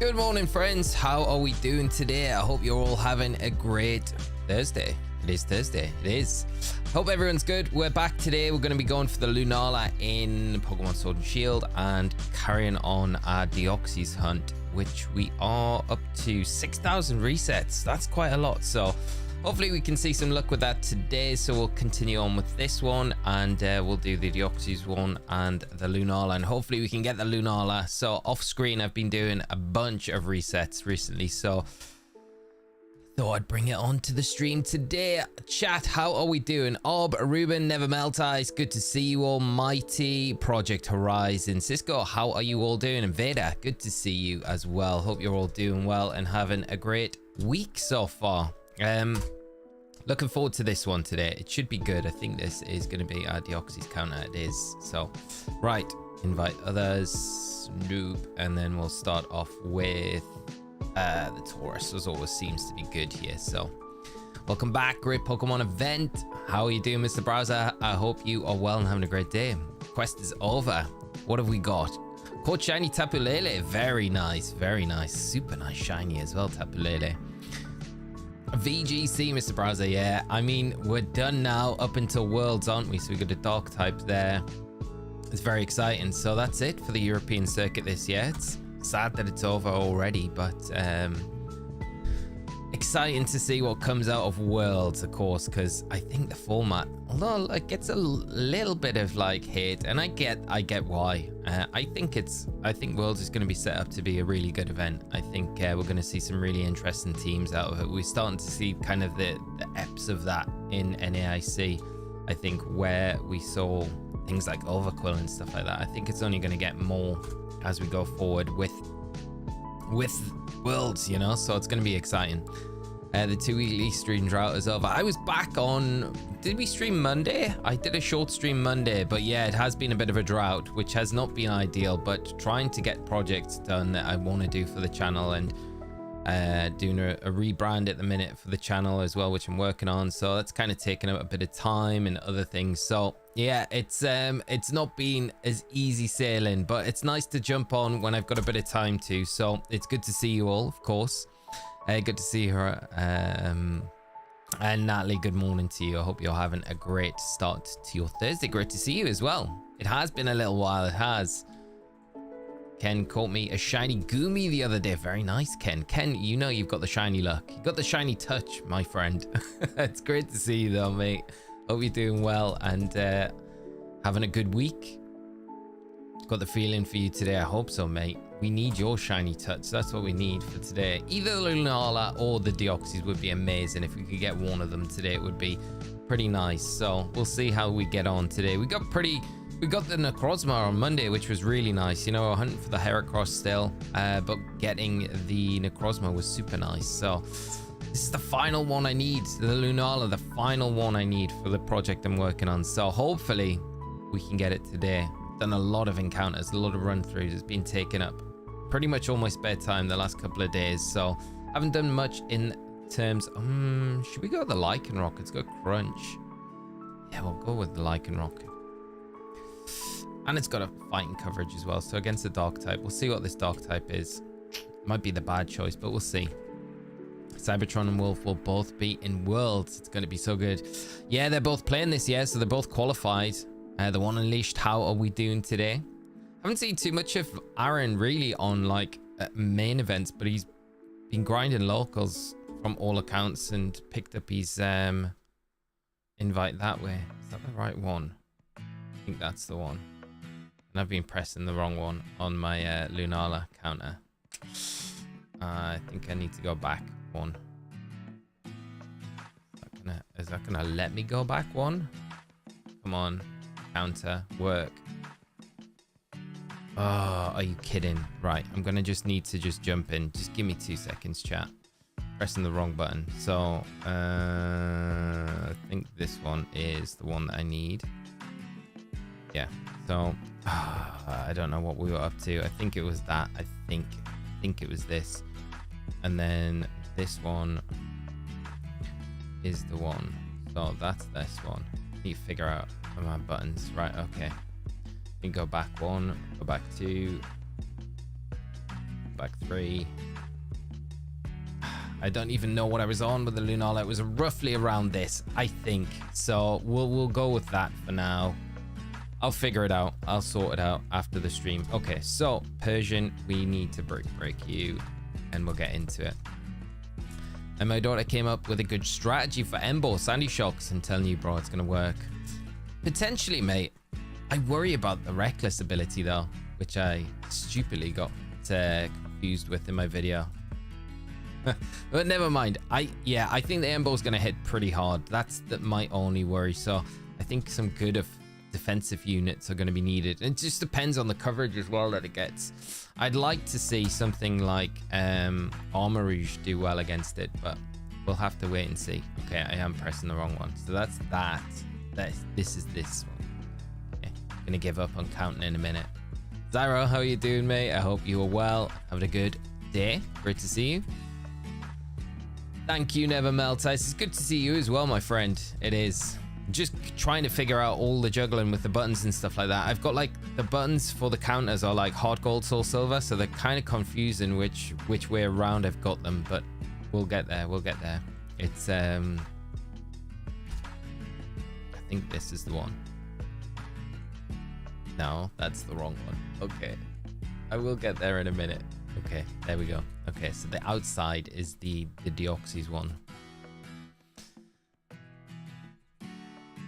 Good morning, friends. How are we doing today? I hope you're all having a great Thursday. It is Thursday. It is. Hope everyone's good. We're back today. We're going to be going for the Lunala in Pokemon Sword and Shield and carrying on our Deoxys hunt, which we are up to 6,000 resets. That's quite a lot. So hopefully we can see some luck with that today. So we'll continue on with this one and we'll do the Deoxys one and the Lunala, and hopefully we can get the Lunala. So off screen, I've been doing a bunch of resets recently, so thought I'd bring it on to the stream today. Chat, how are we doing? Ob, Ruben, Never Melt Ice, good to see you all. Mighty, Project Horizon, Cisco, how are you all doing? And Veda, good to see you as well. Hope you're all doing well and having a great week so far. Looking forward to this one today. It should be good. I think this is going to be our Deoxys counter. It is. So, right, invite others, noob, and then we'll start off with the Taurus, as always seems to be good here. So welcome back. Great Pokemon event. How are you doing, Mr. Browser? I hope you are well and having a great day. Quest is over. What have we got? Caught shiny Tapu Lele. Very nice, very nice. Super nice shiny as well, Tapu Lele. VGC, Mr. Browser. Yeah, I mean, we're done now up until Worlds, aren't we? So we got a Dark type there. It's very exciting. So that's it for the European circuit this year. It's sad that it's over already, but exciting to see what comes out of Worlds, of course, because I think the format, although it gets a little bit of like hate, and I get why. I think Worlds is going to be set up to be a really good event. I think we're going to see some really interesting teams out of it. We're starting to see kind of the eps of that in NAIC. I think where we saw things like Overquill and stuff like that, I think it's only going to get more as we go forward with Worlds, you know, so it's going to be exciting. The 2-weekly stream drought is over. I was back on, did we stream Monday? I did a short stream Monday, but yeah, it has been a bit of a drought, which has not been ideal, but trying to get projects done that I want to do for the channel, and doing a rebrand at the minute for the channel as well, which I'm working on, so that's kind of taking up a bit of time and other things. So yeah, it's not been as easy sailing, but it's nice to jump on when I've got a bit of time to. So it's good to see you all, of course. Good to see her. And Natalie, good morning to you. I hope you're having a great start to your Thursday. Great to see you as well. It has been a little while. It has. Ken caught me a shiny Goomy the other day. Very nice, Ken. Ken, you know you've got the shiny luck. You've got the shiny touch, my friend. It's great to see you though, mate. Hope you're doing well and having a good week. Got the feeling for you today. I hope so, mate. We need your shiny touch. That's what we need for today. Either the Lunala or the Deoxys would be amazing. If we could get one of them today, it would be pretty nice. So we'll see how we get on today. We got the Necrozma on Monday, which was really nice. You know, hunting for the Heracross still, but getting the Necrozma was super nice. So this is the final one I need, the Lunala, the final one I need for the project I'm working on. So hopefully we can get it today. Done a lot of encounters, a lot of run-throughs. It's been taken up pretty much all my spare time the last couple of days. So haven't done much in terms. Should we go with the Lycanroc? Let's go Crunch. Yeah, we'll go with the Lycanroc. And it's got a fighting coverage as well. So against the Dark type, we'll see what this Dark type is. Might be the bad choice, but we'll see. Cybertron and Wolf will both be in Worlds. It's going to be so good. Yeah, they're both playing this year, so they're both qualified. The one Unleashed, how are we doing today? Haven't seen too much of Aaron really on like main events, but he's been grinding locals from all accounts and picked up his invite that way. Is that the right one? I think that's the one. And I've been pressing the wrong one on my Lunala counter. I think I need to go back one. Is that gonna let me go back one? Come on, counter, work. Oh, are you kidding? Right, I'm gonna just need to just jump in. Just give me 2 seconds, chat. Pressing the wrong button. So I think this one is the one that I need. Yeah, so I don't know what we were up to. I think it was that. I think it was this, and then this one is the one. So that's this one. Need to figure out my buttons. Right, okay. You go back one, go back two, back 3. I don't even know what I was on with the Lunala. It was roughly around this, I think. So we'll go with that for now. I'll figure it out. I'll sort it out after the stream. Okay, so Persian, we need to break you, and we'll get into it. And my daughter came up with a good strategy for Embo Sandy Shocks, and telling you, bro, it's gonna work. Potentially, mate. I worry about the reckless ability though, which I stupidly got confused with in my video. But never mind. I think the Embo's gonna hit pretty hard. That's my only worry. So I think some good defensive units are going to be needed. It just depends on the coverage as well that it gets. I'd like to see something like Armor Rouge do well against it, but we'll have to wait and see. Okay, I am pressing the wrong one. So that's that. This is this one. Okay, I'm gonna give up on counting in a minute. Zyro, how are you doing, mate? I hope you are well. Having a good day. Great to see you. Thank you, Never Melt Ice. It's good to see you as well, my friend. It is. Just trying to figure out all the juggling with the buttons and stuff like that. I've got like the buttons for the counters are like hard gold, soul silver, so they're kind of confusing which way around I've got them, but we'll get there. It's I think this is the one. No, that's the wrong one. Okay, I will get there in a minute. Okay, there we go. Okay, so the outside is the Deoxys one.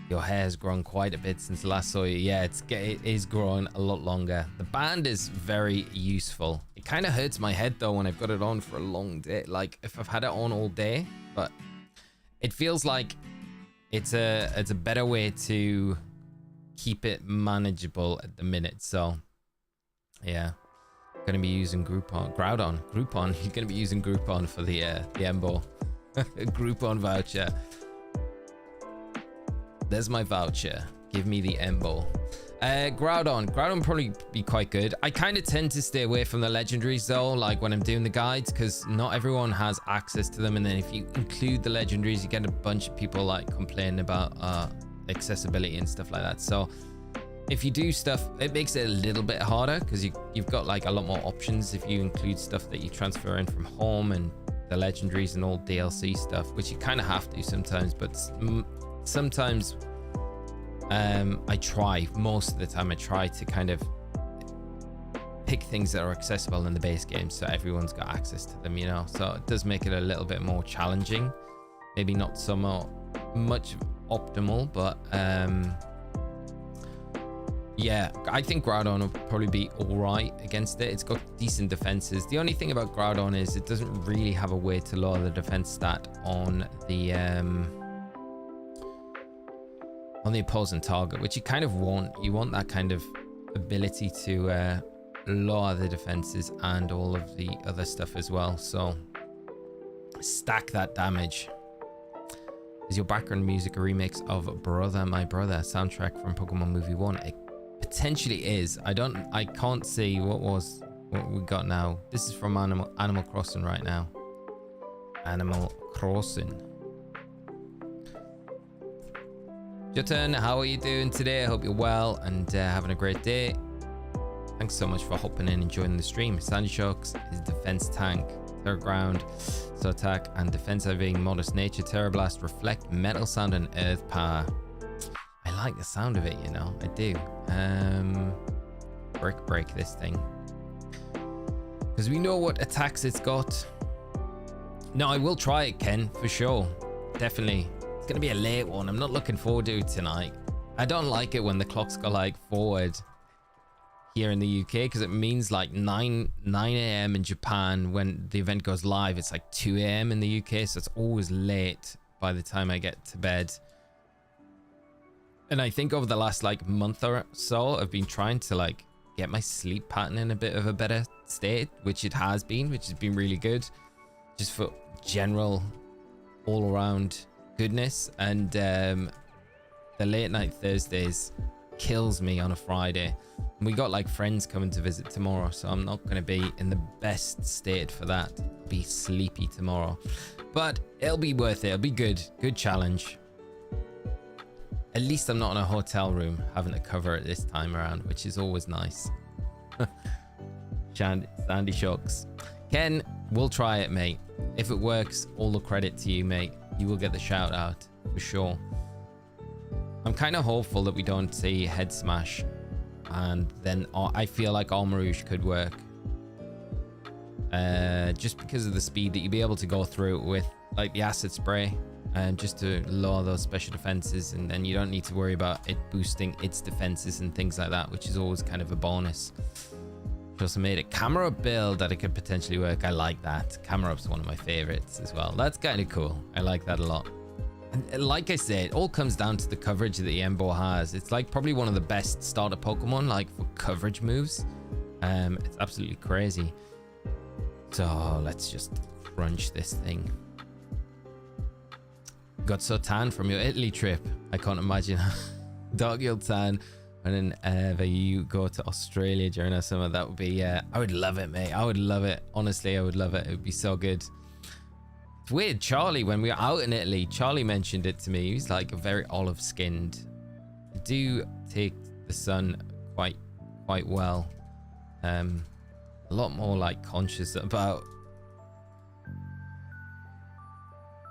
Your hair has grown quite a bit since last saw you. Yeah, it is growing a lot longer. The band is very useful. It kind of hurts my head though when I've got it on for a long day. Like if I've had it on all day, but it feels like it's a better way to keep it manageable at the minute. So yeah, I'm gonna be using Groupon. You're gonna be using Groupon for the Embo Groupon voucher. There's my voucher. Give me the Embo. Groudon probably be quite good. I kind of tend to stay away from the legendaries though, like when I'm doing the guides, because not everyone has access to them. And then if you include the legendaries, you get a bunch of people like complaining about accessibility and stuff like that. So if you do stuff, it makes it a little bit harder because you've got like a lot more options if you include stuff that you transfer in from home and the legendaries and all DLC stuff, which you kind of have to sometimes, but sometimes most of the time I try to kind of pick things that are accessible in the base game so everyone's got access to them, you know. So it does make it a little bit more challenging, maybe not so much optimal, but yeah, I think Groudon will probably be all right against it. It's got decent defenses. The only thing about Groudon is it doesn't really have a way to lower the defense stat on the opposing target, which you kind of want. You want that kind of ability to lower the defenses and all of the other stuff as well. So stack that damage. Is your background music a remix of Brother My Brother soundtrack from Pokemon Movie 1? It potentially is. I can't see what we got now. This is from Animal Crossing right now. Animal Crossing. Jotun, how are you doing today? I hope you're well and having a great day. Thanks so much for hopping in and joining the stream. Sandy Shocks is defense tank, Terra Ground, so attack and defense being modest nature, Terra Blast, reflect, metal sound and earth power. I like the sound of it, you know, I do. Break this thing. Because we know what attacks it's got. No, I will try it, Ken, for sure. Definitely. It's going to be a late one. I'm not looking forward to it tonight. I don't like it when the clocks go like forward here in the UK, because it means like 9 a.m. in Japan. When the event goes live, it's like 2 a.m. in the UK, so it's always late by the time I get to bed. And I think over the last like month or so, I've been trying to like get my sleep pattern in a bit of a better state, which has been really good, just for general all around goodness. And the late night Thursdays kills me on a Friday. And we got like friends coming to visit tomorrow, so I'm not going to be in the best state for that. I'll be sleepy tomorrow, but it'll be worth it. It'll be good challenge. At least I'm not in a hotel room having to cover it this time around, which is always nice. Sandy Shocks. Ken, we'll try it, mate. If it works, all the credit to you, mate. You will get the shout out for sure. I'm kind of hopeful that we don't see Head Smash, and then I feel like Armarouge could work. Just because of the speed that you'd be able to go through it with, like the acid spray, and just to lower those special defenses, and then you don't need to worry about it boosting its defenses and things like that, which is always kind of a bonus. She also made a camera up build that it could potentially work. I like that. Camera up's one of my favorites as well. That's kind of cool. I like that a lot. And like I said, it all comes down to the coverage that the Embo has. It's like probably one of the best starter Pokemon, like for coverage moves. It's absolutely crazy. So let's just crunch this thing. Got so tan from your Italy trip. I can't imagine Dark Yield tan whenever you go to Australia during our summer. That would be, I would love it, mate. I would love it. Honestly, I would love it. It would be so good. It's weird. Charlie, when we were out in Italy, Charlie mentioned it to me. He's like very olive skinned. I do take the sun quite well. A lot more like conscious about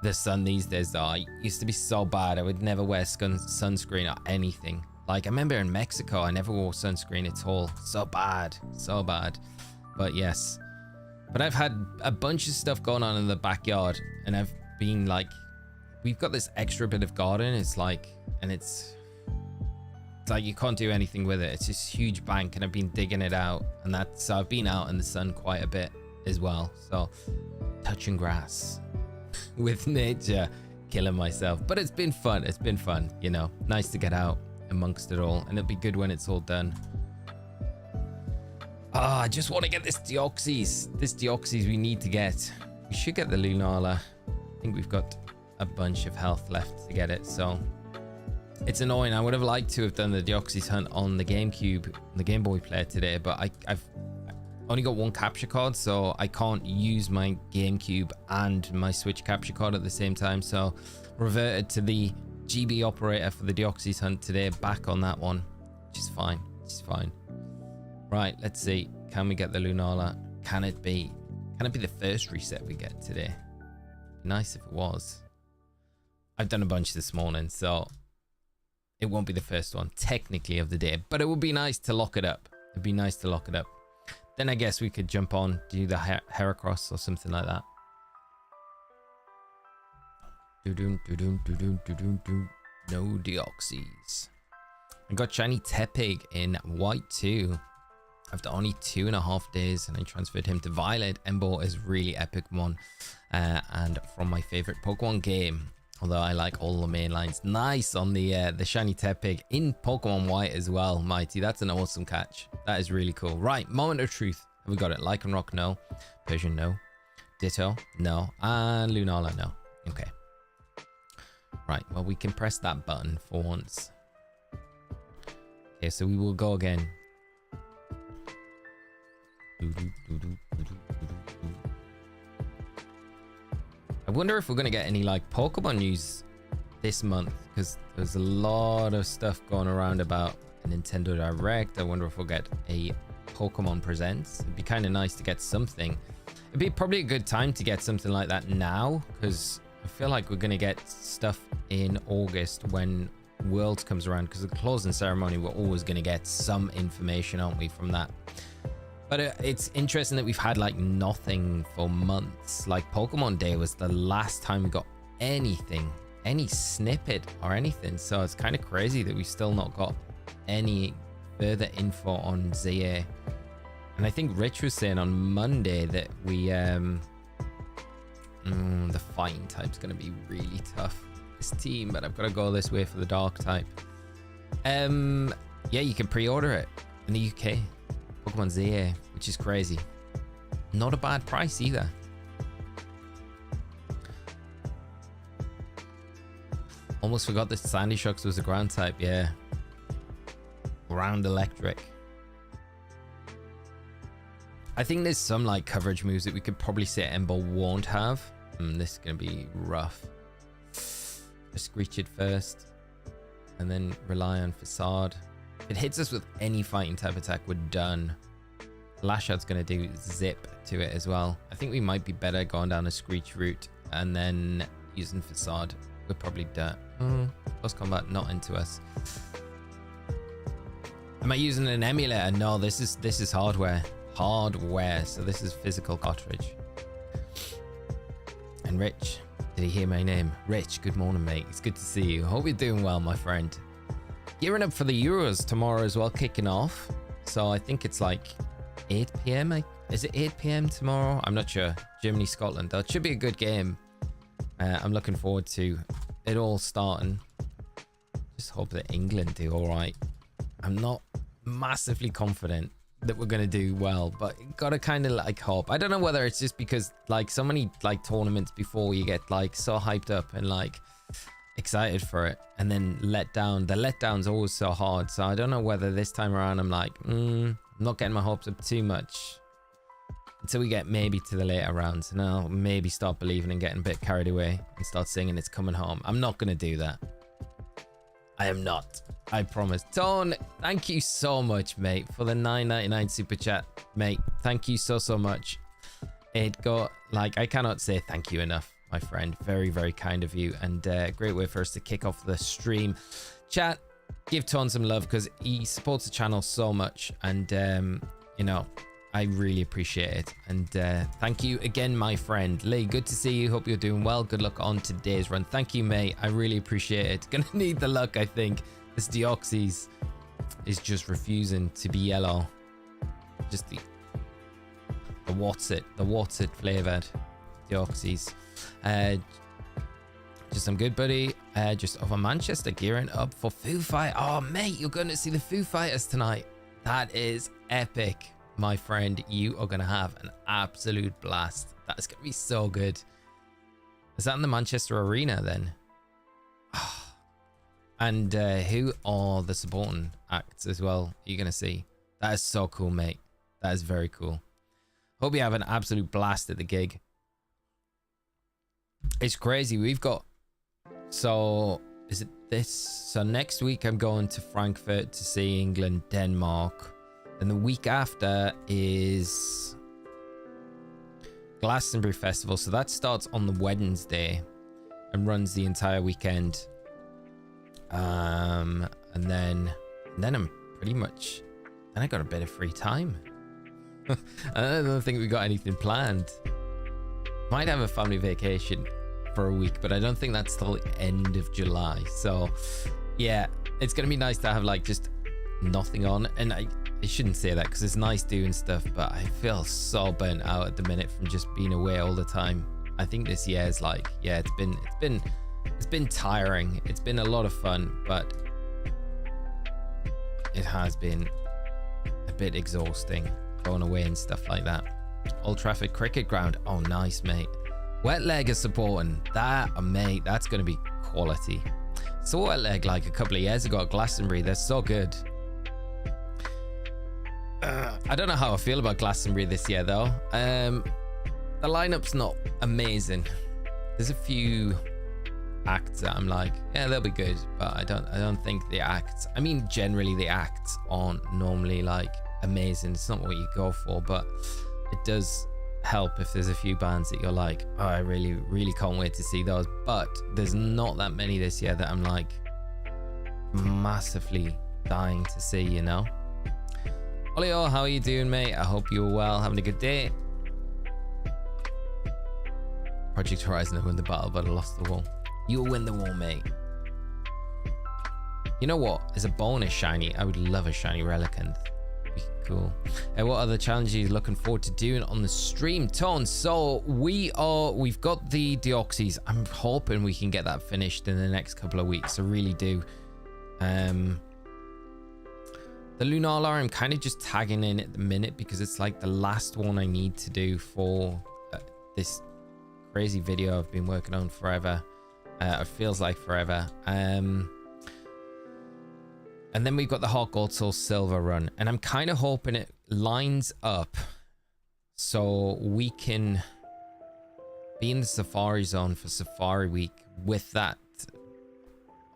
the sun these days though. I used to be so bad. I would never wear sunscreen or anything. Like I remember in Mexico, I never wore sunscreen at all. So bad. But yes. But I've had a bunch of stuff going on in the backyard, and I've been like, we've got this extra bit of garden. It's like, and it's like you can't do anything with it. It's this huge bank, and I've been digging it out, and so I've been out in the sun quite a bit as well. So touching grass with nature, killing myself. But it's been fun. It's been fun, you know. Nice to get out amongst it all, and it'll be good when it's all done. I just want to get this Deoxys. This Deoxys we need to get. We should get the Lunala. I think we've got a bunch of health left to get it, so it's annoying. I would have liked to have done the Deoxys hunt on the GameCube, the Game Boy player today, but I've only got one capture card, so I can't use my GameCube and my Switch capture card at the same time, so reverted to the GB operator for the Deoxys hunt today, back on that one, which is fine. Right, let's see. Can we get the Lunala? Can it be the first reset we get today? Nice if it was. I've done a bunch this morning, so it won't be the first one technically of the day, but it would be nice to lock it up. It'd be nice to lock it up. Then I guess we could jump on, do the Heracross or something like that. No Deoxys. I got shiny Tepig in white too. After only 2.5 days, and I transferred him to Violet. Embo is really epic one, and from my favorite Pokemon game. Although I like all the main lines. Nice on the shiny Tepig in Pokemon White as well, Mighty. That's an awesome catch. That is really cool. Right, moment of truth. Have we got it? Lycanroc, no. Persian, no. Ditto, no. And Lunala, no. Okay. Right, well, we can press that button for once. Okay, so we will go again. I wonder if we're going to get any like Pokemon news this month, because there's a lot of stuff going around about a Nintendo Direct. I wonder if we'll get a Pokemon Presents. It'd be kind of nice to get something. It'd be probably a good time to get something like that now, because I feel like we're going to get stuff in August when Worlds comes around, because the closing ceremony we're always going to get some information, aren't we, from that. But it's interesting that we've had like nothing for months. Like Pokemon Day was the last time we got anything, any snippet or anything. So it's kind of crazy that we've still not got any further info on ZA. And I think Rich was saying on Monday that we the fighting type's going to be really tough. This team, but I've got to go this way for the dark type. Yeah, you can pre-order it in the UK. Pokemon ZA, which is crazy. Not a bad price either. Almost forgot that Sandy Shocks was a ground type. Yeah, ground electric. I think there's some like coverage moves that we could probably say Embo won't have. This is gonna be rough. Screech it first and then rely on Facade. If it hits us with any fighting type attack, we're done. Lash out's going to do zip to it as well. I think we might be better going down a Screech route and then using Facade. We're probably dirt. Plus combat not into us. Am I using an emulator? No, this is hardware. Hardware. So this is physical cartridge. And Rich, did he hear my name? Rich, good morning, mate. It's good to see you. Hope you're doing well, my friend. Gearing up for the Euros tomorrow as well, kicking off. So I think it's like 8 p.m. Is it 8 p.m. tomorrow? I'm not sure. Germany, Scotland. That should be a good game. I'm looking forward to it all starting. Just hope that England do all right. I'm not massively confident that we're going to do well, but gotta kind of like hope. I don't know whether it's just because like so many like tournaments before you get like so hyped up and like excited for it and then let down. The letdown's always so hard. So I don't know whether this time around I'm like, I'm not getting my hopes up too much until we get maybe to the later rounds. And I'll maybe start believing and getting a bit carried away and start singing It's Coming Home. I'm not going to do that. I am not. I promise. Tone, thank you so much, mate, for the $9.99 super chat, mate. Thank you so much. It got like I cannot say thank you enough, my friend. Very, very kind of you, and great way for us to kick off the stream. Chat, give Tone some love because he supports the channel so much, and you know, I really appreciate it. And thank you again, my friend. Lee, good to see you. Hope you're doing well. Good luck on today's run. Thank you, mate. I really appreciate it. Gonna need the luck, I think. This Deoxys is just refusing to be yellow. Just the what's it flavored Deoxys. Just some good, buddy. Just over Manchester, gearing up for Foo Fighters. Oh, mate, you're going to see the Foo Fighters tonight. That is epic, my friend. You are going to have an absolute blast. That's going to be so good. Is that in the Manchester Arena then? And who are the supporting acts as well? You're going to see. That is so cool, mate. That is very cool. Hope you have an absolute blast at the gig. It's crazy. We've got... So, is it this? So next week I'm going to Frankfurt to see England, Denmark. And the week after is Glastonbury Festival. So that starts on the Wednesday and runs the entire weekend. And then I'm pretty much... Then I got a bit of free time. I don't think we got anything planned. Might have a family vacation for a week, but I don't think that's till the end of July. So yeah, it's gonna be nice to have like just nothing on. And I shouldn't say that because it's nice doing stuff, but I feel so burnt out at the minute from just being away all the time. I think this year is like, yeah, it's been tiring. It's been a lot of fun, but it has been a bit exhausting going away and stuff like that. Old Trafford Cricket Ground. Oh, nice, mate. Wet Leg is supporting that, mate. That's going to be quality. Saw Wet Leg like a couple of years ago at Glastonbury. They're so good. I don't know how I feel about Glastonbury this year, though. The lineup's not amazing. There's a few acts that I'm like, yeah, they'll be good, but I don't think the acts. I mean, generally the acts aren't normally like amazing. It's not what you go for, but it does help if there's a few bands that you're like, oh, I really can't wait to see those. But there's not that many this year that I'm like massively dying to see, you know. Olio, how are you doing, mate? I hope you're well, having a good day. Project Horizon, I won the battle but I lost the war. You'll win the war, mate. You know what, as a bonus shiny, I would love a shiny Relicanth. Cool. What other challenges are you looking forward to doing on the stream, Tone? So we've got the Deoxys. I'm hoping we can get that finished in the next couple of weeks. I really do. The Lunala I'm kind of just tagging in at the minute because it's like the last one I need to do for this crazy video I've been working on forever. It feels like forever. And then we've got the Hot Gold Soul Silver run. And I'm kind of hoping it lines up so we can be in the Safari Zone for Safari Week with that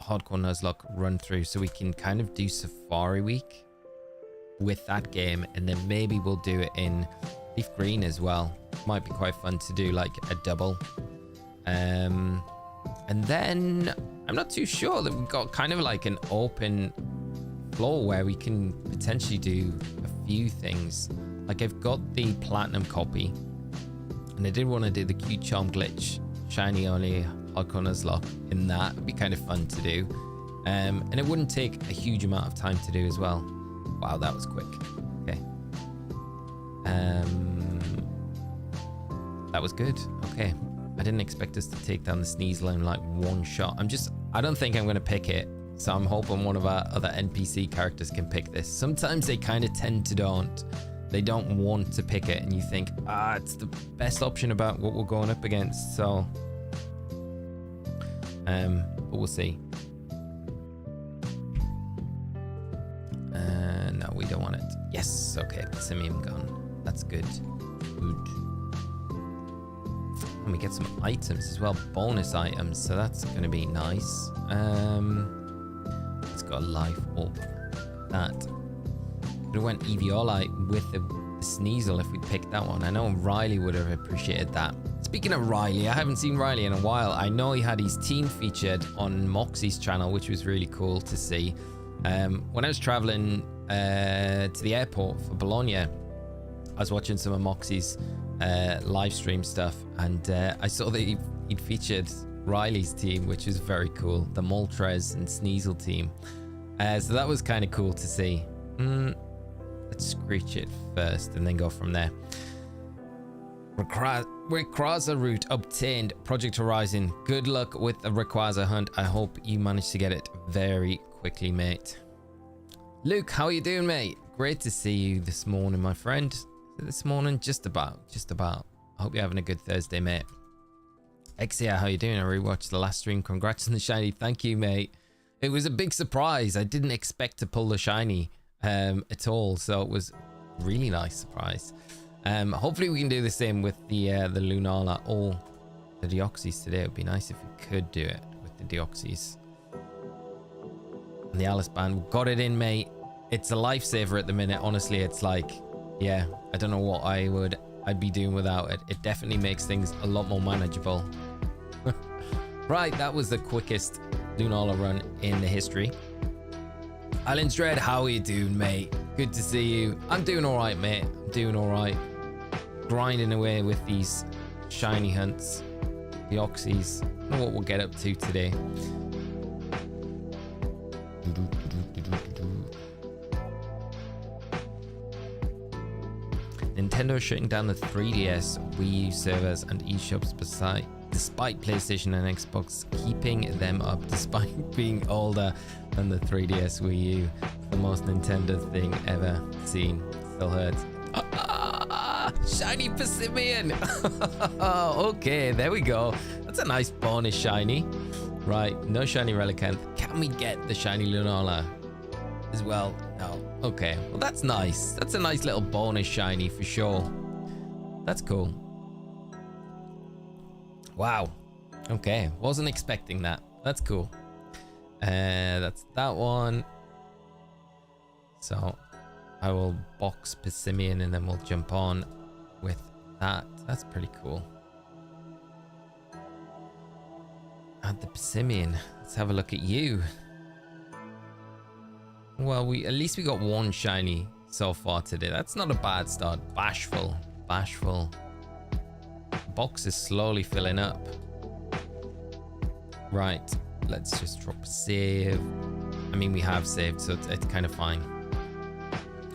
Hardcore Nuzlocke run through. So we can kind of do Safari Week with that game, and then maybe we'll do it in leaf green as well. Might be quite fun to do like a double. And then I'm not too sure that we've got kind of like an open floor where we can potentially do a few things. Like I've got the platinum copy, and I did want to do the cute charm glitch shiny only Harkonna's lock in that. It'd be kind of fun to do, and it wouldn't take a huge amount of time to do as well. Wow, that was quick. Okay, that was good. Okay, I didn't expect us to take down the Sneasel in like one shot. I don't think I'm going to pick it, so I'm hoping one of our other NPC characters can pick this. Sometimes they kind of tend to don't. They don't want to pick it, and you think, it's the best option about what we're going up against. So, but we'll see. No, we don't want it. Yes, okay, Simian gun. That's good. Good. And we get some items as well, bonus items, so that's going to be nice. It's got a life orb. That. Could have went Eviolite with the Sneasel if we'd picked that one. I know Riley would have appreciated that. Speaking of Riley, I haven't seen Riley in a while. I know he had his team featured on Moxie's channel, which was really cool to see. When I was traveling to the airport for Bologna, I was watching some of Moxie's live stream stuff, and I saw that he'd featured Riley's team, which is very cool. The Moltres and Sneasel team. So that was kind of cool to see. Let's screech it first and then go from there. Rayquaza route obtained. Project Horizon. Good luck with the Rayquaza hunt. I hope you manage to get it very quickly, mate. Luke, how are you doing, mate? Great to see you this morning, my friend. This morning, just about. I hope you're having a good Thursday, mate. Exia, how you doing? I rewatched the last stream. Congrats on the shiny. Thank you, mate. It was a big surprise. I didn't expect to pull the shiny at all, so it was really nice surprise. Hopefully we can do the same with the Lunala or the Deoxys today. It would be nice if we could do it with the Deoxys. And the Alice band, got it in, mate. It's a lifesaver at the minute. Honestly, it's like, yeah, I don't know what I'd be doing without it. It definitely makes things a lot more manageable. Right, that was the quickest Lunala run in the history. Islands Dread, how are you doing, mate? Good to see you. I'm doing all right, mate. I'm doing all right. Grinding away with these shiny hunts. The Oxys. I don't know what we'll get up to today. Nintendo shutting down the 3DS, Wii U servers and eShops despite PlayStation and Xbox keeping them up despite being older than the 3DS Wii U. The most Nintendo thing ever seen. Still hurts. Shiny Persimmon! Okay, there we go. That's a nice bonus shiny. Right, no shiny Relicanth. Can we get the shiny Lunala as well? No. Okay, well that's nice. That's a nice little bonus shiny for sure. That's cool. Wow. Okay, wasn't expecting that. That's cool. That's that one. So I will box Persimmon and then we'll jump on with that. That's pretty cool. Add the Persimmon. Let's have a look at you. Well, at least we got one shiny so far today. That's not a bad start. Bashful. Box is slowly filling up. Right, let's just drop a save. I mean, we have saved, so it's kind of fine.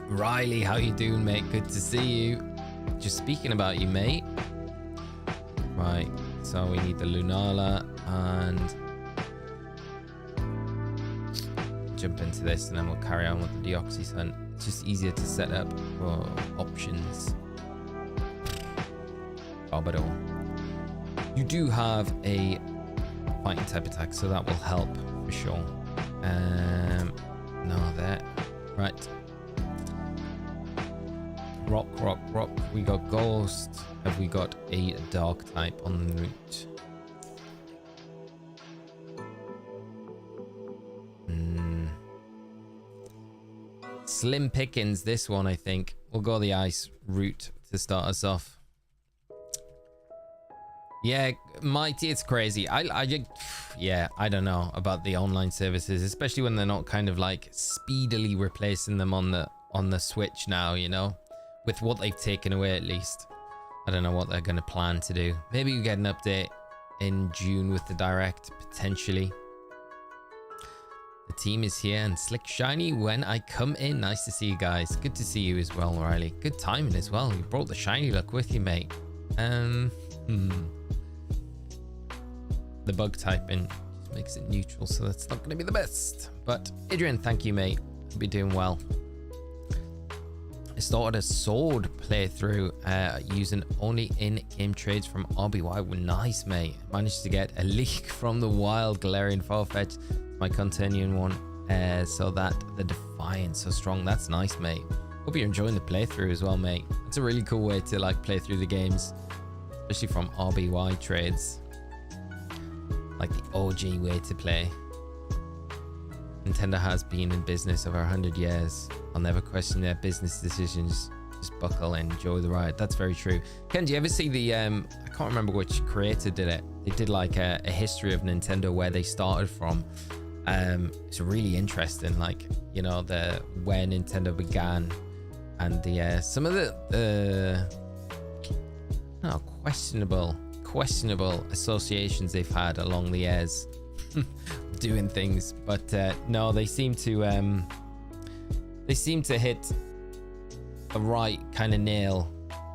Riley, how you doing, mate? Good to see you. Just speaking about you, mate. Right, so we need the Lunala and jump into this, and then we'll carry on with the Deoxys hunt. It's just easier to set up for options. But you do have a fighting type attack, so that will help for sure. No, there. Right. Rock. We got Ghost. Have we got a Dark type on the route? Slim pickings, this one, I think. We'll go the ice route to start us off. Yeah, Mighty, it's crazy. Yeah, I don't know about the online services, especially when they're not kind of like speedily replacing them on the Switch now, you know, with what they've taken away at least. I don't know what they're going to plan to do. Maybe we get an update in June with the Direct, potentially. The team is here and slick shiny when I come in. Nice to see you guys. Good to see you as well, Riley. Good timing as well. You brought the shiny look with you, mate. The bug typing just makes it neutral, so that's not going to be the best. But Adrian, thank you, mate. You'll be doing well. I started a sword playthrough using only in-game trades from RBY. Nice, mate. Managed to get a leak from the wild Galarian Farfetch, my continuing one, so that the Defiance so strong. That's nice, mate. Hope you're enjoying the playthrough as well, mate. It's a really cool way to like play through the games, especially from RBY trades. Like the OG way to play. Nintendo has been in business over 100 years. I'll never question their business decisions. Just buckle and enjoy the ride. That's very true. Ken, do you ever see the I can't remember which creator did it. They did like a history of Nintendo, where they started from. It's really interesting, like, you know, where Nintendo began, and the some of the questionable associations they've had along the years doing things, but no, they seem to hit the right kind of nail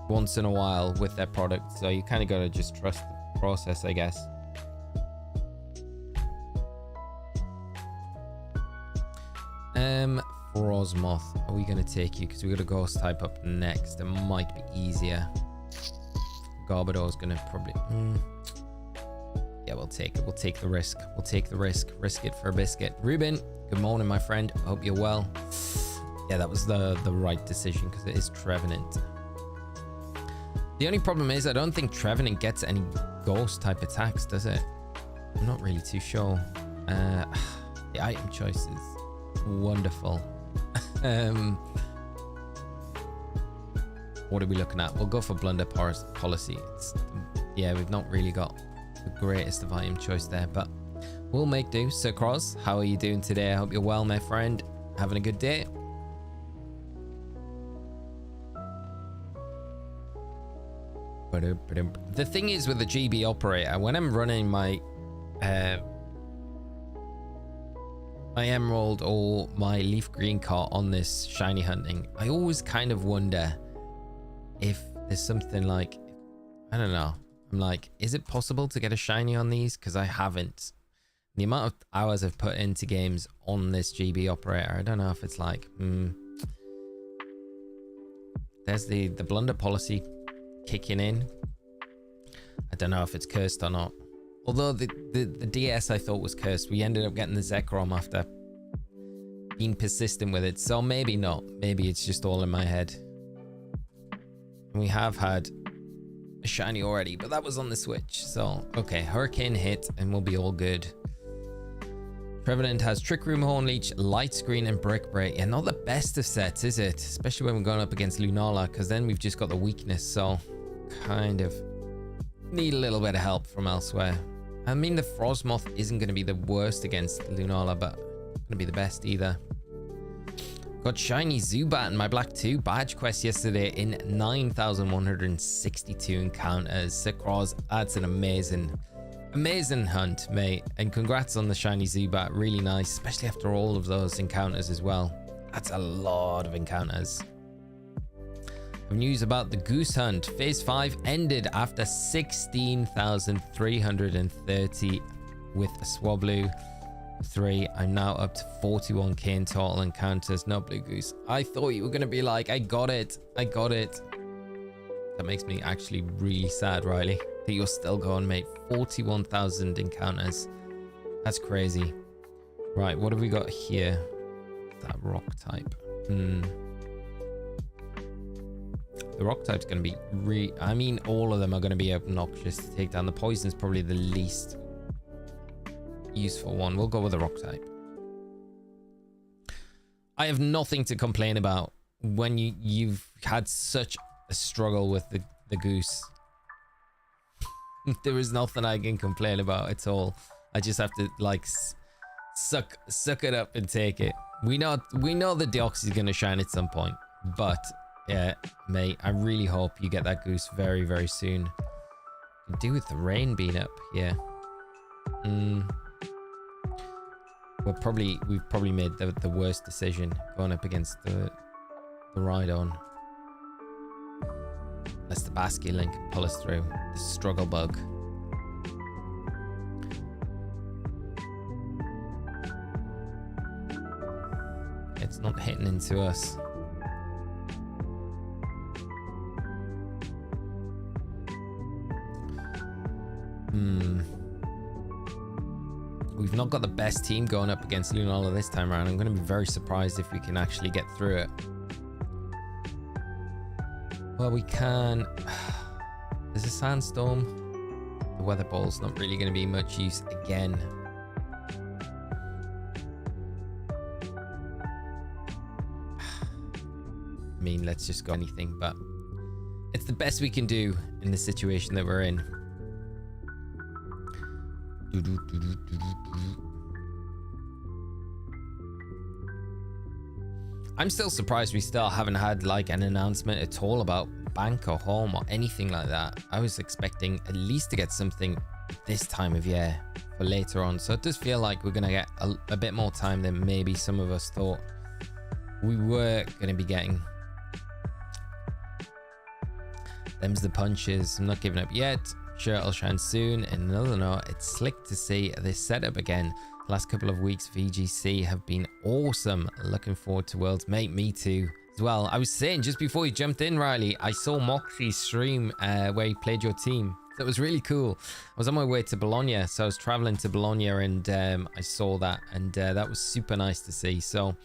once in a while with their product, so you kind of got to just trust the process, I guess. Frosmoth, are we going to take you? Because we got a ghost type up next. It might be easier. Garbodor's gonna probably yeah, we'll take it. We'll take the risk. Risk it for a biscuit. Ruben, good morning, my friend. I hope you're well. Yeah, that was the right decision, because it is Trevenant. The only problem is I don't think Trevenant gets any ghost type attacks, does it? I'm not really too sure. The item choice is wonderful. What are we looking at? We'll go for blunder policy. Yeah, we've not really got the greatest of item choice there, but we'll make do. Sir Cross, how are you doing today? I hope you're well, my friend. Having a good day. The thing is with the GB operator, when I'm running my Emerald or my Leaf Green cart on this shiny hunting, I always kind of wonder if there's something like, I don't know, I'm like, is it possible to get a shiny on these? Because I haven't. The amount of hours I've put into games on this GB operator, I don't know if it's like, there's the blunder policy kicking in. I don't know if it's cursed or not. Although the DS I thought was cursed. We ended up getting the Zekrom after being persistent with it. So maybe not. Maybe it's just all in my head. We have had a shiny already, but that was on the Switch. So, okay, Hurricane hit and we'll be all good. Trevenant has Trick Room, Hornleech, Light Screen, and Brick Break. Yeah, not the best of sets, is it? Especially when we're going up against Lunala, because then we've just got the weakness. So, kind of need a little bit of help from elsewhere. I mean, the Frosmoth isn't going to be the worst against Lunala, but it's going to be the best either. Got shiny Zubat in my Black 2 badge quest yesterday in 9,162 encounters. Sikros, that's an amazing hunt, mate. And congrats on the shiny Zubat. Really nice, especially after all of those encounters as well. That's a lot of encounters. News about the Goose Hunt. Phase 5 ended after 16,330 with a Swablu 3. I'm now up to 41k in total encounters. No Blue Goose. I thought you were going to be like, I got it. That makes me actually really sad, Riley, that you're still going, mate. 41,000 encounters. That's crazy. Right, what have we got here? That rock type. The rock type's going to be I mean, all of them are going to be obnoxious to take down. The poison's probably the least useful one. We'll go with the rock type. I have nothing to complain about when you've had such a struggle with the goose. There is nothing I can complain about at all. I just have to like suck it up and take it. We know the Deoxys is going to shine at some point, but yeah, mate, I really hope you get that goose very, very soon. Could do with the rain being up here. We've probably made the worst decision going up against the Rhydon. Unless the Basculin can pull us through. The struggle bug. It's not hitting into us. We've not got the best team going up against Lunala this time around. I'm going to be very surprised if we can actually get through it. Well, we can. There's a sandstorm. The weather ball's not really going to be much use again. I mean, let's just go anything, but it's the best we can do in the situation that we're in. I'm still surprised we still haven't had like an announcement at all about bank or home or anything like that. I was expecting at least to get something this time of year for later on, so it does feel like we're gonna get a bit more time than maybe some of us thought we were gonna be getting. Them's the punches. I'm not giving up yet. Sure, it'll shine soon. And another note, it's slick to see this setup again. The last couple of weeks of VGC have been awesome. Looking forward to Worlds. Mate, me too as well. I was saying just before you jumped in, Riley, I saw Moxie's stream where he played your team. So it was really cool. I was on my way to Bologna, so I was traveling to Bologna, and I saw that, and that was super nice to see. So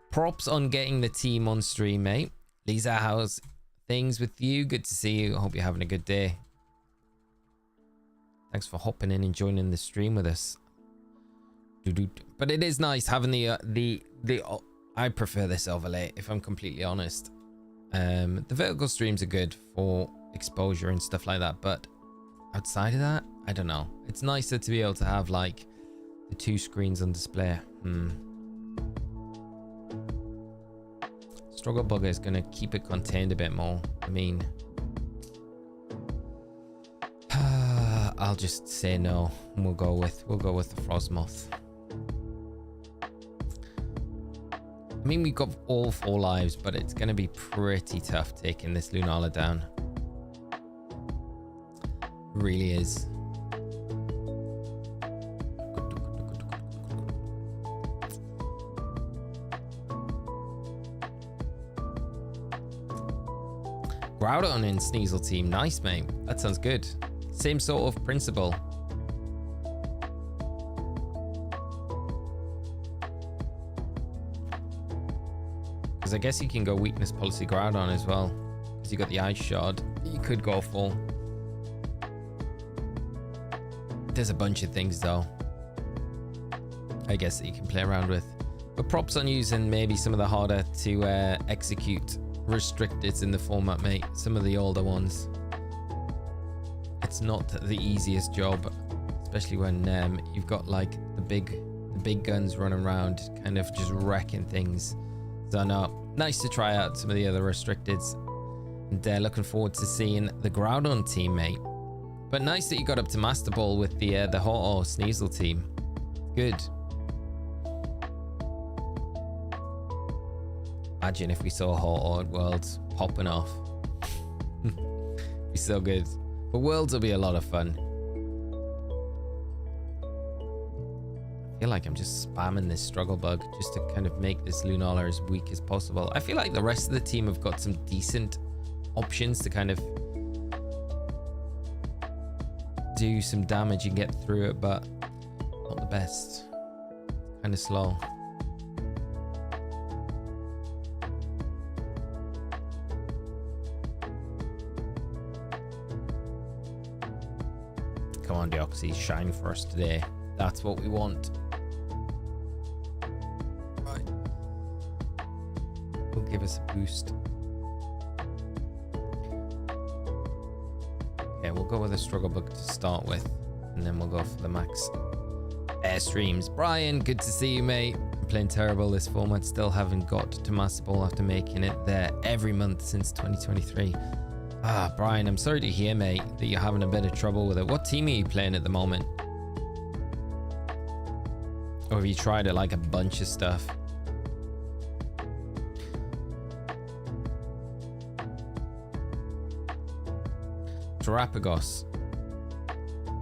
props on getting the team on stream, mate. Lisa, how's things with you? Good to see you. I hope you're having a good day. Thanks for hopping in and joining the stream with us. But it is nice having the I prefer this overlay, if I'm completely honest. The vertical streams are good for exposure and stuff like that, but outside of that, I don't know. It's nicer to be able to have like the two screens on display. Struggle Bugger is going to keep it contained a bit more. I mean, I'll just say no, and we'll go with the Frostmoth. I mean, we've got all 4 lives, but it's going to be pretty tough taking this Lunala down. It really is. Groudon in Sneasel team. Nice, mate. That sounds good. Same sort of principle. Because I guess you can go weakness policy Groudon as well. Because you got the Ice Shard. You could go full. There's a bunch of things though, I guess, that you can play around with. But props on using maybe some of the harder to execute restricted in the format, mate. Some of the older ones. It's not the easiest job, especially when you've got like the big guns running around, kind of just wrecking things. So no, nice to try out some of the other restricteds, and looking forward to seeing the Groudon team, mate. But nice that you got up to Master Ball with the Ho-Oh Sneasel team. Good. Imagine if we saw Ho-Oh at Worlds popping off. It'd be so good. But Worlds will be a lot of fun. I feel like I'm just spamming this struggle bug just to kind of make this Lunala as weak as possible. I feel like the rest of the team have got some decent options to kind of do some damage and get through it, but not the best. Kind of slow. Come on, Deoxys, shine for us today. That's what we want. Right. us a boost. Okay, we'll go with a struggle book to start with, and then we'll go for the max airstreams. Brian, good to see you, mate. I'm playing terrible this format. Still haven't got to Master Ball after making it there every month since 2023. Ah, Brian, I'm sorry to hear, mate, that you're having a bit of trouble with it. What team are you playing at the moment? Or have you tried it like a bunch of stuff? Terapagos.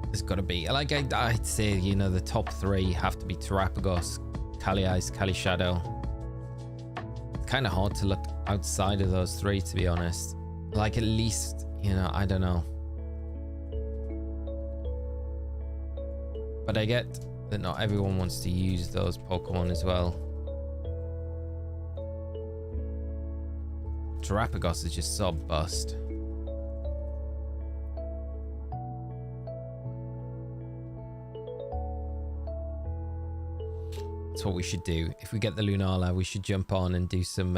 There's got to be, like, I'd say, you know, the top three have to be Terapagos, Kali Ice, Kali Shadow. It's kind of hard to look outside of those three, to be honest. Like, at least, you know, I don't know. But I get that not everyone wants to use those Pokemon as well. Terapagos is just so bust. That's what we should do. If we get the Lunala, we should jump on and do some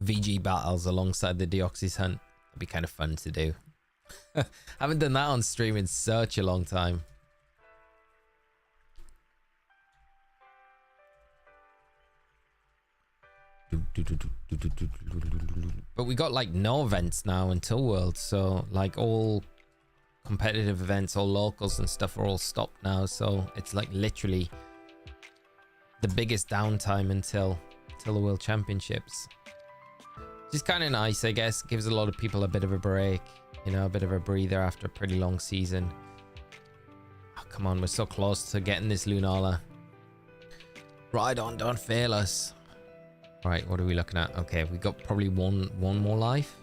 VG battles alongside the Deoxys hunt. That'd be kind of fun to do. Haven't done that on stream in such a long time. But we got like no events now until Worlds, so like all competitive events, all locals and stuff are all stopped now, so it's like literally the biggest downtime until the World Championships. Which is kind of nice, I guess. Gives a lot of people a bit of a break, you know, a bit of a breather after a pretty long season. Oh, come on, we're so close to getting this Lunala. Ride on, don't fail us. Right, what are we looking at? Okay, we got probably one more life.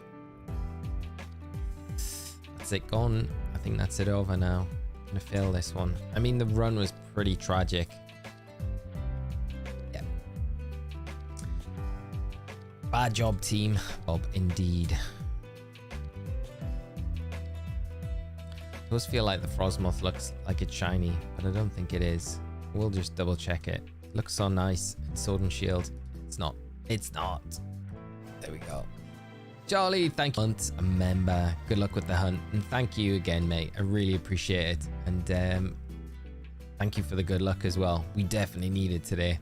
That's it gone. I think that's it over now. I'm gonna fail this one. I mean, the run was pretty tragic. Yeah. Bad job, team. Bob, indeed. I always feel like the Frosmoth looks like it's shiny, but I don't think it is. We'll just double check it. It looks so nice in Sword and Shield. It's not. It's not. There we go. Charlie, thank you. Hunt, a member. Good luck with the hunt. And thank you again, mate. I really appreciate it. And thank you for the good luck as well. We definitely need it today.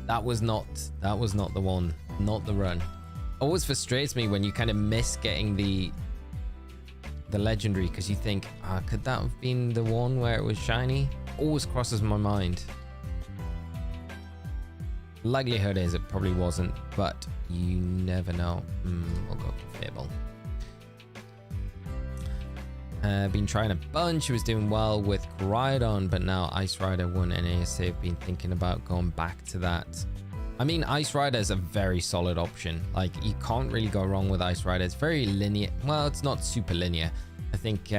That was not the one. Not the run. Always frustrates me when you kind of miss getting the legendary, because you think, could that have been the one where it was shiny? Always crosses my mind. Likelihood is it probably wasn't, but you never know. We'll go for Fable. Been trying a bunch. Was doing well with Rhydon, but now Ice Rider won NASA. I've been thinking about going back to that. I mean, Ice Rider is a very solid option. Like, you can't really go wrong with Ice Rider. It's very linear. Well, it's not super linear. I think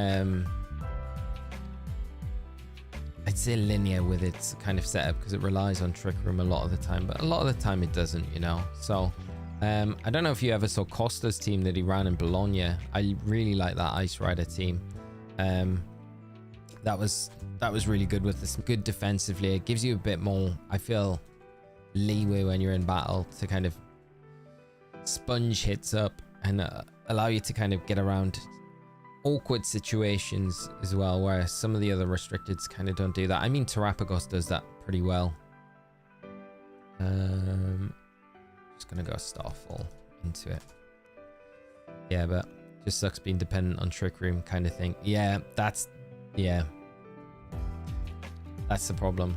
I'd say linear with its kind of setup, because it relies on Trick Room a lot of the time, but a lot of the time it doesn't, you know. So I don't know if you ever saw Costa's team that he ran in Bologna. I really like that Ice Rider team. That was really good with this. Good defensively. It gives you a bit more, I feel, leeway when you're in battle to kind of sponge hits up and allow you to kind of get around awkward situations as well, where some of the other restricteds kind of don't do that. I mean, Terapagos does that pretty well. Just gonna go Starfall into it. Yeah, but just sucks being dependent on Trick Room kind of thing. Yeah, that's the problem.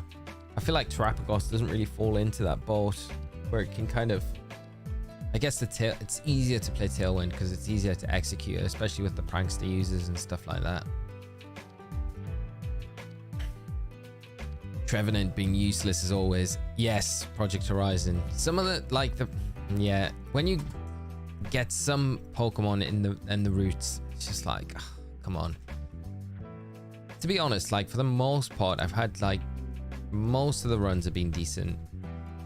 I feel like Terapagos doesn't really fall into that boat where it can kind of, I guess it's easier to play Tailwind because it's easier to execute, especially with the prankster users and stuff like that. Trevenant being useless as always. Yes, Project Horizon. Some of the when you get some Pokemon in the routes, it's just like, come on. To be honest, like for the most part, I've had like most of the runs have been decent.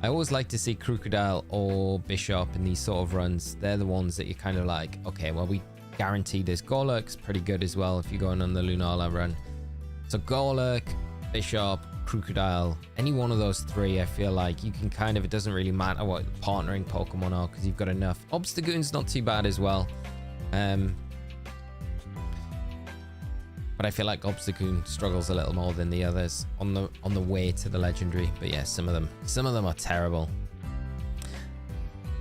I always like to see Crocodile or Bishop in these sort of runs. They're the ones that you're kind of like, okay, well, we guarantee this. Golurk's pretty good as well if you're going on the Lunala run. So Golurk, Bishop, Crocodile, any one of those three, I feel like you can kind of, it doesn't really matter what partnering Pokemon are because you've got enough. Obstagoon's not too bad as well. But I feel like Obstagoon struggles a little more than the others on the way to the legendary. But yeah, some of them are terrible.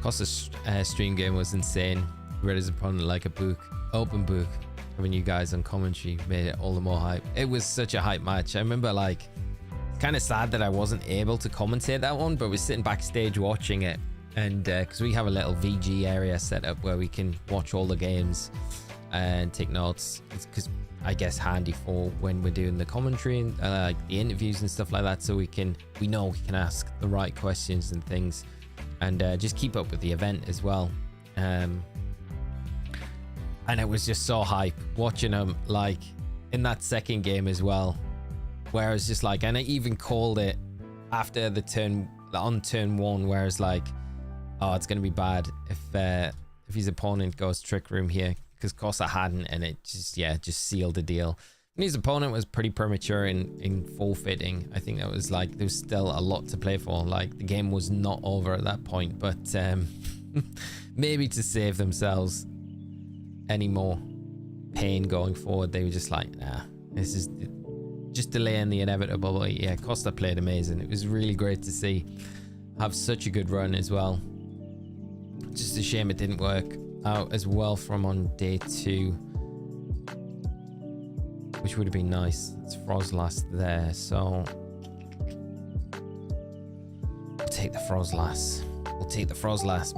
Costa's stream game was insane. Read his opponent like a book, open book. Having you guys on commentary made it all the more hype. It was such a hype match. I remember, like, kind of sad that I wasn't able to commentate that one, but we're sitting backstage watching it, and because we have a little VG area set up where we can watch all the games and take notes. It's because I guess handy for when we're doing the commentary and like the interviews and stuff like that, so we know we can ask the right questions and things, and just keep up with the event as well. And it was just so hype watching them, like in that second game as well, where I was just like, and I even called it after the turn on turn one, where it's like, oh, it's gonna be bad if his opponent goes Trick Room here, because Costa hadn't, and it just sealed the deal. And his opponent was pretty premature in forfeiting. I think that was like, there was still a lot to play for. Like the game was not over at that point, but maybe to save themselves any more pain going forward, they were just like, nah, this is just delaying the inevitable. But yeah, Costa played amazing. It was really great to see have such a good run as well. Just a shame it didn't work out as well from on day 2, which would have been nice. It's Frozlast there, so we'll take the Frozlast.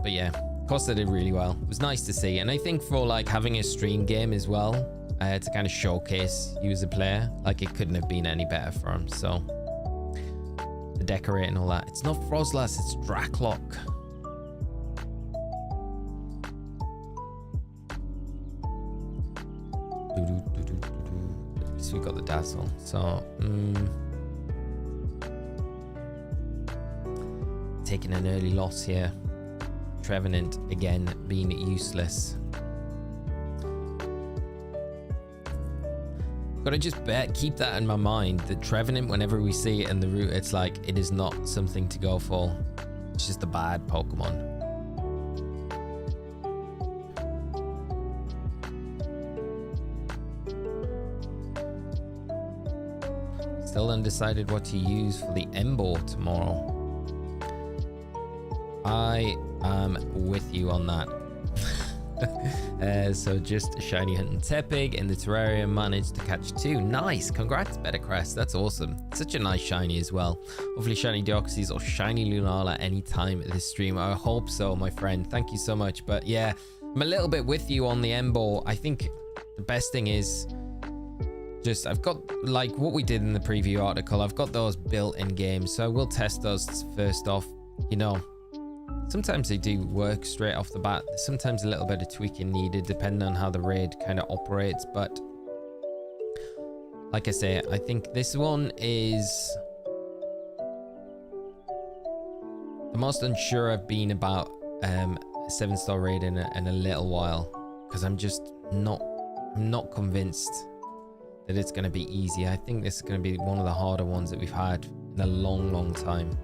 But yeah, Costa did really well. It was nice to see, and I think for like having a stream game as well, to kind of showcase you as a player, like it couldn't have been any better for him. So the decorate and all that. It's not Frozlast, it's Dracloak. So we got the Dazzle. So taking an early loss here. Trevenant again being useless. Gotta just keep that in my mind, that Trevenant, whenever we see it in the route, it's like it is not something to go for. It's just a bad Pokemon. Still undecided what to use for the Embo tomorrow. I am with you on that. So just shiny hunting Tepig in the terrarium, managed to catch 2. Nice, congrats Betacrest, that's awesome. Such a nice shiny as well. Hopefully shiny Deoxys or shiny Lunala anytime this stream. I hope so, my friend, thank you so much. But yeah, I'm a little bit with you on the Embo. I think the best thing is just, I've got like what we did in the preview article, I've got those built in games, so I will test those first off. You know, sometimes they do work straight off the bat. There's sometimes a little bit of tweaking needed depending on how the raid kind of operates, but like I say, I think this one is the most unsure I've been about a 7-star raid in a little while, because I'm not convinced that it's going to be easy. I think this is going to be one of the harder ones that we've had in a long time.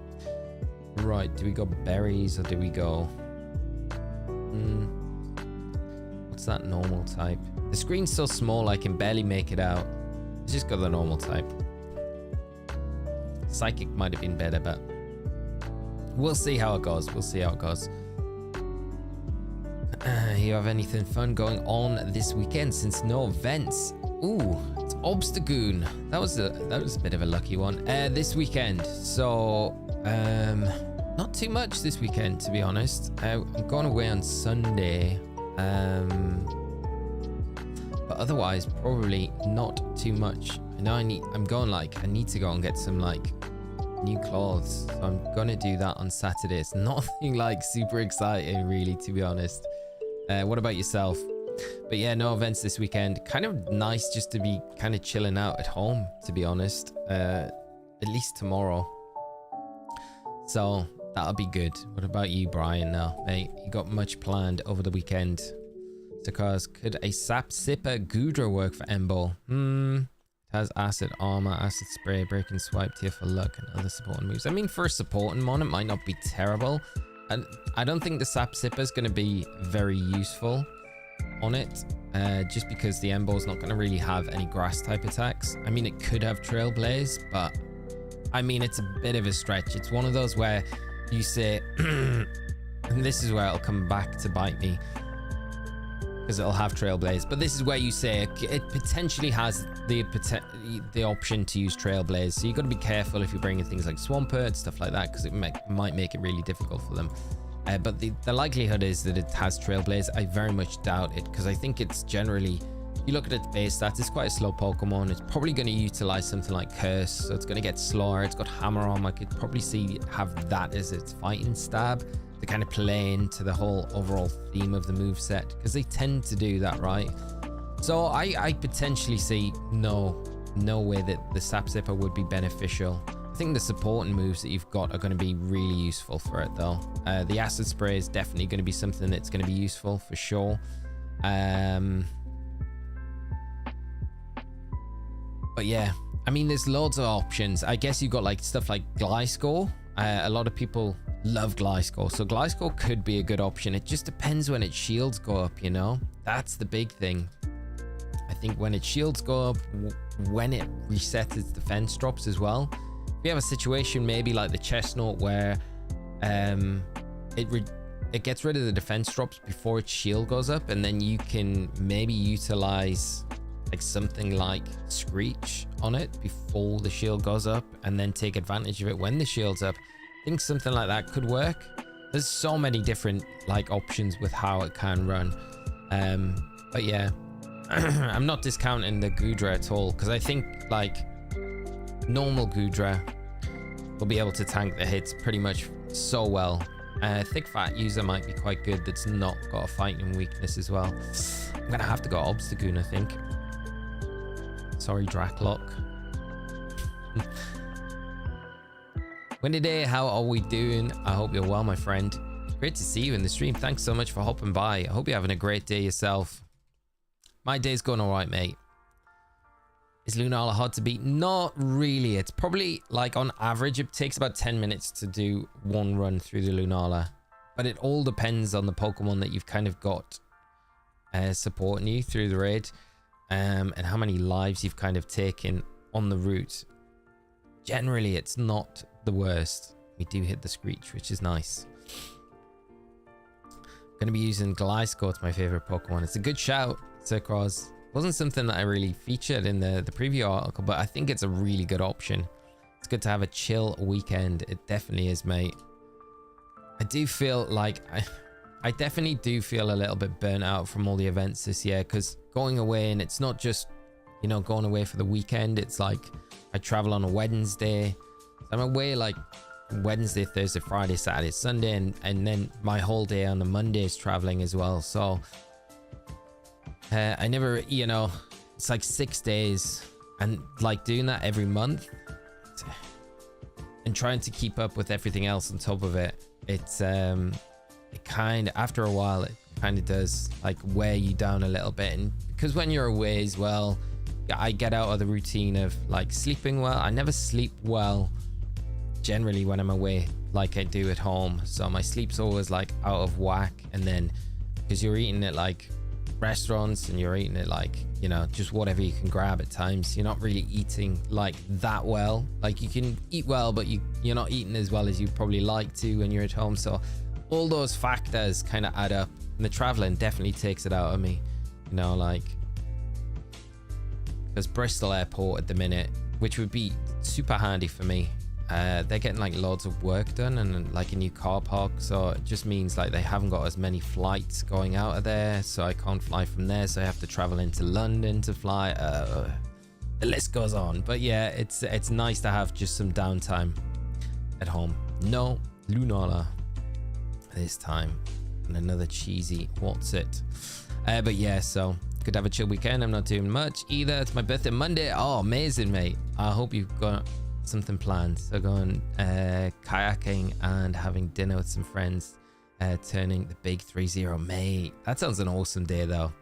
Right, do we go berries or do we go what's that normal type? The screen's so small I can barely make it out. Let's just go the normal type. Psychic might have been better, but we'll see how it goes. You have anything fun going on this weekend since no events? Ooh, it's Obstagoon. That was a bit of a lucky one. This weekend, so not too much this weekend, to be honest. I'm going away on Sunday, but otherwise probably not too much. I know I need to go and get some like new clothes, so I'm gonna do that on Saturday. It's nothing like super exciting really, to be honest. What about yourself? But yeah, no events this weekend. Kind of nice just to be kind of chilling out at home, to be honest. At least tomorrow, so that'll be good. What about you, Brian? Now, mate, you got much planned over the weekend? So, cause could a Sap Sipper Goodra work for Embo? Has acid armor, acid spray, break and swipe, tier for luck, and other supporting moves. I mean, for a supporting mon, it might not be terrible. And I don't think the sap sipper is going to be very useful on it, just because the Embo's not going to really have any grass type attacks. I mean, it could have Trailblaze, but I mean, it's a bit of a stretch. It's one of those where you say, and this is where it'll come back to bite me, because it'll have Trailblaze, but this is where you say it potentially has the option to use Trailblaze, so you got to be careful if you're bringing things like Swampert, stuff like that, because it might make it really difficult for them. But the likelihood is that it has Trailblaze. I very much doubt it, because I think it's generally, you look at its base stats, it's quite a slow Pokemon. It's probably going to utilize something like Curse, so it's going to get slower. It's got Hammer Arm. I could probably see have that as its fighting stab to kind of play into the whole overall theme of the moveset, because they tend to do that, right? So I potentially see no way that the Sap Sipper would be beneficial. I think the supporting moves that you've got are going to be really useful for it, though. The Acid Spray is definitely going to be something that's going to be useful for sure. But yeah, I mean, there's loads of options. I guess you've got like stuff like Gliscor. A lot of people love Gliscor, so Gliscor could be a good option. It just depends when its shields go up, you know? That's the big thing. I think when its shields go up, when it resets its defense drops as well. We have a situation maybe like the Chestnut where it gets rid of the defense drops before its shield goes up, and then you can maybe utilize like something like Screech on it before the shield goes up, and then take advantage of it when the shield's up. I think something like that could work. There's so many different like options with how it can run. But yeah, I'm not discounting the Goodra at all, because I think like normal Goodra will be able to tank the hits pretty much so well. Thick Fat user might be quite good that's not got a fighting weakness as well. I'm gonna have to go Obstagoon, I think. Sorry, Draclock. Windy Day, how are we doing? I hope you're well, my friend. Great to see you in the stream. Thanks so much for hopping by. I hope you're having a great day yourself. My day's going all right, mate. Is Lunala hard to beat? Not really. It's probably like on average, it takes about 10 minutes to do one run through the Lunala. But it all depends on the Pokemon that you've kind of got supporting you through the raid. And how many lives you've kind of taken on the route. Generally, it's not the worst. We do hit the Screech, which is nice. I'm going to be using Gliscor. It's my favorite Pokemon. It's a good shout, Sir Cross. Wasn't something that I really featured in the preview article, but I think it's a really good option. It's good to have a chill weekend. It definitely is, mate. I do feel like I definitely do feel a little bit burnt out from all the events this year, because going away, and it's not just, you know, going away for the weekend. It's like I travel on a Wednesday. I'm away like Wednesday, Thursday, Friday, Saturday, Sunday, and then my whole day on the Monday is traveling as well. So I never, you know, it's like 6 days, and like doing that every month and trying to keep up with everything else on top of it. It's it kind of, after a while, it kind of does like wear you down a little bit. And because when you're away as well, I get out of the routine of like sleeping well. I never sleep well generally when I'm away like I do at home, so my sleep's always like out of whack. And then because you're eating at like restaurants, and you're eating it like, you know, just whatever you can grab at times, you're not really eating like that well. Like you can eat well, but you're not eating as well as you probably like to when you're at home. So all those factors kind of add up, and the traveling definitely takes it out of me, you know, like because Bristol Airport at the minute, which would be super handy for me, they're getting like loads of work done and like a new car park, so it just means like they haven't got as many flights going out of there, so I can't fly from there, so I have to travel into London to fly. The list goes on. But yeah, it's nice to have just some downtime at home. No Lunala this time, and another cheesy what's it. But yeah, so could have a chill weekend. I'm not doing much either. It's my birthday Monday. Oh, amazing, mate. I hope you've got something planned. So going kayaking and having dinner with some friends, turning the big 3-0, mate. That sounds an awesome day though.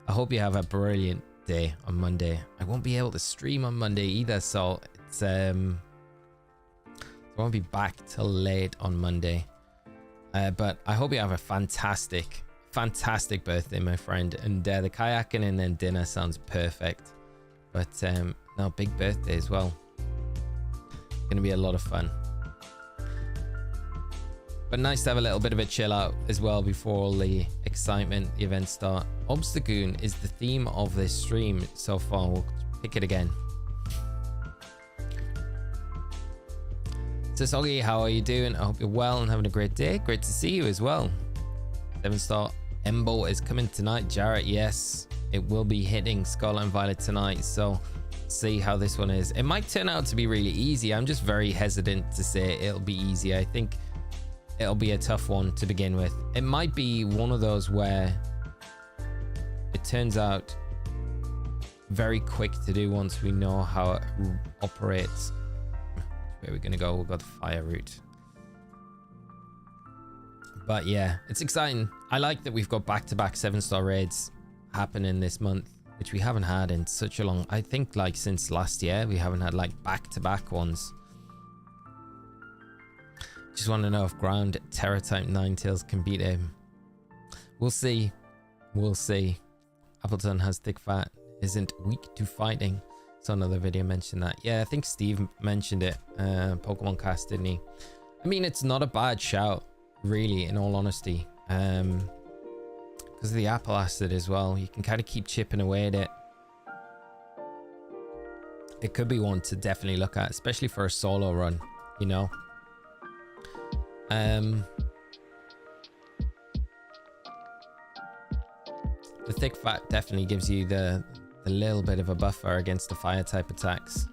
I hope you have a brilliant day on Monday. I won't be able to stream on Monday either, so it's I won't be back till late on Monday. But I hope you have a fantastic birthday, my friend. And the kayaking and then dinner sounds perfect. But no, big birthday as well. Gonna be a lot of fun. But nice to have a little bit of a chill out as well before all the excitement, the events start. Obstagoon is the theme of this stream so far. We'll pick it again. So Soggy, how are you doing? I hope you're well and having a great day. Great to see you as well. 7-star Embo is coming tonight. Jarrett, yes, it will be hitting Scarlet and Violet tonight. So see how this one is. It might turn out to be really easy. I'm just very hesitant to say it'll be easy. I think it'll be a tough one to begin with. It might be one of those where it turns out very quick to do once we know how it operates. Where we're gonna go, we'll go the fire route. But yeah, it's exciting. I like that we've got back-to-back 7-star raids happening this month, which we haven't had in such a long, I think like since last year we haven't had like back-to-back ones. Just want to know if ground Terror type Ninetales can beat him. We'll see. We'll see. Appleton has thick fat, isn't weak to fighting. So another video mentioned that. Yeah, I think Steve mentioned it. Pokemon Cast, didn't he? I mean, it's not a bad shout, really, in all honesty. Because of the apple acid as well. You can kind of keep chipping away at it. It could be one to definitely look at, especially for a solo run, you know? The thick fat definitely gives you the little bit of a buffer against the fire type attacks.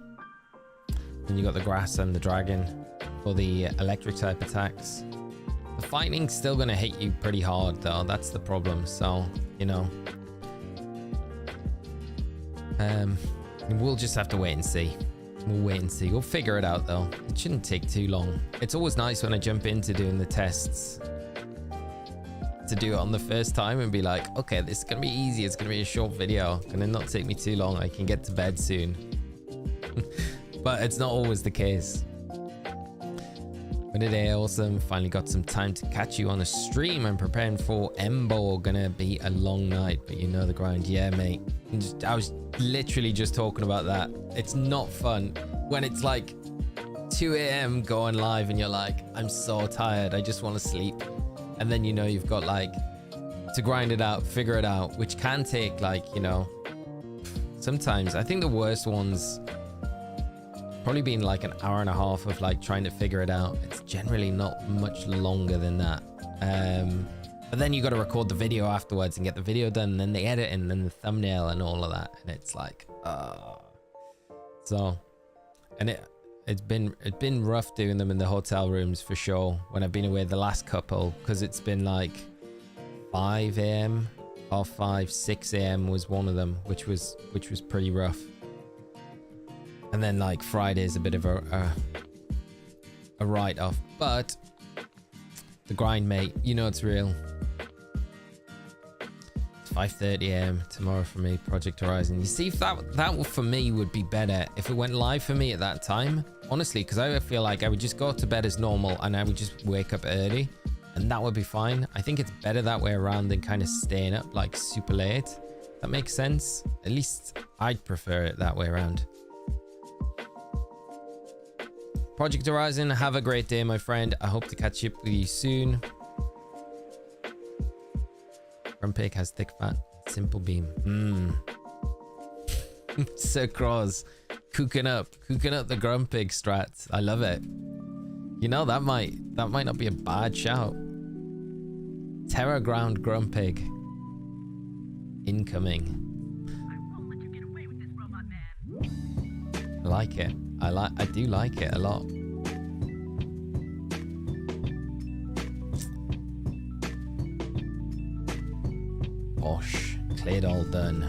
Then you got the grass and the dragon for the electric type attacks. The fighting's still gonna hit you pretty hard though, that's the problem. So, you know, we'll just have to wait and see. We'll wait and see. We'll figure it out though. It shouldn't take too long. It's always nice when I jump into doing the tests to do it on the first time and be like, okay, this is gonna be easy. It's gonna be a short video. Gonna not take me too long. I can get to bed soon. But it's not always the case. But today, awesome. Finally got some time to catch you on a stream. I'm preparing for Embo. Gonna be a long night, but you know the grind. Yeah, mate. I was literally just talking about that. It's not fun when it's like 2 a.m. going live and you're like, I'm so tired, I just want to sleep. And then you know you've got like to grind it out, figure it out, which can take like, you know, sometimes I think the worst ones probably been like an hour and a half of like trying to figure it out. It's generally not much longer than that. But then you got to record the video afterwards and get the video done, and then the edit and then the thumbnail and all of that, and it's like so, and it's been rough doing them in the hotel rooms for sure when I've been away the last couple, because it's been like 5 a.m. half 5, 6 a.m. was one of them, which was pretty rough. And then like Friday is a bit of a write-off, but the grind, mate, you know it's real. It's 5:30 a.m. tomorrow for me, Project Horizon. You see, if that for me would be better if it went live for me at that time, honestly, because I feel like I would just go to bed as normal and I would just wake up early and that would be fine. I think it's better that way around than kind of staying up like super late. That makes sense. At least I'd prefer it that way around. Project Horizon, have a great day, my friend. I hope to catch up with you soon. Grumpig has thick fat, simple beam. Sir Cross, cooking up the Grumpig strats. I love it. You know, that might not be a bad shout. Terror Ground Grumpig incoming. I like it. I do like it a lot. Bosh, cleared all done.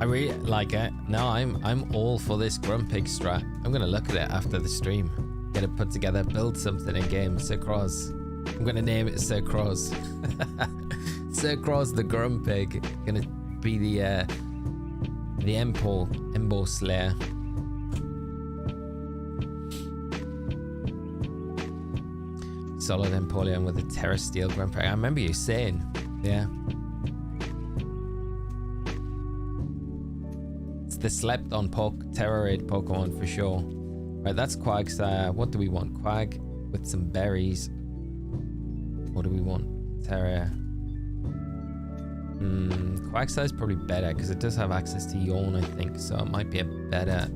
I really like it. No, I'm all for this Grumpig strat. I'm gonna look at it after the stream. Get it put together, build something in game. Sir Cross. I'm gonna name it Sir Cross. Sir Cross the Grumpig gonna be the Embo Slayer. Solid Empoleon with a Terra Steel Grumpig. I remember you saying, yeah. It's the slept on Terra Raid Pokemon for sure. Right, that's Quagsire. What do we want? Quag with some berries. What do we want? Terra. Quagsire is probably better because it does have access to Yawn, I think, so it might be a better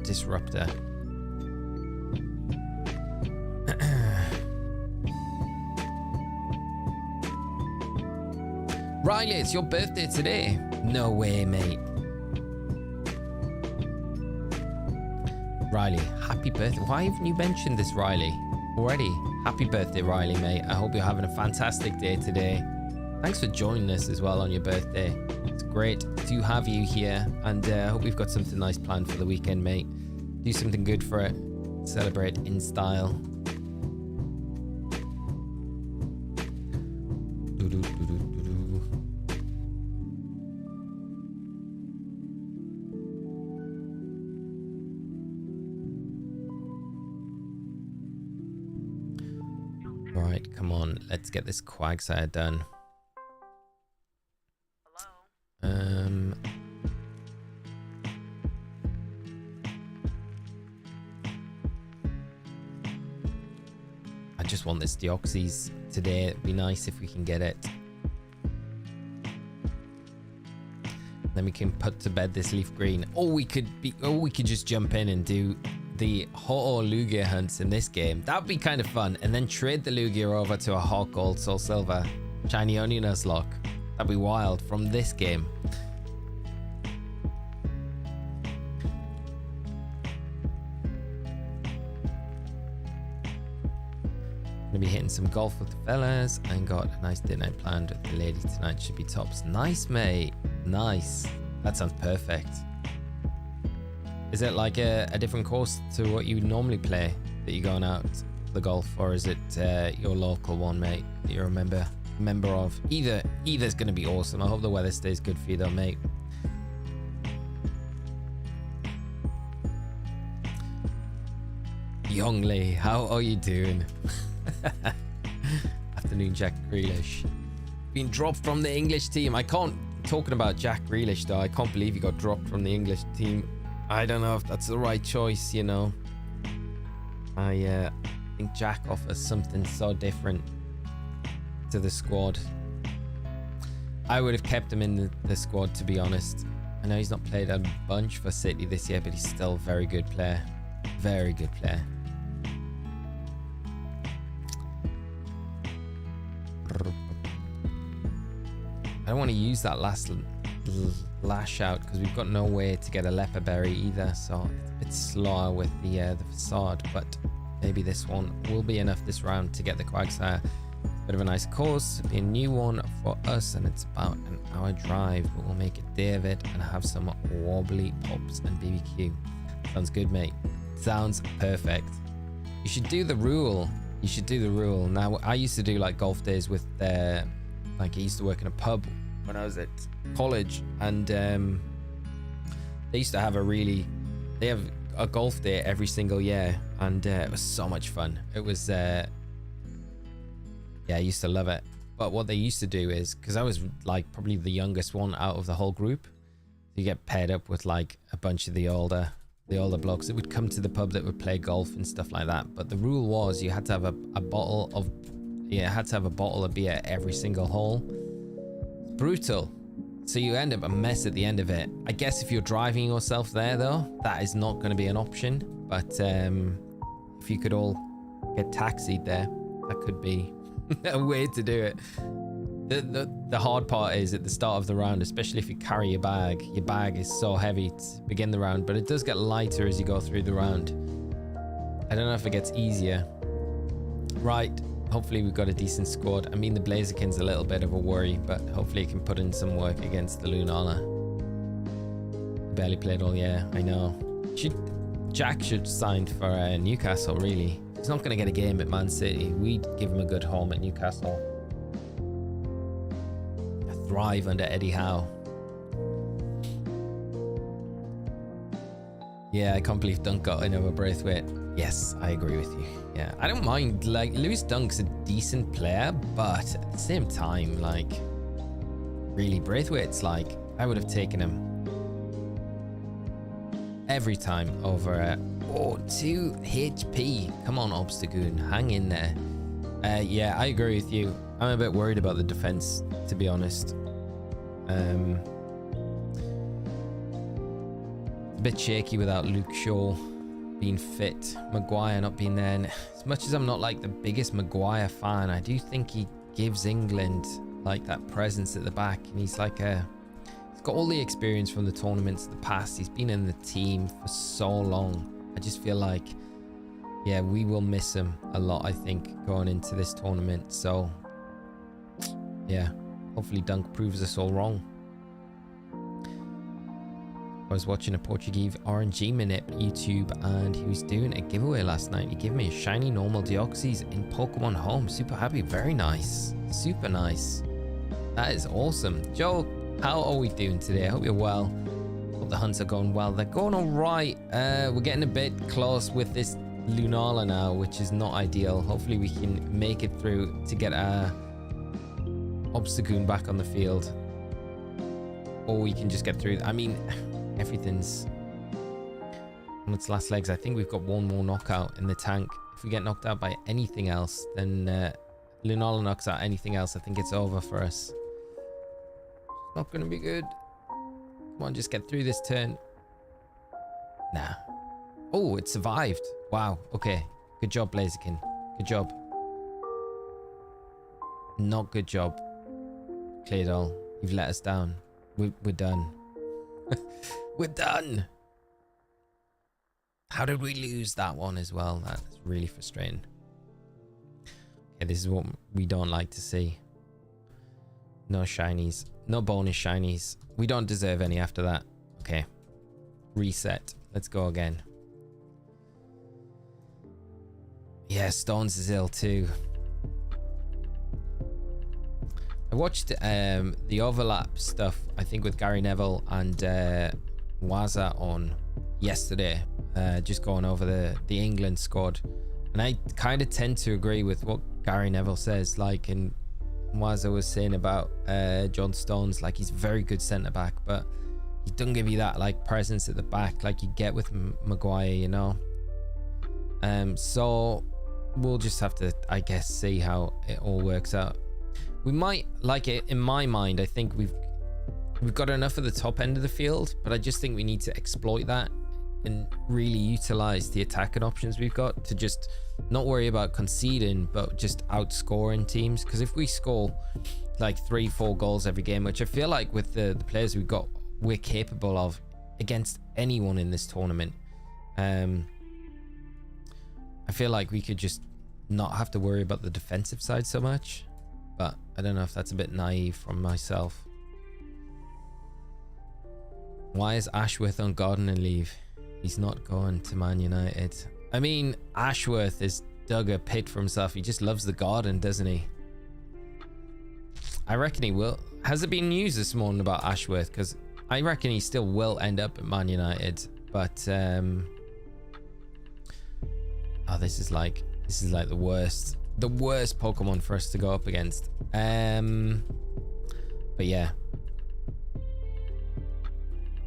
disruptor. Riley, it's your birthday today. No way, mate. Riley, happy birthday. Why haven't you mentioned this, Riley, already? Happy birthday, Riley, mate. I hope you're having a fantastic day today. Thanks for joining us as well on your birthday. It's great to have you here, and I hope we've got something nice planned for the weekend, mate. Do something good for it. Celebrate in style. Right, come on, let's get this Quagsire done. I just want this Deoxys today. It'd be nice if we can get it. Then we can put to bed this leaf green. Or we could just jump in and do the Ho-Oh Lugia hunts in this game. That'd be kind of fun. And then trade the Lugia over to a Hawk Gold Soul Silver Shiny Onion Nuzlocke. That'd be wild from this game. Gonna be hitting some golf with the fellas and got a nice dinner night planned with the lady tonight. Should be tops. Nice, mate. Nice. That sounds perfect. Is it like a different course to what you normally play that you're going out the golf, or is it your local one, mate, that you're a member of? Either's gonna be awesome. I hope the weather stays good for you though, mate. Youngly, how are you doing? Afternoon, Jack Grealish. Been dropped from the English team. Talking about Jack Grealish though, I can't believe he got dropped from the English team. I don't know if that's the right choice, you know. I think Jack offers something so different to the squad. I would have kept him in the squad, to be honest. I know he's not played a bunch for City this year, but he's still a very good player. Very good player. I don't want to use that last lash out because we've got no way to get a leper berry either, so it's a bit slower with the facade, but maybe this one will be enough this round to get the Quagsire. Bit of a nice course, it'll be a new one for us, and it's about an hour drive, but we'll make a day of it and have some wobbly pops and BBQ. Sounds good, mate. Sounds perfect. You should do the rule. Now, I used to do like golf days with like I used to work in a pub when I was at college, and they used to have they have a golf day every single year, and it was so much fun. It was yeah, I used to love it. But what they used to do is, because I was like probably the youngest one out of the whole group, you get paired up with like a bunch of the older blokes that would come to the pub that would play golf and stuff like that. But the rule was you had to have a bottle of beer every single hole. It's brutal. So you end up a mess at the end of it. I guess if you're driving yourself there though, that is not going to be an option. But if you could all get taxied there, that could be a way to do it. The hard part is at the start of the round, especially if you carry your bag. Your bag is so heavy to begin the round, but it does get lighter as you go through the round. I don't know if it gets easier. Right, hopefully we've got a decent squad. I mean, the Blazerkin's a little bit of a worry, but hopefully it can put in some work against the Lunala. Barely played all year, I know. Jack should sign for Newcastle, really. He's not going to get a game at Man City. We'd give him a good home at Newcastle. thrive under Eddie Howe. Yeah, I can't believe Dunk got in over Braithwaite. Yes, I agree with you. Yeah, I don't mind. Like, Lewis Dunk's a decent player, but at the same time, like, really, Braithwaite's like, I would have taken him every time over 2 HP. Come on, Obstagoon, hang in there. Yeah, I agree with you. I'm a bit worried about the defense, to be honest. A bit shaky without Luke Shaw being fit, Maguire not being there. And as much as I'm not like the biggest Maguire fan, I do think he gives England like that presence at the back, and he's like he's got all the experience from the tournaments of the past. He's been in the team for so long. I just feel like, yeah, we will miss him a lot, I think, going into this tournament. So yeah, hopefully Dunk proves us all wrong. I was watching a Portuguese RNG minute YouTube, and he was doing a giveaway last night. He gave me a shiny normal Deoxys in Pokemon Home. Super happy. Very nice. Super nice. That is awesome. Joe, how are we doing today? I hope you're well. Hope the hunts are going well. They're going all right. We're getting a bit close with this Lunala now, which is not ideal. Hopefully we can make it through to get our Obstagoon back on the field. Or we can just get through. I mean, everything's on its last legs. I think we've got one more knockout in the tank. If we get knocked out by anything else, then Lunala knocks out anything else, I think it's over for us. It's not going to be good. Come on, just get through this turn. Nah. Oh, it survived. Wow. Okay. Good job, Blaziken. Good job. Not good job, Claydol. You've let us down. We're done. We're done. How did we lose that one as well? That's really frustrating. Okay, this is what we don't like to see. No shinies. No bonus shinies. We don't deserve any after that. Okay. Reset. Let's go again. Yeah, Stones is ill too. I watched the overlap stuff, I think, with Gary Neville and Waza on yesterday, just going over the England squad, and I kind of tend to agree with what Gary Neville says. Like, and Waza was saying about John Stones, like, he's a very good centre back, but he doesn't give you that like presence at the back like you get with Maguire, you know. So we'll just have to, I guess, see how it all works out. We might like it. In my mind, I think we've got enough at the top end of the field, but I just think we need to exploit that and really utilize the attacking options we've got to just not worry about conceding, but just outscoring teams. Because if we score like 3-4 goals every game, which I feel like with the players we've got, we're capable of against anyone in this tournament, I feel like we could just not have to worry about the defensive side so much. But I don't know if that's a bit naive from myself. Why is Ashworth on gardening leave? He's not going to Man United. I mean, Ashworth has dug a pit for himself. He just loves the garden, doesn't he? I reckon he will. Has it been news this morning about Ashworth? Because I reckon he still will end up at Man United. But oh, this is like the worst Pokemon for us to go up against. But yeah,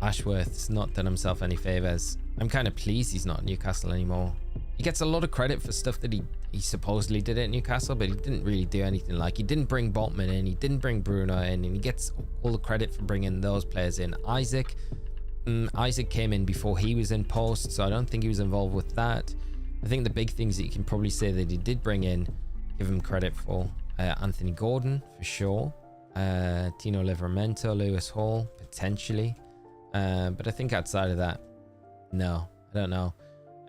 Ashworth's not done himself any favors. I'm kind of pleased he's not at Newcastle anymore. He gets a lot of credit for stuff that he supposedly did at Newcastle, but he didn't really do anything. Like, he didn't bring Botman in, he didn't bring Bruno in, and he gets all the credit for bringing those players in. Isaac came in before he was in post, so I don't think he was involved with that. I think the big things that you can probably say that he did bring in, give him credit for, Anthony Gordon for sure, Tino Livramento, Lewis Hall potentially, but I think outside of that, no, I don't know.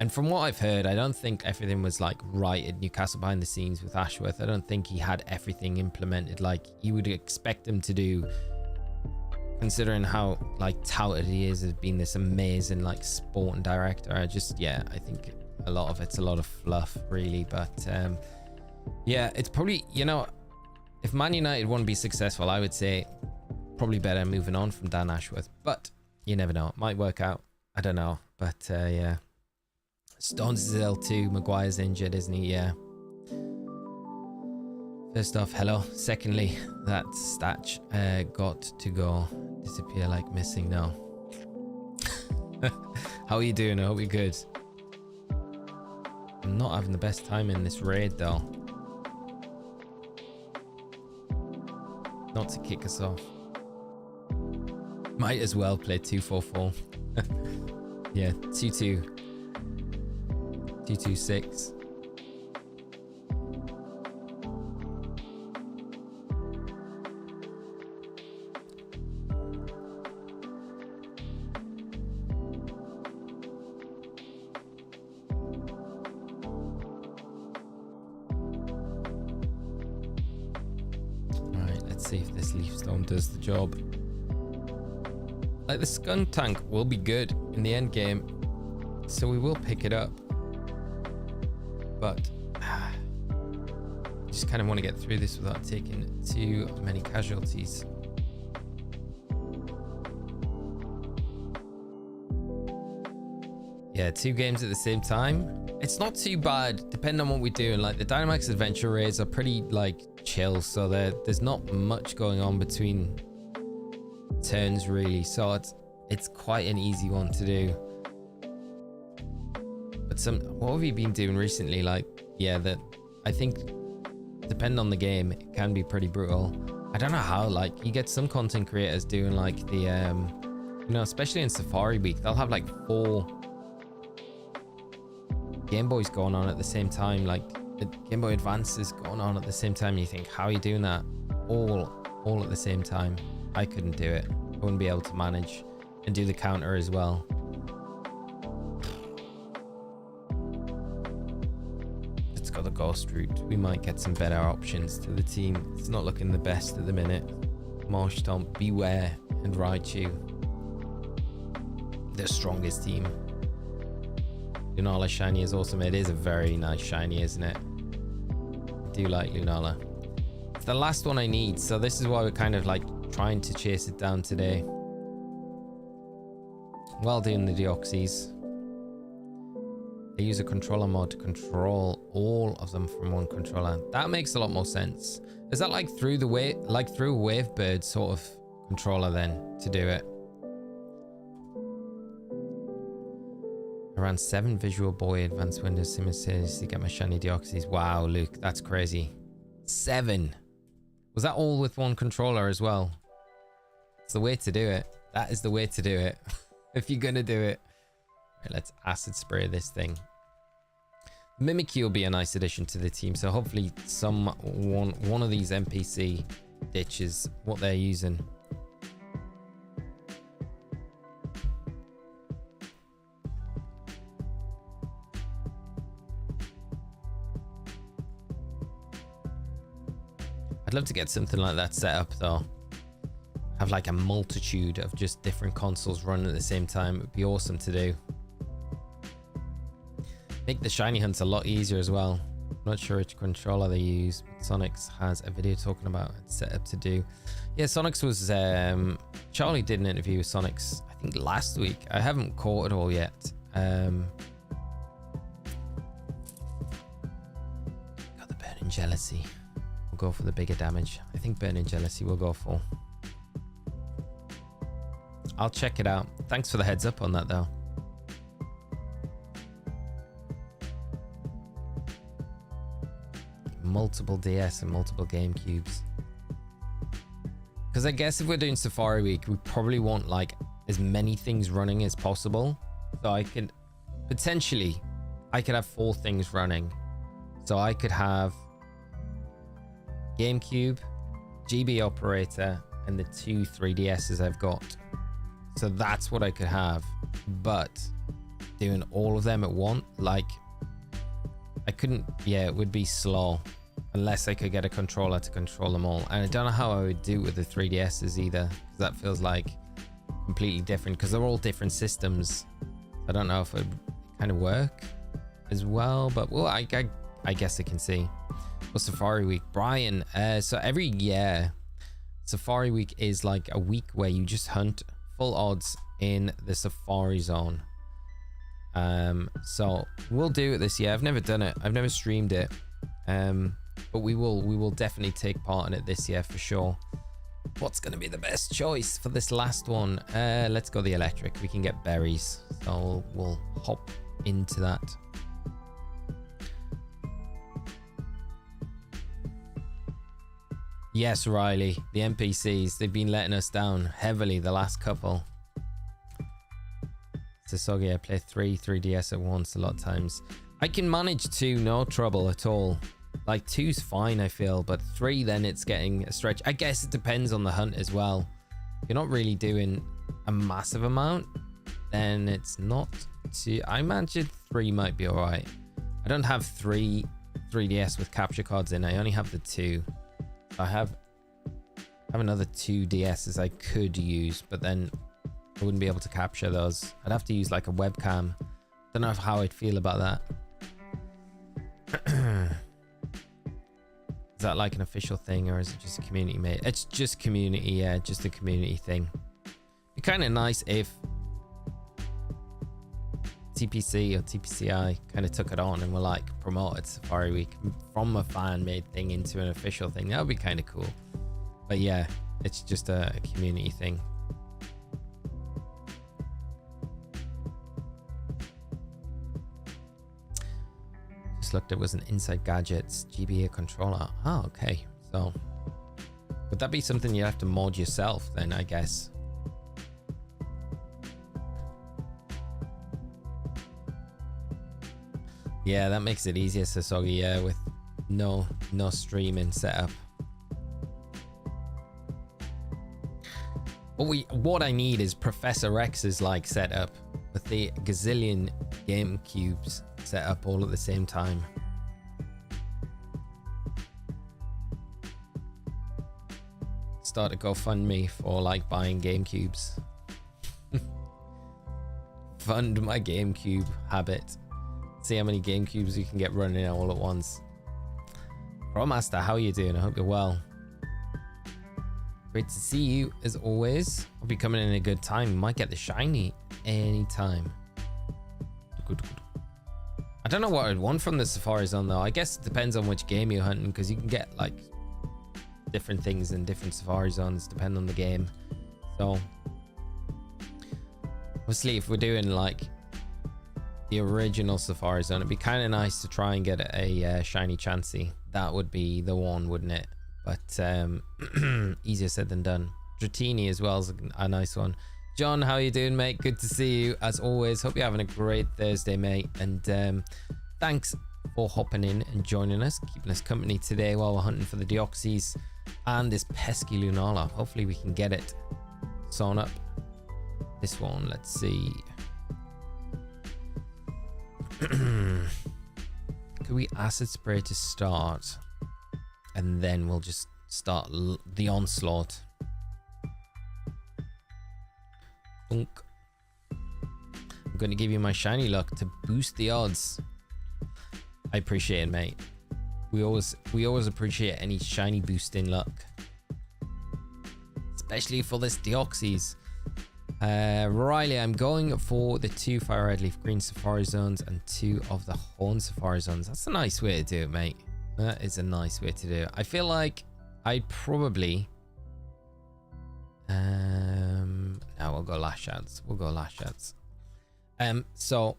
And from what I've heard, I don't think everything was like right at Newcastle behind the scenes with Ashworth. I don't think he had everything implemented like you would expect him to do, considering how like touted he is as being this amazing like sporting director. I think a lot of it's a lot of fluff really. But yeah, it's probably, you know, if Man United want to be successful, I would say probably better moving on from Dan Ashworth, but you never know. It might work out. I don't know. But yeah. Stones is L2. Maguire's injured, isn't he? Yeah. First off, hello. Secondly, that Statch got to go. Disappear like missing now. How are you doing? I hope you're good. I'm not having the best time in this raid though. Not to kick us off. Might as well play 2-4-4. Yeah, 2-2. 2-2-6. See if this leaf storm does the job. Like, the skunk tank will be good in the end game, so we will pick it up, but just kind of want to get through this without taking too many casualties. Yeah, 2 games at the same time. It's not too bad, depending on what we're doing. Like, the Dynamax adventure raids are pretty, like, chill, so there's not much going on between turns, really. So it's quite an easy one to do. But what have you been doing recently? Like, yeah, I think, depending on the game, it can be pretty brutal. I don't know how. Like, you get some content creators doing, like, the, you know, especially in Safari Week, they'll have, like, 4 Game Boys going on at the same time, like the Game Boy Advances going on at the same time. You think, how are you doing that all at the same time? I couldn't do it. I wouldn't be able to manage and do the counter as well. Let's go the ghost route. We might get some better options to the team. It's not looking the best at the minute. Marshtomp, Beware, and Raichu, the strongest team. Lunala shiny is awesome. It is a very nice shiny, isn't it? I do like Lunala. It's the last one I need, so this is why we're kind of like trying to chase it down today. While doing the Deoxys. They use a controller mod to control all of them from one controller. That makes a lot more sense. Is that like through the through Wavebird sort of controller then to do it? I ran 7 Visual Boy Advanced Windows simultaneously to get my shiny Deoxys. Wow, Luke, that's crazy. 7. Was that all with one controller as well? It's the way to do it. That is the way to do it. If you're gonna do it. Right, let's acid spray this thing. Mimikyu will be a nice addition to the team, so hopefully one of these NPC ditches what they're using. I'd love to get something like that set up though. Have like a multitude of just different consoles running at the same time. It would be awesome to do. Make the shiny hunts a lot easier as well. I'm not sure which controller they use, but Sonics has a video talking about it set up to do. Yeah, Sonics was Charlie did an interview with Sonics I think last week. I haven't caught it all yet. Got the Burning Jealousy. We'll go for the bigger damage. I think Burning Jealousy will go for. I'll check it out. Thanks for the heads up on that though. Multiple DS and multiple GameCubes. Because I guess if we're doing Safari Week, we probably want like as many things running as possible. So I could potentially, I could have 4 things running. So I could have GameCube, GB operator, and the 2 3DSs I've got. So that's what I could have. But doing all of them at once, like I couldn't, yeah, it would be slow unless I could get a controller to control them all. And I don't know how I would do it with the 3DSs either, because that feels like completely different, because they're all different systems. I don't know if it would kind of work as well, but well, I guess I can see. Well, Safari Week, Brian, so every year Safari Week is like a week where you just hunt full odds in the Safari Zone. So we'll do it this year. I've never done it. I've never streamed it. But we will definitely take part in it this year for sure. What's going to be the best choice for this last one? Let's go the electric. We can get berries. So we'll hop into that. Yes, Riley, the NPCs, they've been letting us down heavily the last couple. Sasogi, I play 3DS at once a lot of times. I can manage 2, no trouble at all. Like 2's fine, I feel, but 3, then it's getting a stretch. I guess it depends on the hunt as well. If you're not really doing a massive amount, then it's not too... I imagine 3 might be alright. I don't have 3DS with capture cards in. I only have the 2. I have another 2 DSs I could use, but then I wouldn't be able to capture those. I'd have to use like a webcam. Don't know how I'd feel about that. Is that like an official thing, or is it just a community made? It's just community, yeah, just a community thing. It'd be kind of nice if TPC or TPCI kind of took it on and were like promoted Safari Week from a fan made thing into an official thing. That would be kind of cool. But yeah, it's just a community thing. Just looked, it was an Inside Gadgets GBA controller. Oh, okay. So would that be something you have to mod yourself then, I guess? Yeah, that makes it easier, Sasogi, yeah, with no streaming setup. What I need is Professor X's like setup with the gazillion game cubes set up all at the same time. Start a GoFundMe for like buying game cubes. Fund my GameCube habit. See how many game cubes you can get running all at once. Master, how are you doing? I hope you're well. Great to see you as always. I'll be coming in a good time. Might get the shiny anytime. I don't know what I'd want from the Safari Zone though. I guess it depends on which game you're hunting, because you can get like different things in different Safari Zones depending on the game. So obviously if we're doing like the original Safari Zone, it'd be kind of nice to try and get a shiny Chansey. That would be the one, wouldn't it? But easier said than done. Dratini as well is a nice one. John, how you doing, mate? Good to see you as always. Hope you're having a great Thursday, mate. And thanks for hopping in and joining us, keeping us company today while we're hunting for the Deoxys and this pesky Lunala. Hopefully we can get it sewn up. This one, let's see. Could we acid spray to start, and then we'll just start the onslaught. Boonk. I'm going to give you my shiny luck to boost the odds. I appreciate it, mate. We always appreciate any shiny boosting luck, especially for this Deoxys. Riley, I'm going for the 2 Fire Red Leaf Green Safari Zones and 2 of the Horn Safari Zones. That's a nice way to do it, mate. That is a nice way to do it. I feel like I'd probably... no, we'll go Lash Outs. We'll go Lash Outs. So,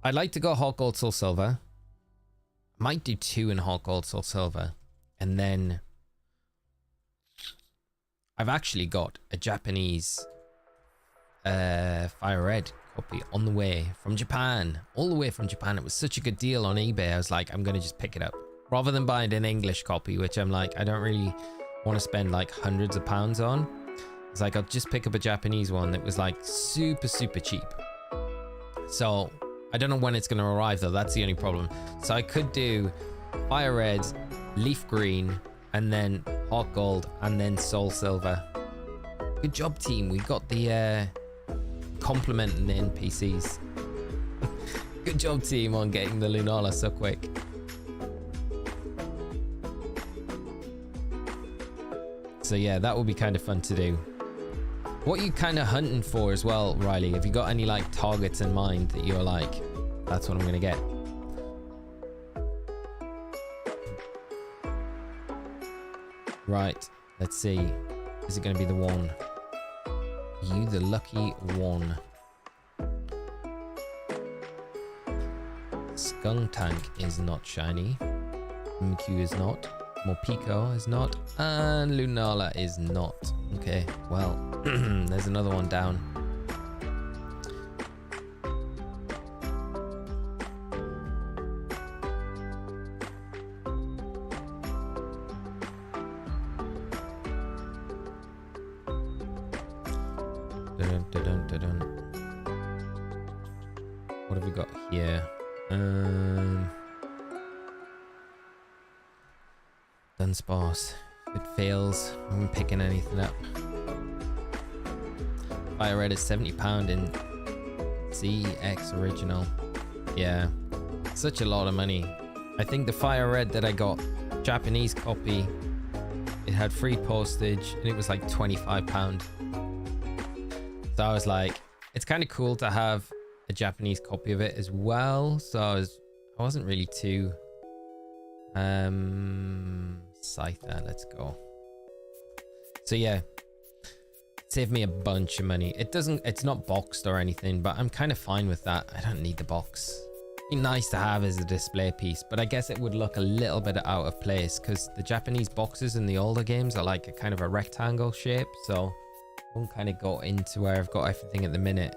I'd like to go Hot Gold Soul Silver. Might do 2 in Hot Gold Soul Silver. And then... I've actually got a Japanese... Fire Red copy on the way from Japan, all the way from Japan. It was such a good deal on eBay. I was like, I'm gonna just pick it up rather than buying an English copy, which I'm like, I don't really want to spend like hundreds of pounds on. It's like, I'll just pick up a Japanese one that was like super cheap. So I don't know when it's gonna arrive though. That's the only problem. So I could do Fire Red, Leaf Green, and then Hot Gold, and then Soul Silver. Good job, team. We got the complimenting the NPCs. Good job, team, on getting the Lunala so quick. So yeah, that will be kind of fun to do. What are you kind of hunting for as well, Riley? Have you got any like targets in mind that you're like, that's what I'm gonna get? Right, let's see. Is it gonna be the one? You the lucky one. Skunk Tank is not shiny. MQ is not. Morpeko is not. And Lunala is not. Okay, well, there's another one down. What have we got here? Dunsparce. If it fails, I'm picking anything up. Fire Red is £70 in CX original. Yeah, such a lot of money. I think the Fire Red that I got, Japanese copy, it had free postage and it was like £25. So I was like, it's kind of cool to have a Japanese copy of it as well. So I wasn't really too Scyther, let's go. So yeah, saved me a bunch of money. It's not boxed or anything, but I'm kind of fine with that. I don't need the box. It'd be nice to have as a display piece, but I guess it would look a little bit out of place because the Japanese boxes in the older games are like a kind of a rectangle shape, so I won't kind of go into where I've got everything at the minute.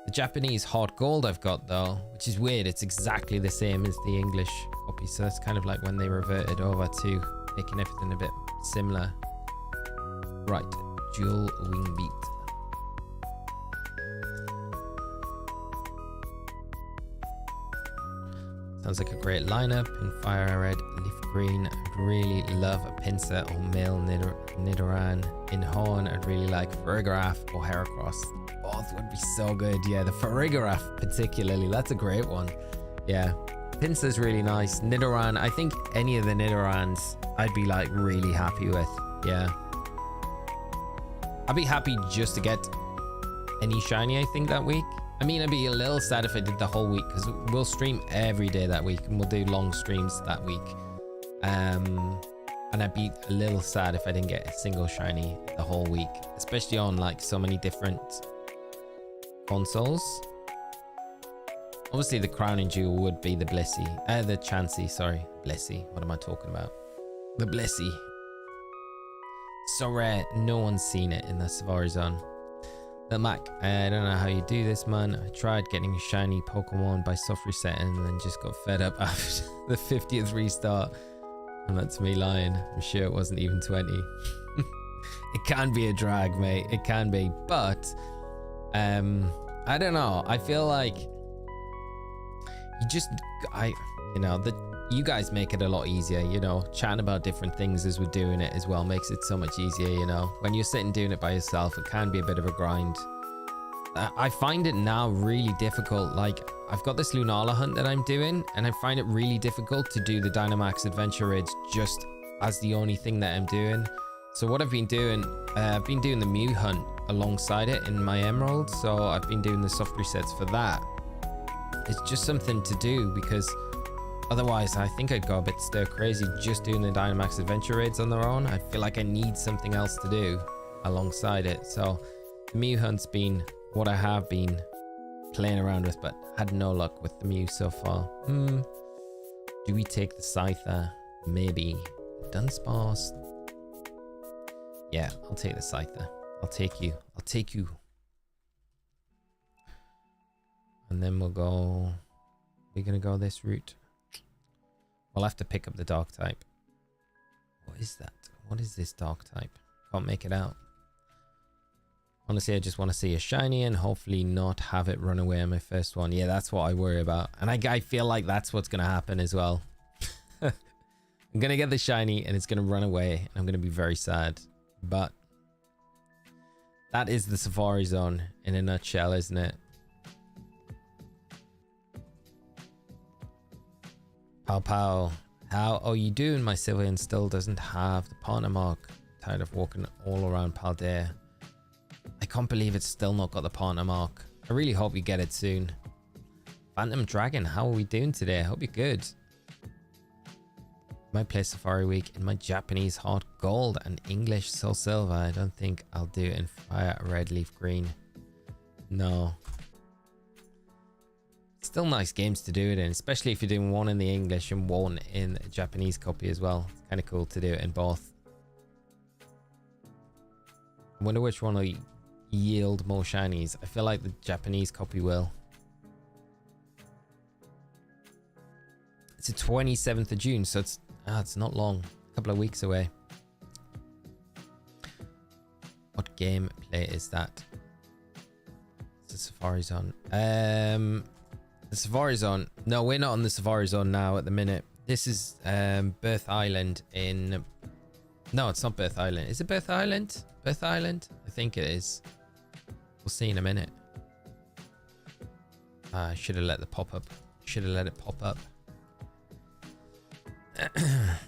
The Japanese hard gold I've got though, which is weird, it's exactly the same as the English copy, so that's kind of like when they reverted over to making everything a bit similar. Right, dual wing beat. Sounds like a great lineup in Fire Red, Leaf Green. I'd really love a Pinsir or male Nidoran. In Horn, I'd really like Farigiraf or Heracross. Both would be so good. Yeah, the Farigiraf particularly, that's a great one. Yeah, Pinsir's really nice. Nidoran, I think any of the Nidorans I'd be like really happy with. Yeah, I'd be happy just to get any shiny, I think, that week. I mean, I'd be a little sad if I did the whole week because we'll stream every day that week and we'll do long streams that week. And I'd be a little sad if I didn't get a single shiny the whole week, especially on like so many different consoles. Obviously, the crowning jewel would be the Blissey, the Chansey, sorry, Blissey. What am I talking about? The Blissey. So rare, no one's seen it in the Safari Zone. The Mac, I don't know how you do this, man. I tried getting a shiny Pokemon by soft resetting and then just got fed up after the 50th restart. And that's me lying. I'm sure it wasn't even 20. It can be a drag, mate. It can be. But, I don't know. I feel like you guys make it a lot easier, chatting about different things as we're doing it as well makes it so much easier. When you're sitting doing it by yourself, it can be a bit of a grind. I find it now really difficult. Like, I've got this Lunala hunt that I'm doing and I find it really difficult to do the Dynamax adventure raids just as the only thing that I'm doing. So what I've been doing the Mew hunt alongside it in my Emerald, so I've been doing the soft resets for that. It's just something to do because otherwise, I think I'd go a bit stir crazy just doing the Dynamax adventure raids on their own. I feel like I need something else to do alongside it. So the Mew hunt's been what I have been playing around with, but had no luck with the Mew so far. Do we take the Scyther? Maybe. Dunsparce? Yeah, I'll take the Scyther. I'll take you. I'll take you. And then we'll go... We're going to go this route. We'll have to pick up the dark type. What is that? What is this dark type? Can't make it out. Honestly, I just want to see a shiny and hopefully not have it run away on my first one. Yeah, that's what I worry about. And I feel like that's what's going to happen as well. I'm going to get the shiny and it's going to run away. And I'm going to be very sad. But that is the Safari Zone in a nutshell, isn't it? Pow pow. How are you doing? My civilian still doesn't have the partner mark. tired of walking all around Paldea. I can't believe it's still not got the partner mark. I really hope you get it soon. Phantom Dragon, how are we doing today? I hope you're good. Might play Safari Week in my Japanese Heart Gold and English Soul Silver. I don't think I'll do it in Fire Red Leaf Green. No. Still nice games to do it in, especially if you're doing one in the English and one in a Japanese copy as well. It's kind of cool to do it in both. I wonder which one will yield more shinies. I feel like the Japanese copy will. It's the 27th of June, so it's not long. A couple of weeks away. What gameplay is that? It's the Safari Zone. The Safari Zone. No, we're not on the Safari Zone now at the minute. This is Birth Island in... No, it's not Birth Island. Is it Birth Island? Birth Island? I think it is. We'll see in a minute. I should have let the pop up. Should have let it pop up.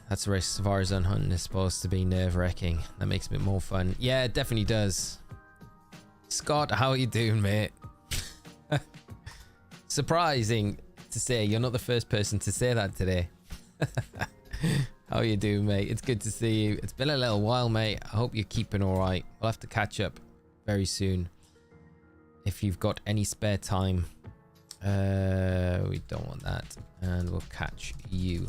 That's the way Safari Zone hunting is supposed to be, nerve-wracking. That makes it more fun. Yeah, it definitely does. Scott, how are you doing, mate? Surprising to say, you're not the first person to say that today. How are you doing, mate? It's good to see you. It's been a little while, mate. I hope you're keeping all right. We'll have to catch up very soon if you've got any spare time. We don't want that, and we'll catch you.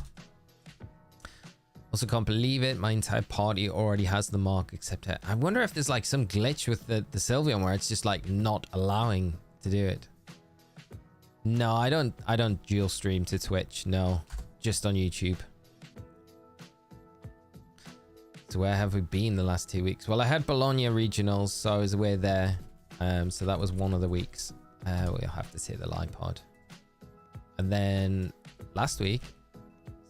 Also can't believe it, my entire party already has the mark except her. I wonder if there's like some glitch with the Sylveon where it's just like not allowing to do it. No, I don't dual stream to Twitch. No, just on YouTube. So where have we been the last 2 weeks? Well, I had Bologna regionals, so I was away there. So that was one of the weeks. We'll have to say the live pod. And then last week,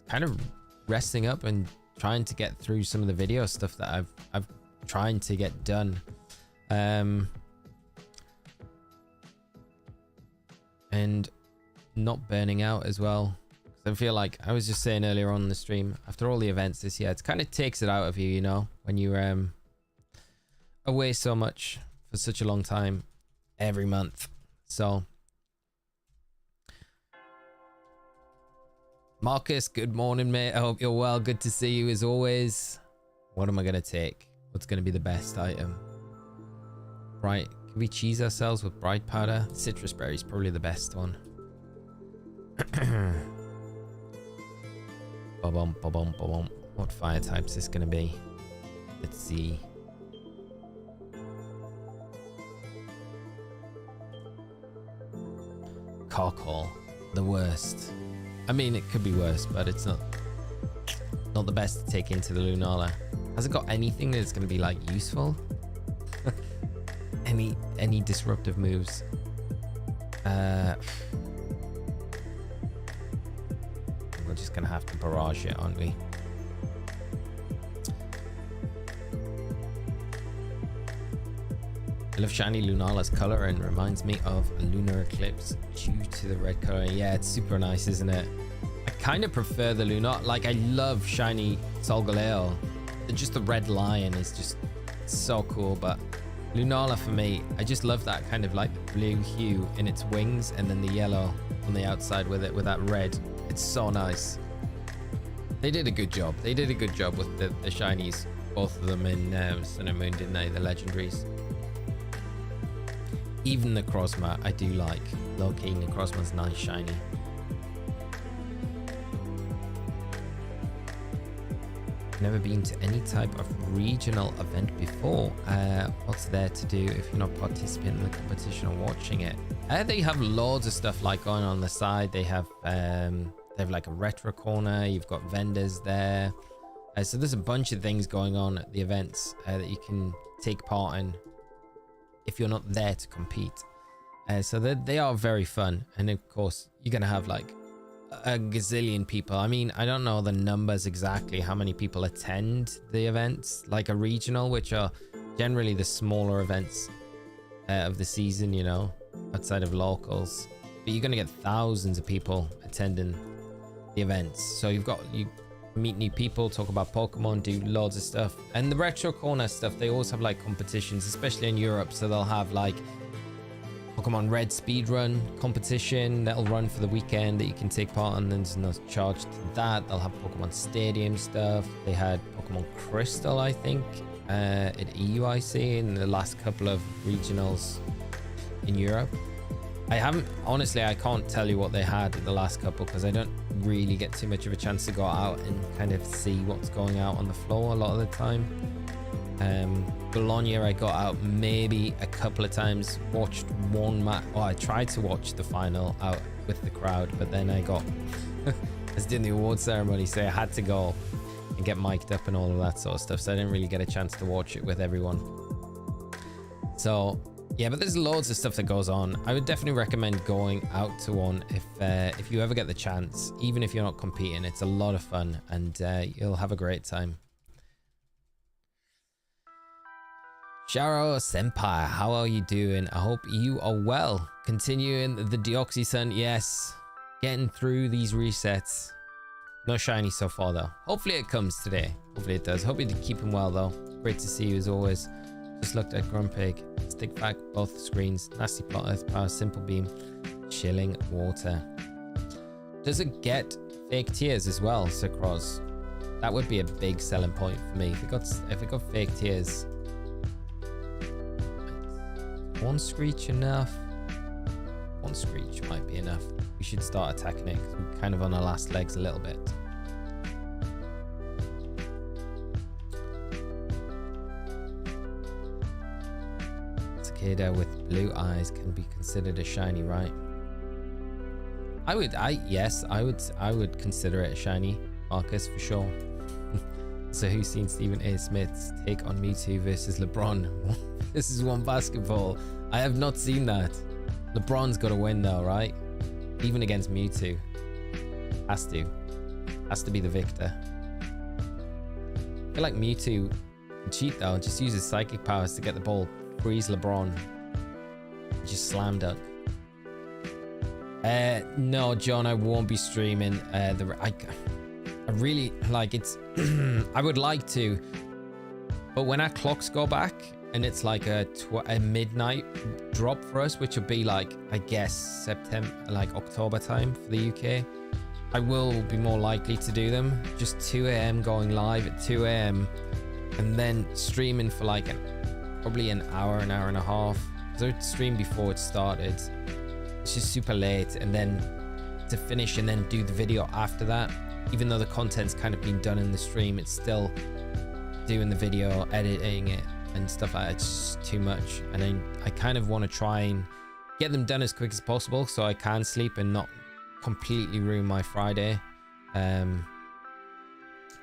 kind of resting up and trying to get through some of the video stuff that I've trying to get done. And not burning out as well. I feel like I was just saying earlier on in the stream, after all the events this year, it kind of takes it out of you, you know, when you're away so much for such a long time every month. So Marcus, good morning, mate. I hope you're well. Good to see you as always. What am I going to take? What's going to be the best item? Right. Can we cheese ourselves with bright powder? Citrus berry is probably the best one. Ba-bum, ba-bum, ba-bum. What fire type is this going to be? Let's see. Cockle. The worst. I mean, it could be worse, but it's not the best to take into the Lunala. Has it got anything that's going to be like useful? any disruptive moves? We're just going to have to barrage it, aren't we? I love shiny Lunala's color and reminds me of a lunar eclipse due to the red color. Yeah, it's super nice, isn't it? I kind of prefer the Lunala. Like, I love shiny Solgaleo. Just the red lion is just so cool. But Lunala for me, I just love that kind of like blue hue in its wings and then the yellow on the outside with it, with that red. It's so nice. They did a good job. They did a good job with the shinies, both of them in Sun and Moon, didn't they? The legendaries. Even the Necrozma, I do like. Low-key, Necrozma's nice, shiny. Never been to any type of regional event before. What's there to do if you're not participating in the competition or watching it? They have loads of stuff like going on the side. They have like a retro corner. You've got vendors there. So there's a bunch of things going on at the events that you can take part in if you're not there to compete. So they are very fun. And of course, you're going to have like a gazillion people. I mean, I don't know the numbers exactly, how many people attend the events, like a regional, which are generally the smaller events of the season, you know, outside of locals. But you're going to get thousands of people attending the events. So you've got meet new people, talk about Pokemon, do loads of stuff. And the Retro Corner stuff, they always have like competitions, especially in Europe. So they'll have like Pokemon Red speedrun competition that'll run for the weekend that you can take part in. There's no charge to that. They'll have Pokemon Stadium stuff. They had Pokemon Crystal, I think, at EUIC in the last couple of regionals in Europe. Honestly, I can't tell you what they had at the last couple because I don't really get too much of a chance to go out and kind of see what's going out on the floor a lot of the time. Bologna, I got out maybe a couple of times, watched one match. I tried to watch the final out with the crowd, but then I was doing the award ceremony, so I had to go and get mic'd up and all of that sort of stuff, so I didn't really get a chance to watch it with everyone. So yeah, but there's loads of stuff that goes on. I would definitely recommend going out to one if you ever get the chance, even if you're not competing. It's a lot of fun and you'll have a great time. Sharo Senpai, how are you doing? I hope you are well. Continuing the Deoxys hunt, yes. Getting through these resets. No shiny so far though. Hopefully it comes today. Hopefully it does. Hope you're keeping well though. Great to see you as always. Just looked at Grumpig. Stick back both screens. Nasty plot, earth power, simple beam, chilling water. Does it get fake tears as well, Sucrose? That would be a big selling point for me. If it got fake tears. One screech enough? One screech might be enough. We should start attacking it because we're kind of on our last legs a little bit. Cicada with blue eyes can be considered a shiny, right? Yes, I would consider it a shiny, Marcus, for sure. So who's seen Stephen A. Smith's take on Mewtwo versus LeBron? This is one basketball. I have not seen that. LeBron's got to win though, right? Even against Mewtwo. Has to be the victor. I feel like Mewtwo can cheat though, just use his psychic powers to get the ball, freeze LeBron, just slam dunk. No, John, I won't be streaming. I really like it's. I would like to, but when our clocks go back and it's like a midnight drop for us, which will be like, I guess September, like October time for the UK, I will be more likely to do them. Just 2 a.m. going live at 2 a.m. and then streaming for like probably an hour and a half. Because I would stream before it started. It's just super late, and then to finish and then do the video after that. Even though the content's kind of been done in the stream, it's still doing the video, editing it and stuff like that. It's just too much, and I kind of want to try and get them done as quick as possible so I can sleep and not completely ruin my Friday.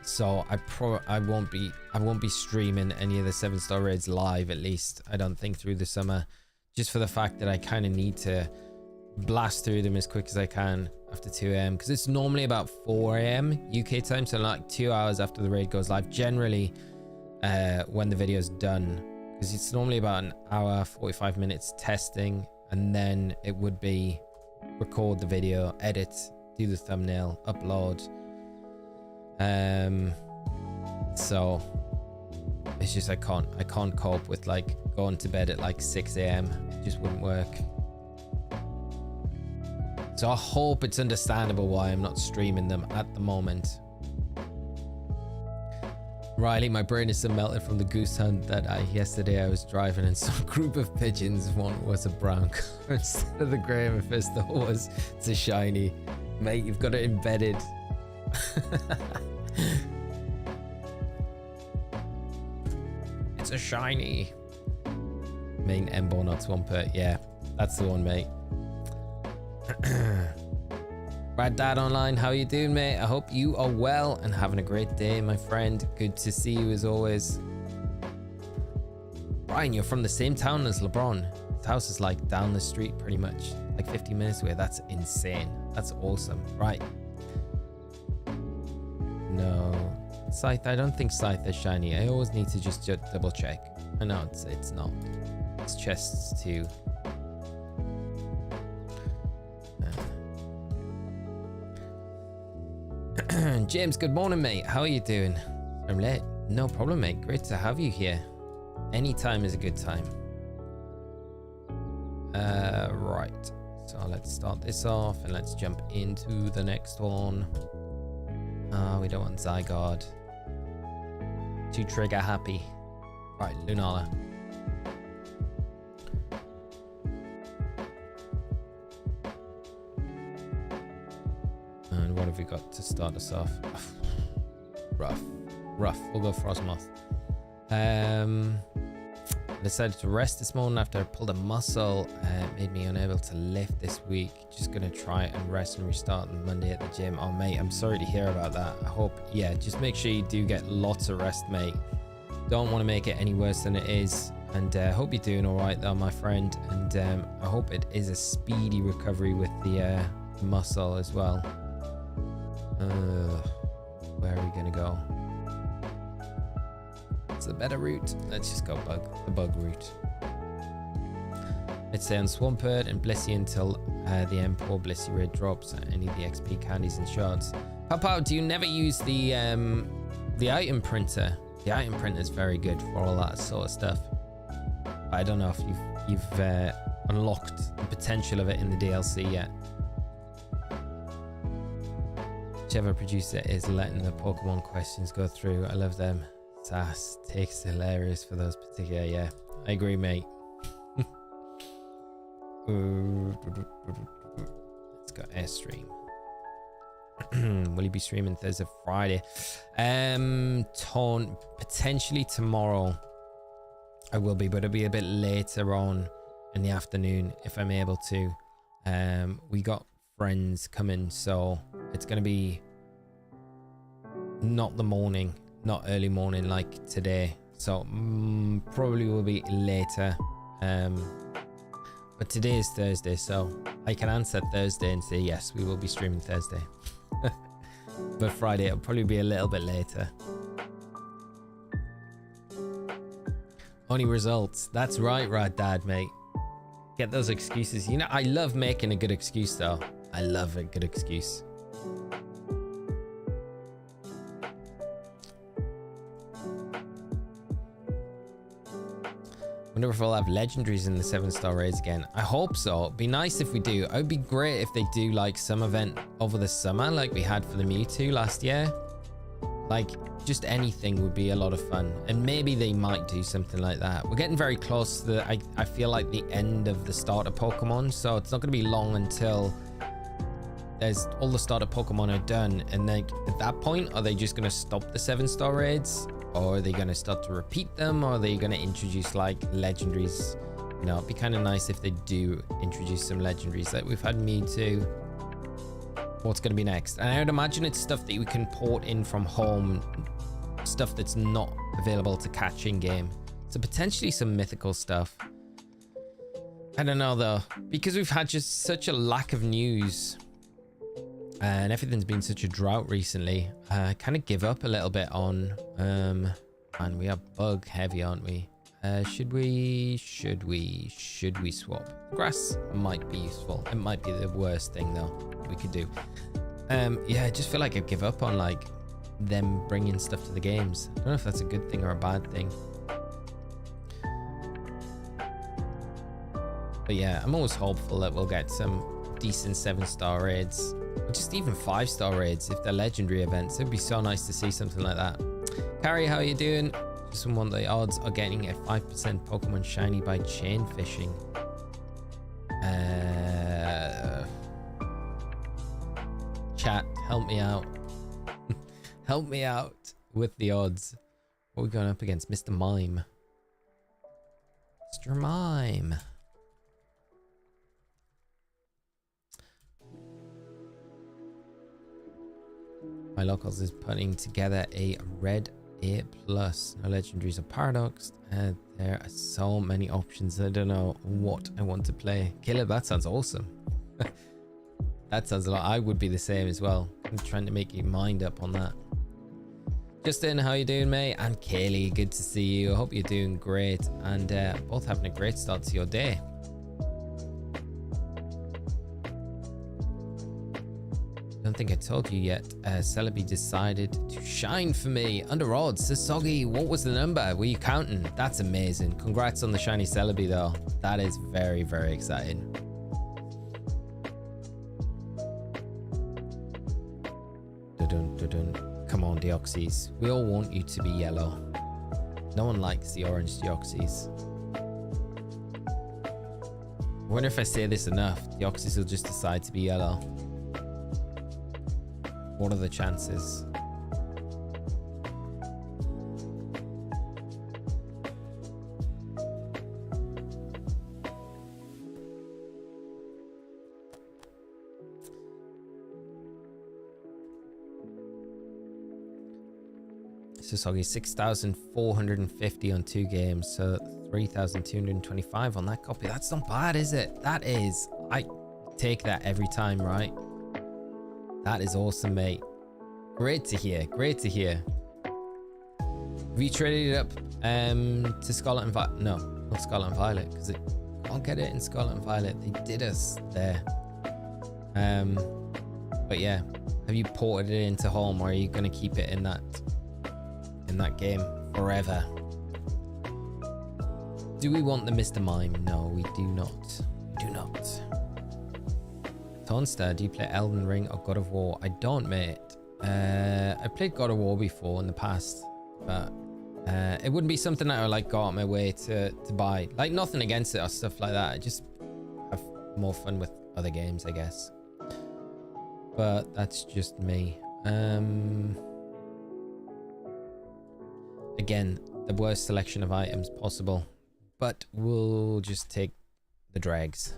So I won't be streaming any of the 7-star raids live, at least I don't think, through the summer, just for the fact that I kind of need to blast through them as quick as I can after 2 a.m. because it's normally about 4 a.m. UK time, so like 2 hours after the raid goes live generally, when the video is done, because it's normally about an hour 45 minutes testing, and then it would be record the video, edit, do the thumbnail, upload. So it's just I can't cope with like going to bed at like 6 a.m. It just wouldn't work. So I hope it's understandable why I'm not streaming them at the moment. Riley, my brain is so melted from the goose hunt that yesterday I was driving and some group of pigeons. One was a brown color instead of the grey amethyst. It's a shiny. Mate, you've got it embedded. It's a shiny. Main Embo, not Swampert. Yeah, that's the one, mate. Rad Dad Online, how you doing, mate? I hope you are well and having a great day, my friend. Good to see you as always. Brian, you're from the same town as LeBron. His house is like down the street pretty much, like 50 minutes away. That's insane. That's awesome. Right. No. Scythe, I don't think Scythe is shiny. I always need to just double check. I know it's not. It's chests too. James, good morning, mate. How are you doing? I'm late. No problem, mate. Great to have you here. Any time is a good time. Right. So let's start this off and let's jump into the next one. We don't want Zygarde. Too trigger happy. Right, Lunala. And what have we got to start us off? Rough. We'll go Frostmoth. I decided to rest this morning after I pulled a muscle. It made me unable to lift this week. Just gonna try and rest and restart on Monday at the gym. Oh mate, I'm sorry to hear about that. I hope, yeah, just make sure you do get lots of rest, mate. Don't want to make it any worse than it is. And hope you're doing all right though, my friend. And I hope it is a speedy recovery with the muscle as well. Where are we gonna go? What's the better route? Let's just go the bug route. Let's stay on Swampert and Blissey until the M4 Blissey raid drops any of the XP candies and shards. Papa, do you never use the item printer? The item printer is very good for all that sort of stuff. I don't know if you've unlocked the potential of it in the DLC yet. Whichever producer is letting the Pokemon questions go through, I love them. Sass takes hilarious for those particular. Yeah, I agree, mate. Let's go Airstream. Will you be streaming Thursday, Friday? Potentially tomorrow. I will be, but it'll be a bit later on in the afternoon if I'm able to. We got friends coming, so it's gonna be not the morning. Not early morning like today, so probably will be later. But today is Thursday, so I can answer Thursday and say yes, we will be streaming Thursday. But Friday it'll probably be a little bit later. Only results. That's right, Dad, mate. Get those excuses. You know, I love making a good excuse though. I love a good excuse. Wonder if we'll have legendaries in the 7-star raids again. I hope so. It'd be nice if we do. It would be great if they do like some event over the summer like we had for the Mewtwo last year. Like just anything would be a lot of fun. And maybe they might do something like that. We're getting very close to the, I feel like the end of the starter Pokemon. So it's not going to be long until there's all the starter Pokemon are done. And then at that point, are they just going to stop the 7-star raids? Or are they going to start to repeat them? Or are they going to introduce like legendaries? You know, it'd be kind of nice if they do introduce some legendaries. Like we've had Mewtwo. What's going to be next? And I would imagine it's stuff that we can port in from home. Stuff that's not available to catch in game. So potentially some mythical stuff. I don't know though. Because we've had just such a lack of news. And everything's been such a drought recently. I kind of give up a little bit on and we are bug heavy, aren't we? Should we swap? Grass might be useful. It might be the worst thing though we could do. Yeah, I just feel like I give up on like them bringing stuff to the games. I don't know if that's a good thing or a bad thing. But yeah, I'm always hopeful that we'll get some decent 7-star raids. Or just even 5-star raids if they're legendary events. It'd be so nice to see something like that. Carrie, how are you doing? Just want the odds are getting a 5% Pokemon shiny by chain fishing. Chat, help me out. Help me out with the odds. What are we going up against? Mr. Mime. Mr. Mime. My locals is putting together a red A+. No legendaries or paradox. There are so many options. I don't know what I want to play. Killer, that sounds awesome. That sounds a lot. I would be the same as well. I'm trying to make your mind up on that. Justin, how you doing, mate? And Kaylee, good to see you. I hope you're doing great and both having a great start to your day. don't think I told you yet. Celebi decided to shine for me. Under odds. Sasoggy, what was the number? Were you counting? That's amazing. Congrats on the shiny Celebi though. That is very, very exciting. Dun, dun, dun. Come on, Deoxys. We all want you to be yellow. No one likes the orange Deoxys. I wonder if I say this enough, Deoxys will just decide to be yellow. What are the chances? Sasagi 6,450 on 2 games, so 3,225 on that copy. That's not bad, is it? That is. I take that every time, right? That is awesome, mate. Great to hear. Great to hear. Have you traded it up to Scarlet and Violet? No, not Scarlet and Violet, because it can't get it in Scarlet and Violet. They did us there. But yeah, have you ported it into home, or are you going to keep it in that game forever? Do we want the Mr. Mime? No, we do not. We do not. Tonster, do you play Elden Ring or God of War? I don't, mate. I played God of War before in the past, but it wouldn't be something that I like go out my way to buy. Like, nothing against it or stuff like that. I just have more fun with other games, I guess. But that's just me. Again, the worst selection of items possible, but we'll just take the dregs.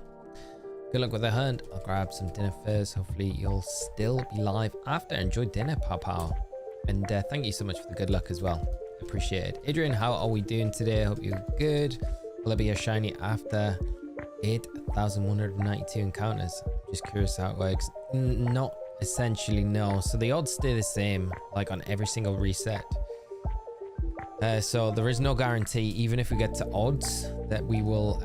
Good luck with the hunt. I'll grab some dinner first. Hopefully you'll still be live after. Enjoy dinner, Papa. And thank you so much for the good luck as well. Appreciate it. Adrian, how are we doing today? I hope you're good. Will there be a shiny after 8,192 encounters? Just curious how it works. Not essentially, no. So the odds stay the same, like on every single reset. So there is no guarantee, even if we get to odds, that we will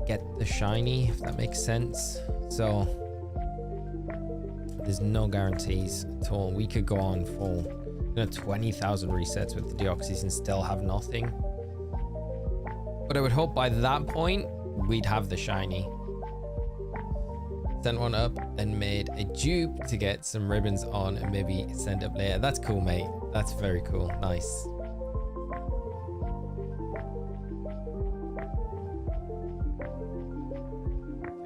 get the shiny, if that makes sense. So there's no guarantees at all. We could go on for 20,000 resets with the Deoxys and still have nothing. But I would hope by that point we'd have the shiny. Sent one up and made a dupe to get some ribbons on and maybe send up later. That's cool, mate. That's very cool. Nice.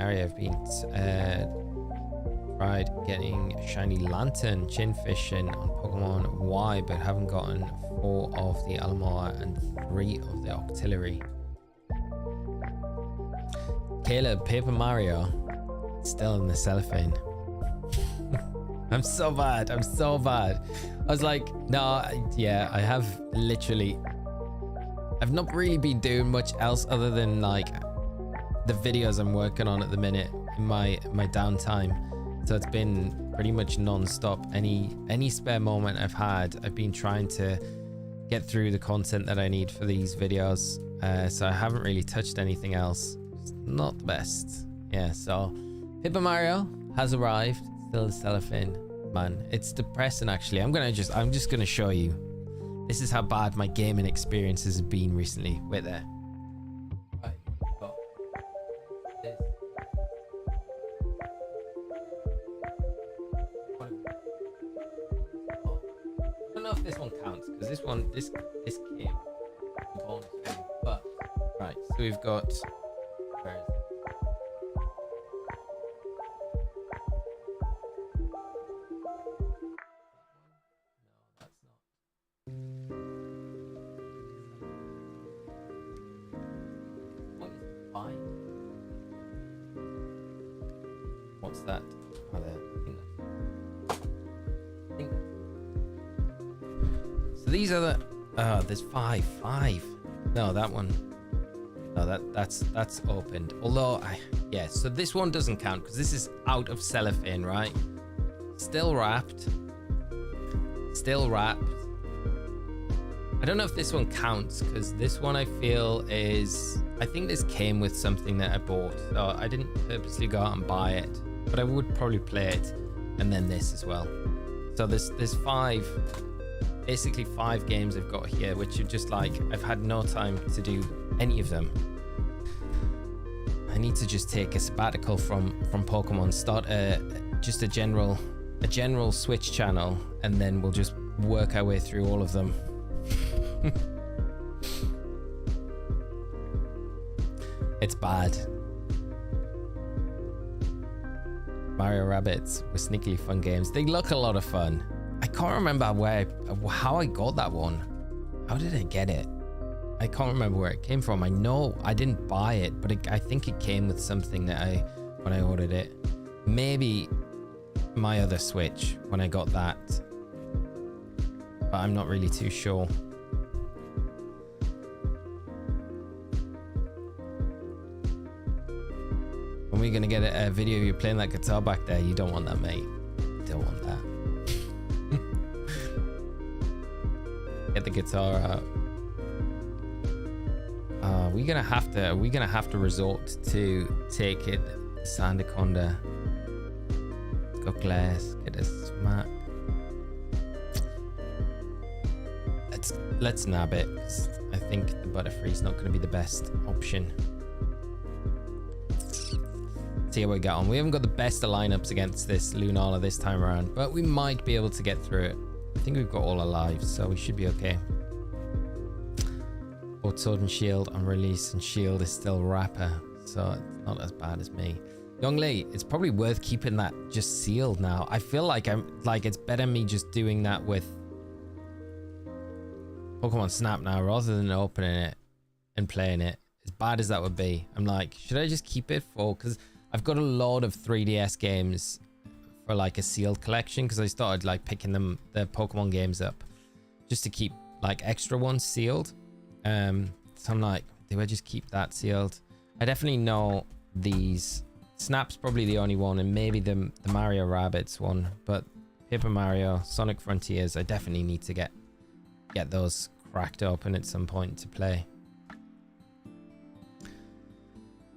I've been tried getting shiny lantern chin fishing on Pokemon Y, but haven't gotten 4 of the Alamoa and 3 of the Octillery. Caleb, Paper Mario, still in the cellophane. I'm so bad. I'm so bad. I was like, no, yeah, I have literally. I've not really been doing much else other than like the videos I'm working on at the minute in my downtime, so it's been pretty much non-stop. Any spare moment I've had, I've been trying to get through the content that I need for these videos, so I haven't really touched anything else. It's not the best. Yeah, so Paper Mario has arrived. Still the cellophane. Man, it's depressing actually. I'm just gonna show you. This is how bad my gaming experiences have been recently. Wait there. This one counts because this came bonus thing, but right, so we've got where is it? No, that's not. What is fine? What's that? Oh, there. These are the there's five. No, that one. No, that's opened. Although yeah, so this one doesn't count because this is out of cellophane, right? Still wrapped. I don't know if this one counts because this one I feel is, I think this came with something that I bought, so I didn't purposely go out and buy it, but I would probably play it. and then this as well. So there's basically five games I've got here, which are just like, I've had no time to do any of them. I need to just take a sabbatical from Pokemon, start just a general Switch channel, and then we'll just work our way through all of them. It's bad. Mario Rabbids were sneakily fun games. They look a lot of fun. I can't remember how I got that one. How did I get it? I can't remember where it came from. I know I didn't buy it, but I think it came with something that when I ordered it. Maybe my other Switch when I got that, but I'm not really too sure. When we're gonna get a video of you playing that guitar back there, you don't want that, mate. You don't want that. Get the guitar out. We're gonna have to resort to take it. Sandaconda. Got glass. Get a smack. Let's nab it. I think the Butterfree's not going to be the best option. See how we get on. We haven't got the best of lineups against this Lunala this time around, but we might be able to get through it. I think we've got all our lives, so we should be okay. Both Sword and Shield on release, and Shield is still Rapper, so it's not as bad as me. Young Lee, it's probably worth keeping that just sealed now. I feel like it's better me just doing that with Pokemon Snap now rather than opening it and playing it. As bad as that would be, I'm like, should I just keep it full? Because I've got a lot of 3DS games for like a sealed collection, because I started like picking the Pokemon games up just to keep like extra ones sealed. So I'm like, do I just keep that sealed? I definitely know these. Snap's probably the only one, and maybe the Mario Rabbids one, but Paper Mario, Sonic Frontiers, I definitely need to get those cracked open at some point to play.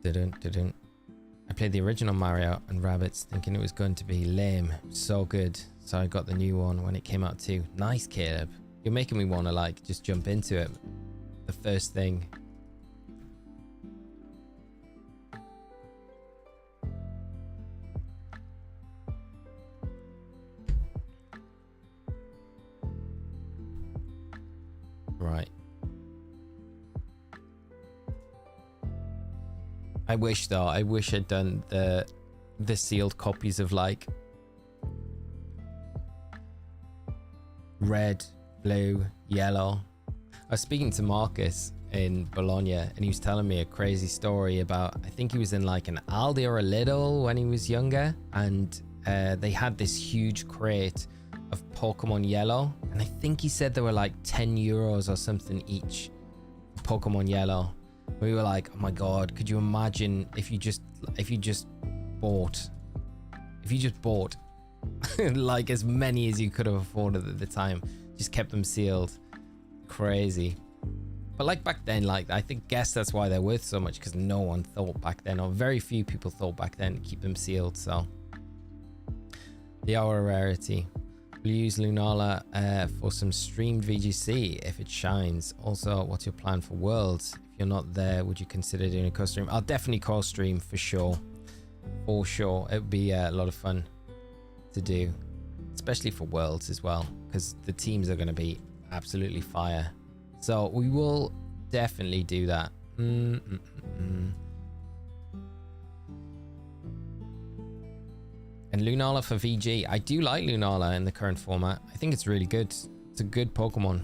I played the original Mario and Rabbids thinking it was going to be lame. So good. So I got the new one when it came out too. Nice, Caleb. You're making me want to like just jump into it. The first thing. Right. I wish I'd done the sealed copies of like red, blue, yellow. I was speaking to Marcus in Bologna, and he was telling me a crazy story about, I think he was in like an Aldi or a Lidl when he was younger, and they had this huge crate of Pokemon Yellow, and I think he said there were like 10 euros or something each for Pokemon Yellow. We were like, oh my god, could you imagine if you just bought like as many as you could have afforded at the time, just kept them sealed. Crazy. But like back then, like I guess that's why they're worth so much, because no one thought back then, or very few people thought back then, to keep them sealed. So the hour rarity. We'll use Lunala for some streamed VGC if it shines. Also, what's your plan for Worlds? If you're not there, would you consider doing a co-stream? I'll definitely co-stream for sure. For sure. It would be a lot of fun to do, especially for Worlds as well, because the teams are going to be absolutely fire. So we will definitely do that. And Lunala for VG. I do like Lunala in the current format. I think it's really good. It's a good Pokemon.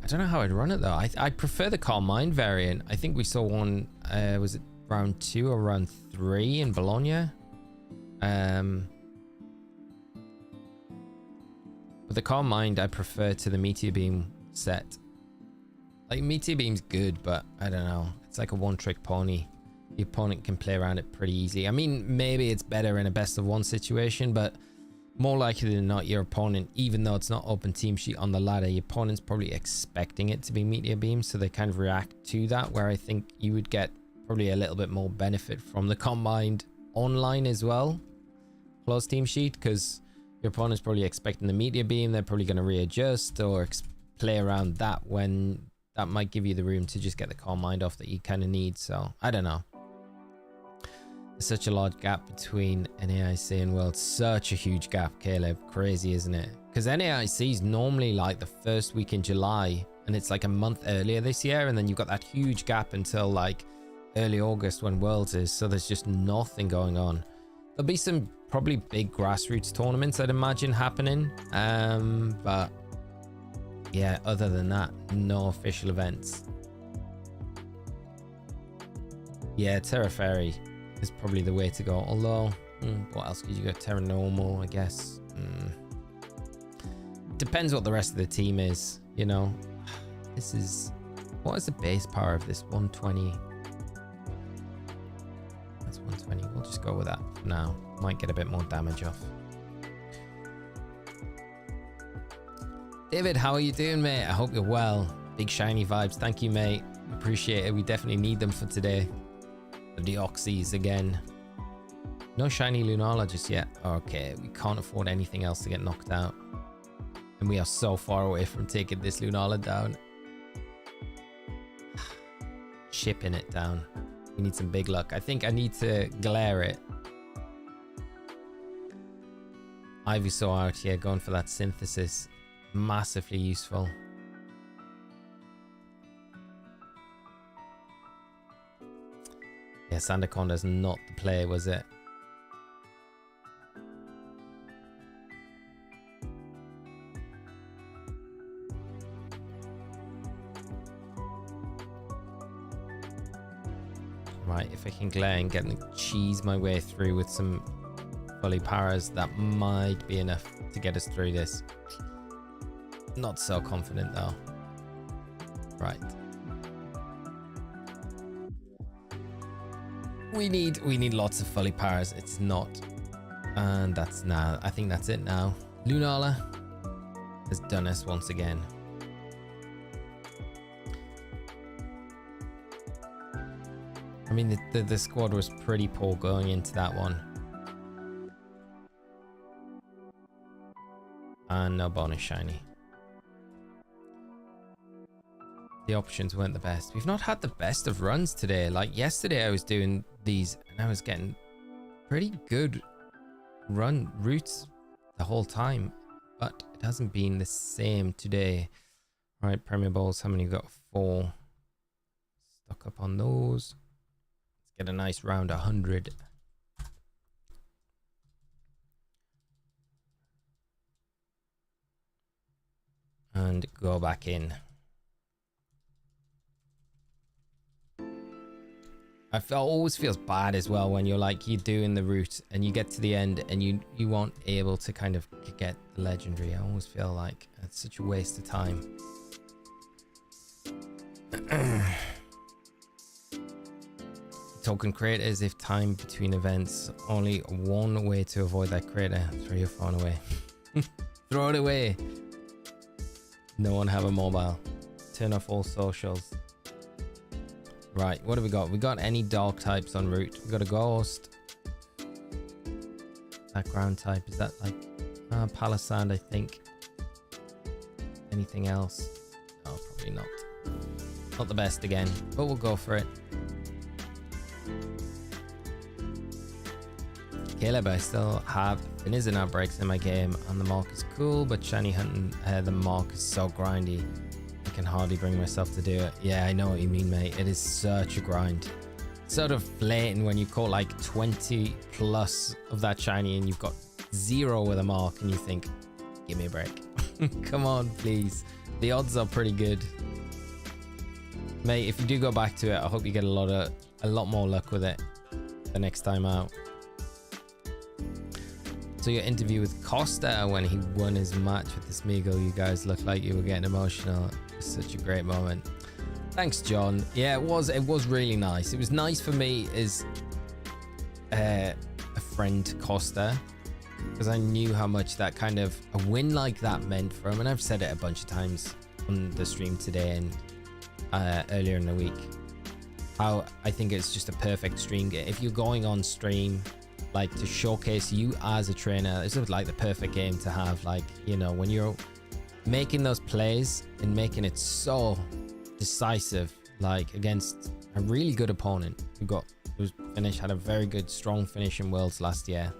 I don't know how I'd run it though. I prefer the Calm Mind variant. I think we saw one, was it round 2 or round 3 in Bologna? But the Calm Mind I prefer to the Meteor Beam set. Like Meteor Beam's good, but I don't know. It's like a one-trick pony. The opponent can play around it pretty easy. I mean, maybe it's better in a best of one situation, but more likely than not, your opponent, even though it's not open team sheet on the ladder, your opponent's probably expecting it to be Meteor Beam, so they kind of react to that, where I think you would get probably a little bit more benefit from the Calm Mind online as well. Close team sheet, because your opponent's probably expecting the meteor beam. They're probably going to readjust or play around that, when that might give you the room to just get the calm mind off that you kind of need. So I don't know. There's such a large gap between NAIC and Worlds. Such a huge gap, Caleb. Crazy, isn't it? Because NAIC is normally like the first week in July, and it's like a month earlier this year, and then you've got that huge gap until like early August when Worlds is. So there's just nothing going on. There'll be some probably big grassroots tournaments, I'd imagine, happening. But yeah, other than that, no official events. Yeah, Terra Fairy is probably the way to go. Although, what else could you go? Terra Normal, I guess. Depends what the rest of the team is, you know. This is... What is the base power of this? 120. That's 120. We'll just go with that for now. Might get a bit more damage off. David, how are you doing, mate? I hope you're well. Big shiny vibes. Thank you, mate. Appreciate it. We definitely need them for today. The Deoxys again. No shiny Lunala just yet. Okay, we can't afford anything else to get knocked out. And we are so far away from taking this Lunala down. Shipping it down. We need some big luck. I think I need to glare it. Ivysaur out here going for that synthesis. Massively useful. Yeah, Sandaconda's not the play, was it? Right, if I can glare and get cheese my way through with some fully paras, that might be enough to get us through this. Not so confident though. Right. We need lots of fully paras. It's not. And that's now. I think that's it now. Lunala has done us once again. I mean, the squad was pretty poor going into that one. And no bonus shiny. The options weren't the best. We've not had the best of runs today. Like yesterday I was doing these and I was getting pretty good run routes the whole time, but it hasn't been the same today. All right, Premier Bowls, how many you got? 4. Stuck up on those. Let's get a nice round 100. And go back in. Always feels bad as well when you're doing the route and you get to the end and you weren't able to kind of get the legendary. I always feel like it's such a waste of time. Token creators, if time between events, only one way to avoid that creator. Throw your phone away. Throw it away. No one have a mobile. Turn off all socials. Right, what have we got? We got any dog types en route? We got a ghost. That ground type, is that like Palisand, I think. Anything else? No, probably not. Not the best again, but we'll go for it. Caleb, I still have Finizen outbreaks in my game and the mark is cool, but shiny hunting the mark is so grindy. I can hardly bring myself to do it. Yeah, I know what you mean, mate. It is such a grind. Sort of blatant when you caught like 20 plus of that shiny and you've got 0 with a mark and you think, give me a break. Come on, please. The odds are pretty good. Mate, if you do go back to it, I hope you get a lot more luck with it the next time out. So your interview with Costa when he won his match with the Smeagol, you guys looked like you were getting emotional. It was such a great moment. Thanks, John. Yeah, it was really nice. It was nice for me as a friend to Costa, because I knew how much that kind of a win like that meant for him. And I've said it a bunch of times on the stream today and earlier in the week, how I think it's just a perfect stream game. If you're going on stream like to showcase you as a trainer. This is like the perfect game to have, like, you know, when you're making those plays and making it so decisive, like against a really good opponent had a very good strong finish in Worlds last year.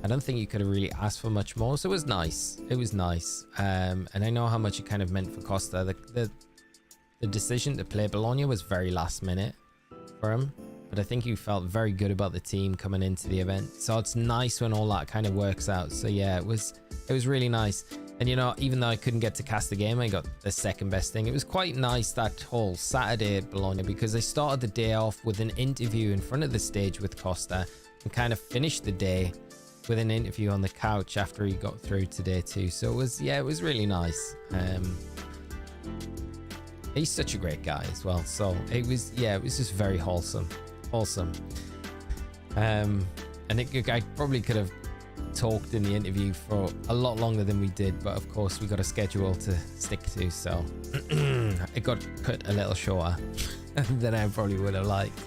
I don't think you could have really asked for much more, so it was nice. It was nice. And I know how much it kind of meant for Costa. The decision to play Bologna was very last minute for him, but I think he felt very good about the team coming into the event. So it's nice when all that kind of works out. So yeah, it was really nice. And you know, even though I couldn't get to cast the game, I got the second best thing. It was quite nice that whole Saturday at Bologna, because I started the day off with an interview in front of the stage with Costa and kind of finished the day with an interview on the couch after he got through to day 2. So it was really nice. He's such a great guy as well. So it was just very wholesome. And I probably could have talked in the interview for a lot longer than we did, but of course we got a schedule to stick to, so it got cut a little shorter than I probably would have liked.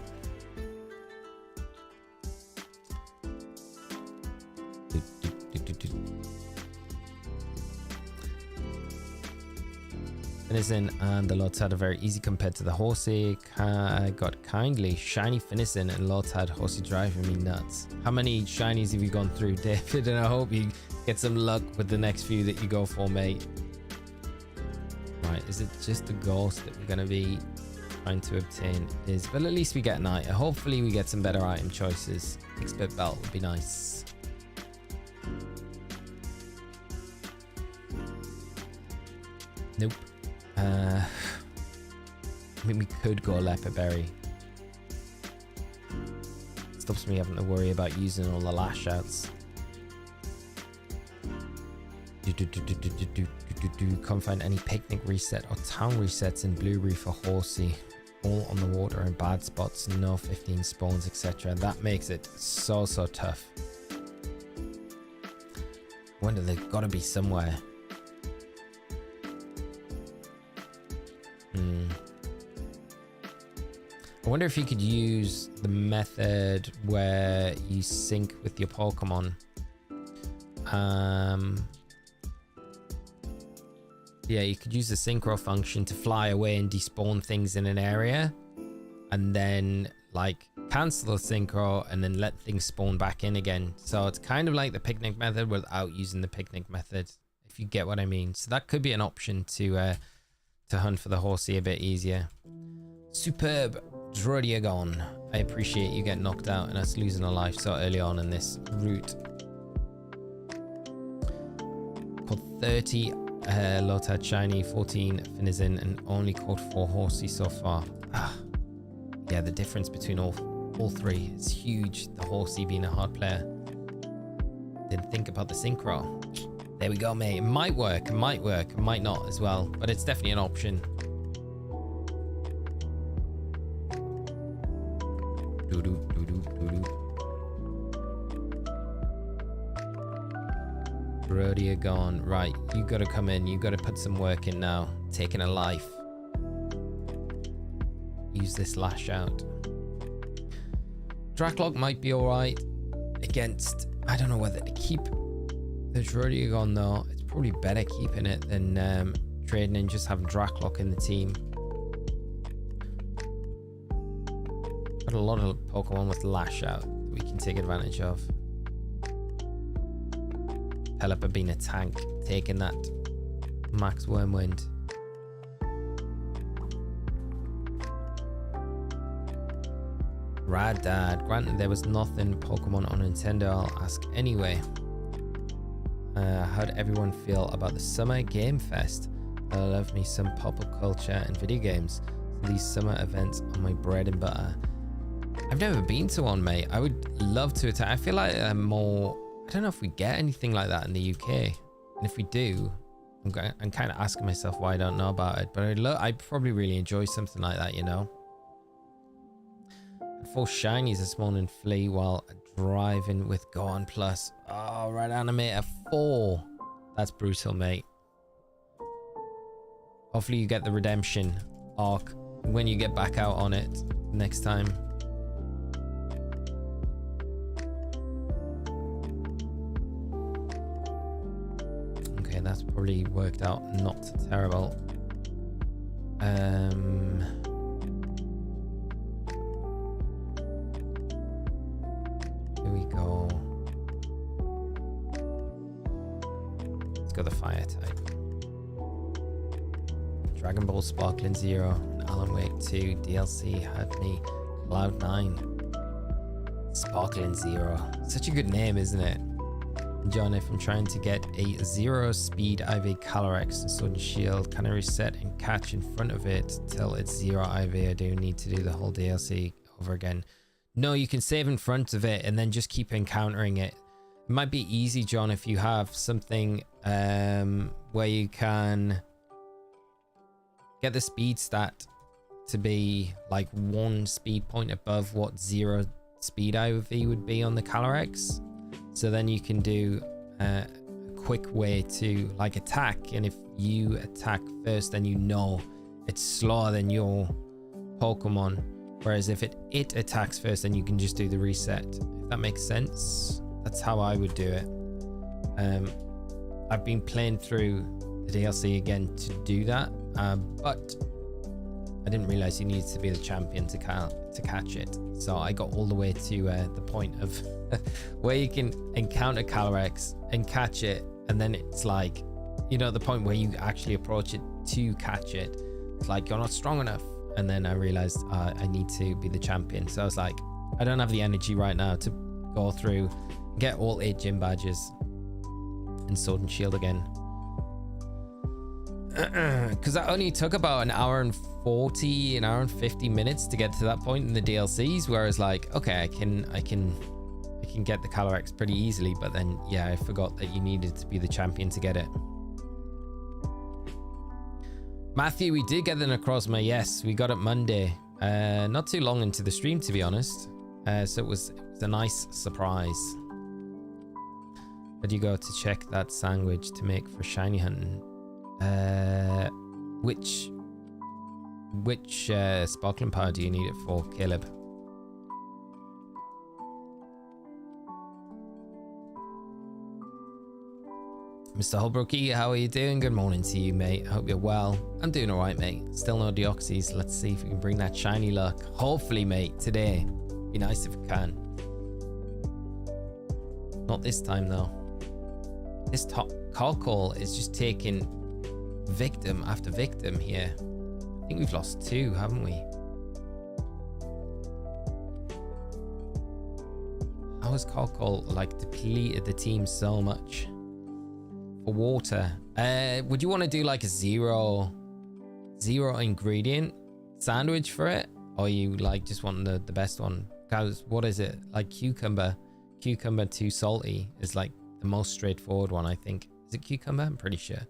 Finissin and the Lotad are very easy compared to the Horsey. Got kindly shiny Finissin and Lotad. Horsey driving me nuts. How many shinies have you gone through, David? And I hope you get some luck with the next few that you go for, mate. Right, is it just the ghost that we're going to be trying to obtain? But at least we get an item. Hopefully we get some better item choices. Expert belt would be nice. Nope. I mean, we could go Leopard Berry. Stops me having to worry about using all the lash outs. Can't find any picnic reset or town resets in Blueberry for Horsey. All on the water in bad spots, no 15 spawns, etc. That makes it so tough. I wonder, they've got to be somewhere. I wonder if you could use the method where you sync with your Pokemon. Yeah, you could use the synchro function to fly away and despawn things in an area, and then like cancel the synchro and then let things spawn back in again. So it's kind of like the picnic method without using the picnic method, if you get what I mean. So that could be an option to hunt for the Horsey a bit easier. Superb. Drodiagon. I appreciate you getting knocked out and us losing a life so early on in this route. Caught 30 Lotad shiny, 14 Finissin, and only caught 4 Horsey so far. Yeah, the difference between all three is huge. The Horsey being a hard player. Didn't think about the synchro. There we go, mate. It might work, it might not as well, but it's definitely an option. Brodia gone. Right, you gotta come in. You gotta put some work in now. Taking a life. Use this lash out. Dracloak might be alright against... I don't know whether to keep the Drodiagon though. It's probably better keeping it than trading and just having Dracloak in the team. Got a lot of Pokemon with lash out that we can take advantage of. Pelipper being a tank, taking that max Wormwind. Rad Dad. Granted, there was nothing Pokemon on Nintendo. I'll ask anyway. How did everyone feel about the Summer Game Fest? I love me some pop culture and video games. So these summer events are my bread and butter. I've never been to one, mate. I would love to attend. I feel like more... I don't know if we get anything like that in the UK. And if we do, I'm kind of asking myself why I don't know about it. But I'd probably really enjoy something like that, you know? 4 shinies this morning, Flea, while driving with Go On Plus. Oh, Red Animator 4. That's brutal, mate. Hopefully you get the redemption arc when you get back out on it next time. Okay, that's probably worked out not terrible. Here we go. Let's go the fire type. Dragon Ball Sparkling Zero, and Alan Wake 2 DLC had me Cloud 9. Sparkling Zero. Such a good name, isn't it? John, if I'm trying to get a 0 speed IV Calyrex and Sword and Shield, can I reset and catch in front of it till it's 0 IV? I do need to do the whole DLC over again. No, you can save in front of it and then just keep encountering it. It might be easy, John, if you have something where you can get the speed stat to be like 1 speed point above what 0 speed IV would be on the Calyrex. So then you can do a quick way to like attack, and if you attack first, then you know it's slower than your Pokemon. Whereas if it attacks first, then you can just do the reset. If that makes sense, that's how I would do it. I've been playing through the DLC again to do that, but I didn't realize you needed to be the champion to catch it. So I got all the way to the point of where you can encounter Calyrex and catch it, and then it's like, you know, the point where you actually approach it to catch it, it's like you're not strong enough. And then I realized I need to be the champion. So I was like, I don't have the energy right now to go through, get all 8 gym badges and Sword and Shield again. Because that only took about an hour and 40, an hour and 50 minutes to get to that point in the DLCs. Whereas like, okay, I can get the Calyrex pretty easily, but then yeah, I forgot that you needed to be the champion to get it. Matthew, we did get the Necrozma. Yes, we got it Monday. Not too long into the stream, to be honest. So it was a nice surprise. Where do you go to check that sandwich to make for shiny hunting? Which sparkling power do you need it for, Caleb? Mr. Holbrookie, how are you doing? Good morning to you, mate. I hope you're well. I'm doing all right, mate. Still no Deoxys. Let's see if we can bring that shiny luck. Hopefully, mate, today. Be nice if we can. Not this time, though. This Carcall is just taking victim after victim here. I think we've lost 2, haven't we? How has Carcall, like, depleted the team so much? For water, would you want to do like a zero ingredient sandwich for it, or you like just want the best one? Because what is it, like cucumber too salty is like the most straightforward one, I think. Is it cucumber? I'm pretty sure.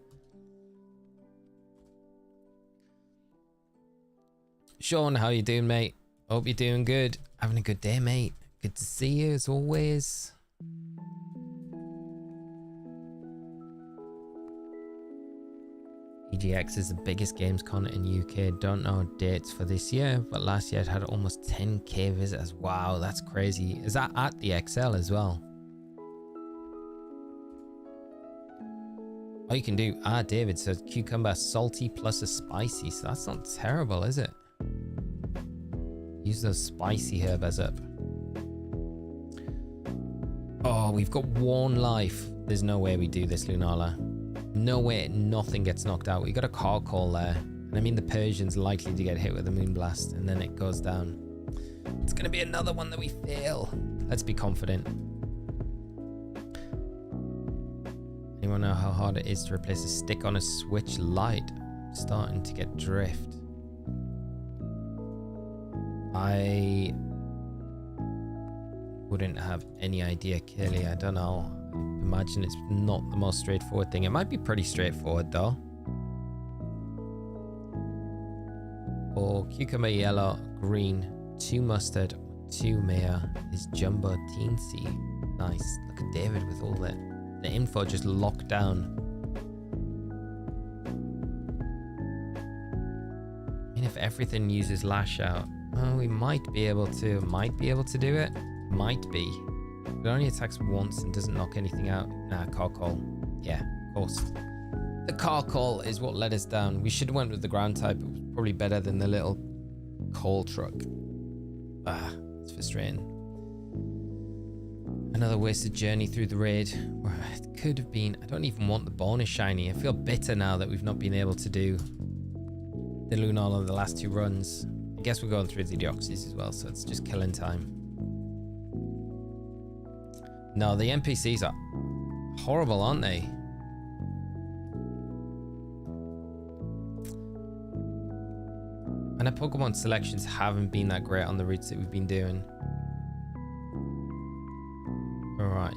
Sean, how you doing, mate? Hope you're doing good. Having a good day, mate. Good to see you as always. EGX is the biggest games con in UK. Don't know dates for this year, but last year it had almost 10k visitors. Wow, that's crazy. Is that at the XL as well? Oh, you can do, David says cucumber salty plus a spicy, so that's not terrible, is it? Use those spicy herbs up. Oh, we've got 1 life. There's no way we do this, Lunala. No way, nothing gets knocked out. We got a Carcall there. And I mean, the Persian's likely to get hit with a Moonblast, and then it goes down. It's going to be another one that we fail. Let's be confident. Anyone know how hard it is to replace a stick on a Switch Lite? I'm starting to get drift. I wouldn't have any idea, Kelly. I don't know. Imagine it's not the most straightforward thing. It might be pretty straightforward though. Or cucumber yellow, green, 2 mustard, 2 mayo is jumbo teensy. Nice. Look at David with all the info just locked down. I mean, if everything uses lash out, well, we might be able to do it. Might be. It only attacks once and doesn't knock anything out. Nah, Carcall. Yeah, of course. The Carcol is what let us down. We should have went with the ground type. It was probably better than the little coal truck. It's frustrating. Another wasted journey through the raid where it could have been. I don't even want the bonus shiny. I feel bitter now that we've not been able to do the Lunala on the last 2 runs. I guess we're going through the Deoxys as well, so it's just killing time. No, the NPCs are horrible, aren't they? And our Pokemon selections haven't been that great on the routes that we've been doing. Alright.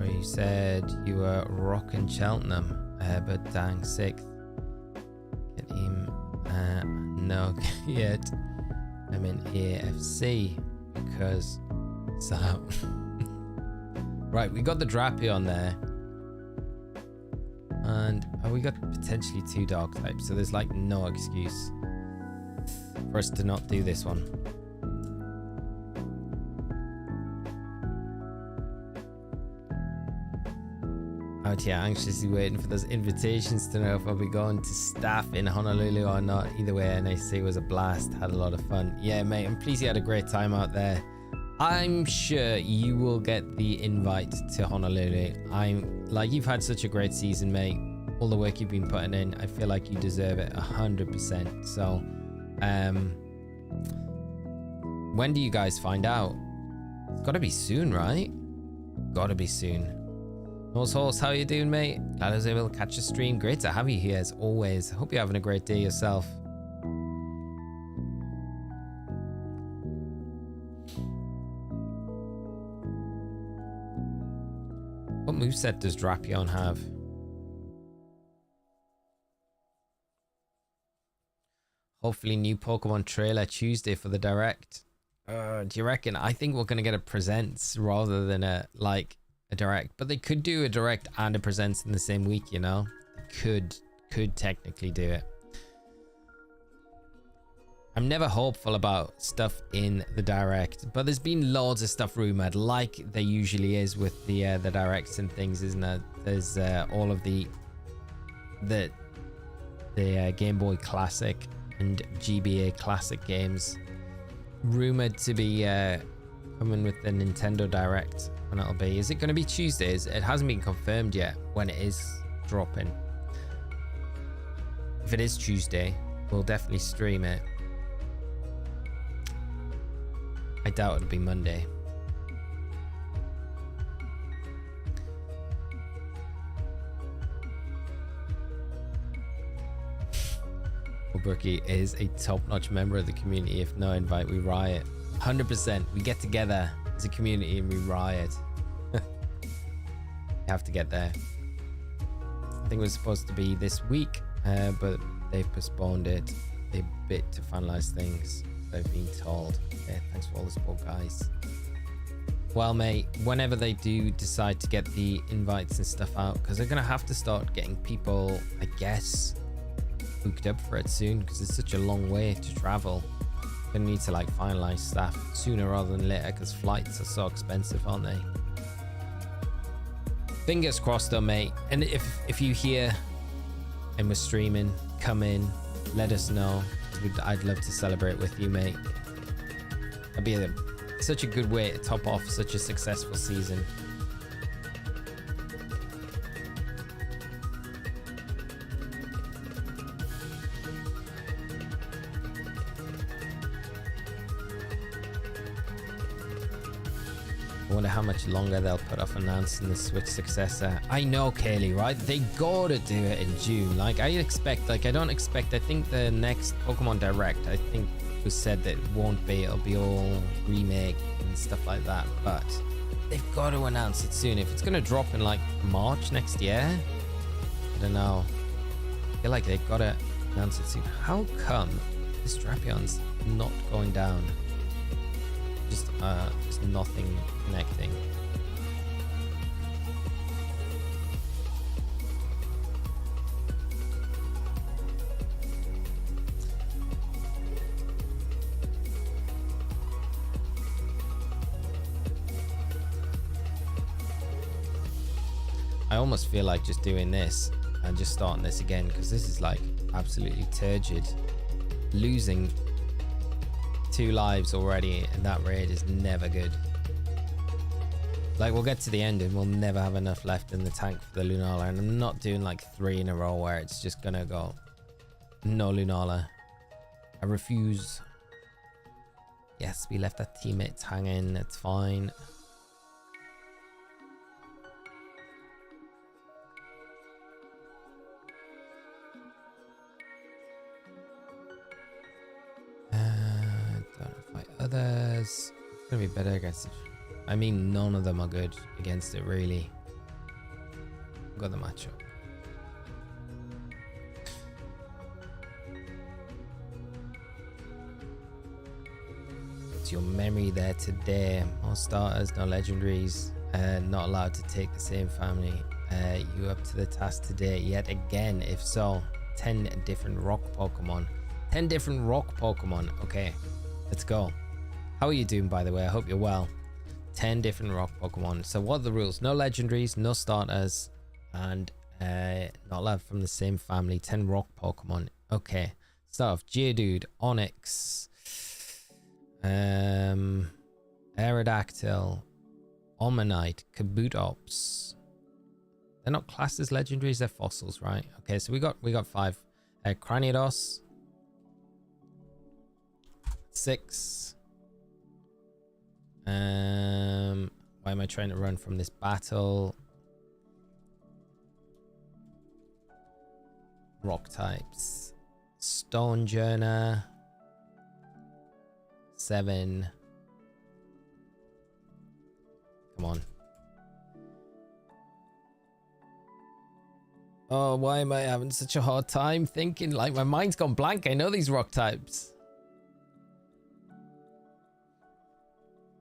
You said you were rocking Cheltenham, but dang 6th. Get him no yet. I'm in AFC because so. Right, we got the Drapion there, and we got potentially 2 dog types, so there's like no excuse for us to not do this one. Out here anxiously waiting for those invitations to know if I'll be going to staff in Honolulu or not. Either way, NAC was a blast, had a lot of fun. Yeah, mate, I'm pleased you had a great time out there. I'm sure you will get the invite to Honolulu. I'm like, you've had such a great season, mate. All the work you've been putting in, I feel like you deserve it 100%. So, when do you guys find out? It's gotta be soon, right? Gotta be soon. Nose Horse, how you doing, mate? Glad I was able to catch a stream. Great to have you here as always. Hope you're having a great day yourself. What moveset does Drapion have? Hopefully new Pokemon trailer Tuesday for the Direct. Do you reckon? I think we're going to get a Presents rather than a Direct. But they could do a Direct and a Presents in the same week, you know? Could technically do it. I'm never hopeful about stuff in the Direct, but there's been loads of stuff rumored, like there usually is with the Directs and things, isn't there? There's all of the Game Boy Classic and GBA Classic games rumored to be coming with the Nintendo Direct. When it'll be. Is it going to be Tuesdays? It hasn't been confirmed yet when it is dropping. If it is Tuesday, we'll definitely stream it. I doubt it'll be Monday. Brookie is a top-notch member of the community. If no invite, we riot. 100%. We get together as a community and we riot. You have to get there. I think it was supposed to be this week, but they've postponed it a bit to finalize things, I've been told. Okay, thanks for all the support, guys. Well, mate, whenever they do decide to get the invites and stuff out, because they're gonna have to start getting people, I guess, hooked up for it soon, because it's such a long way to travel. Gonna need to like finalize stuff sooner rather than later, because flights are so expensive, aren't they? Fingers crossed though, mate. And if you hear and we're streaming, come in, let us know. I'd love to celebrate with you, mate. That'd be such a good way to top off such a successful season. I wonder how much longer they'll put off announcing the Switch successor. I know, Kaylee, right? They gotta do it in June. Like, I don't expect, I think the next Pokemon Direct, I think it was said that it won't be, it'll be all remake and stuff like that, but they've got to announce it soon. If it's gonna drop in like March next year, I don't know. I feel like they've got to announce it soon. How come this Drapion's not going down? Just nothing connecting. I almost feel like just doing this and just starting this again, because this is like absolutely turgid. Losing 2 lives already in that raid is never good. Like, we'll get to the end and we'll never have enough left in the tank for the Lunala, and I'm not doing like 3 in a row where it's just gonna go no Lunala. I refuse. Yes, we left our teammates hanging, it's fine. Don't fight others. It's gonna be better against it. I mean, none of them are good against it, really. Got the matchup. It's your memory there today. More starters, no legendaries. Not allowed to take the same family. You up to the task today yet again? If so, 10 different rock Pokemon. 10 different rock Pokemon. Okay, let's go. How are you doing, by the way? I hope you're well. 10 different rock Pokemon. So what are the rules? No legendaries, no starters, and not allowed from the same family. 10 rock Pokemon. Okay. Start off Geodude, Onix, Aerodactyl, Omanyte, Kabutops. They're not classed as legendaries, they're fossils, right? Okay, so we got 5. Cranidos, 6. Why am I trying to run from this battle? Rock types. Stonejourner, 7. Come on. Oh, why am I having such a hard time thinking? Like, my mind's gone blank. I know these rock types.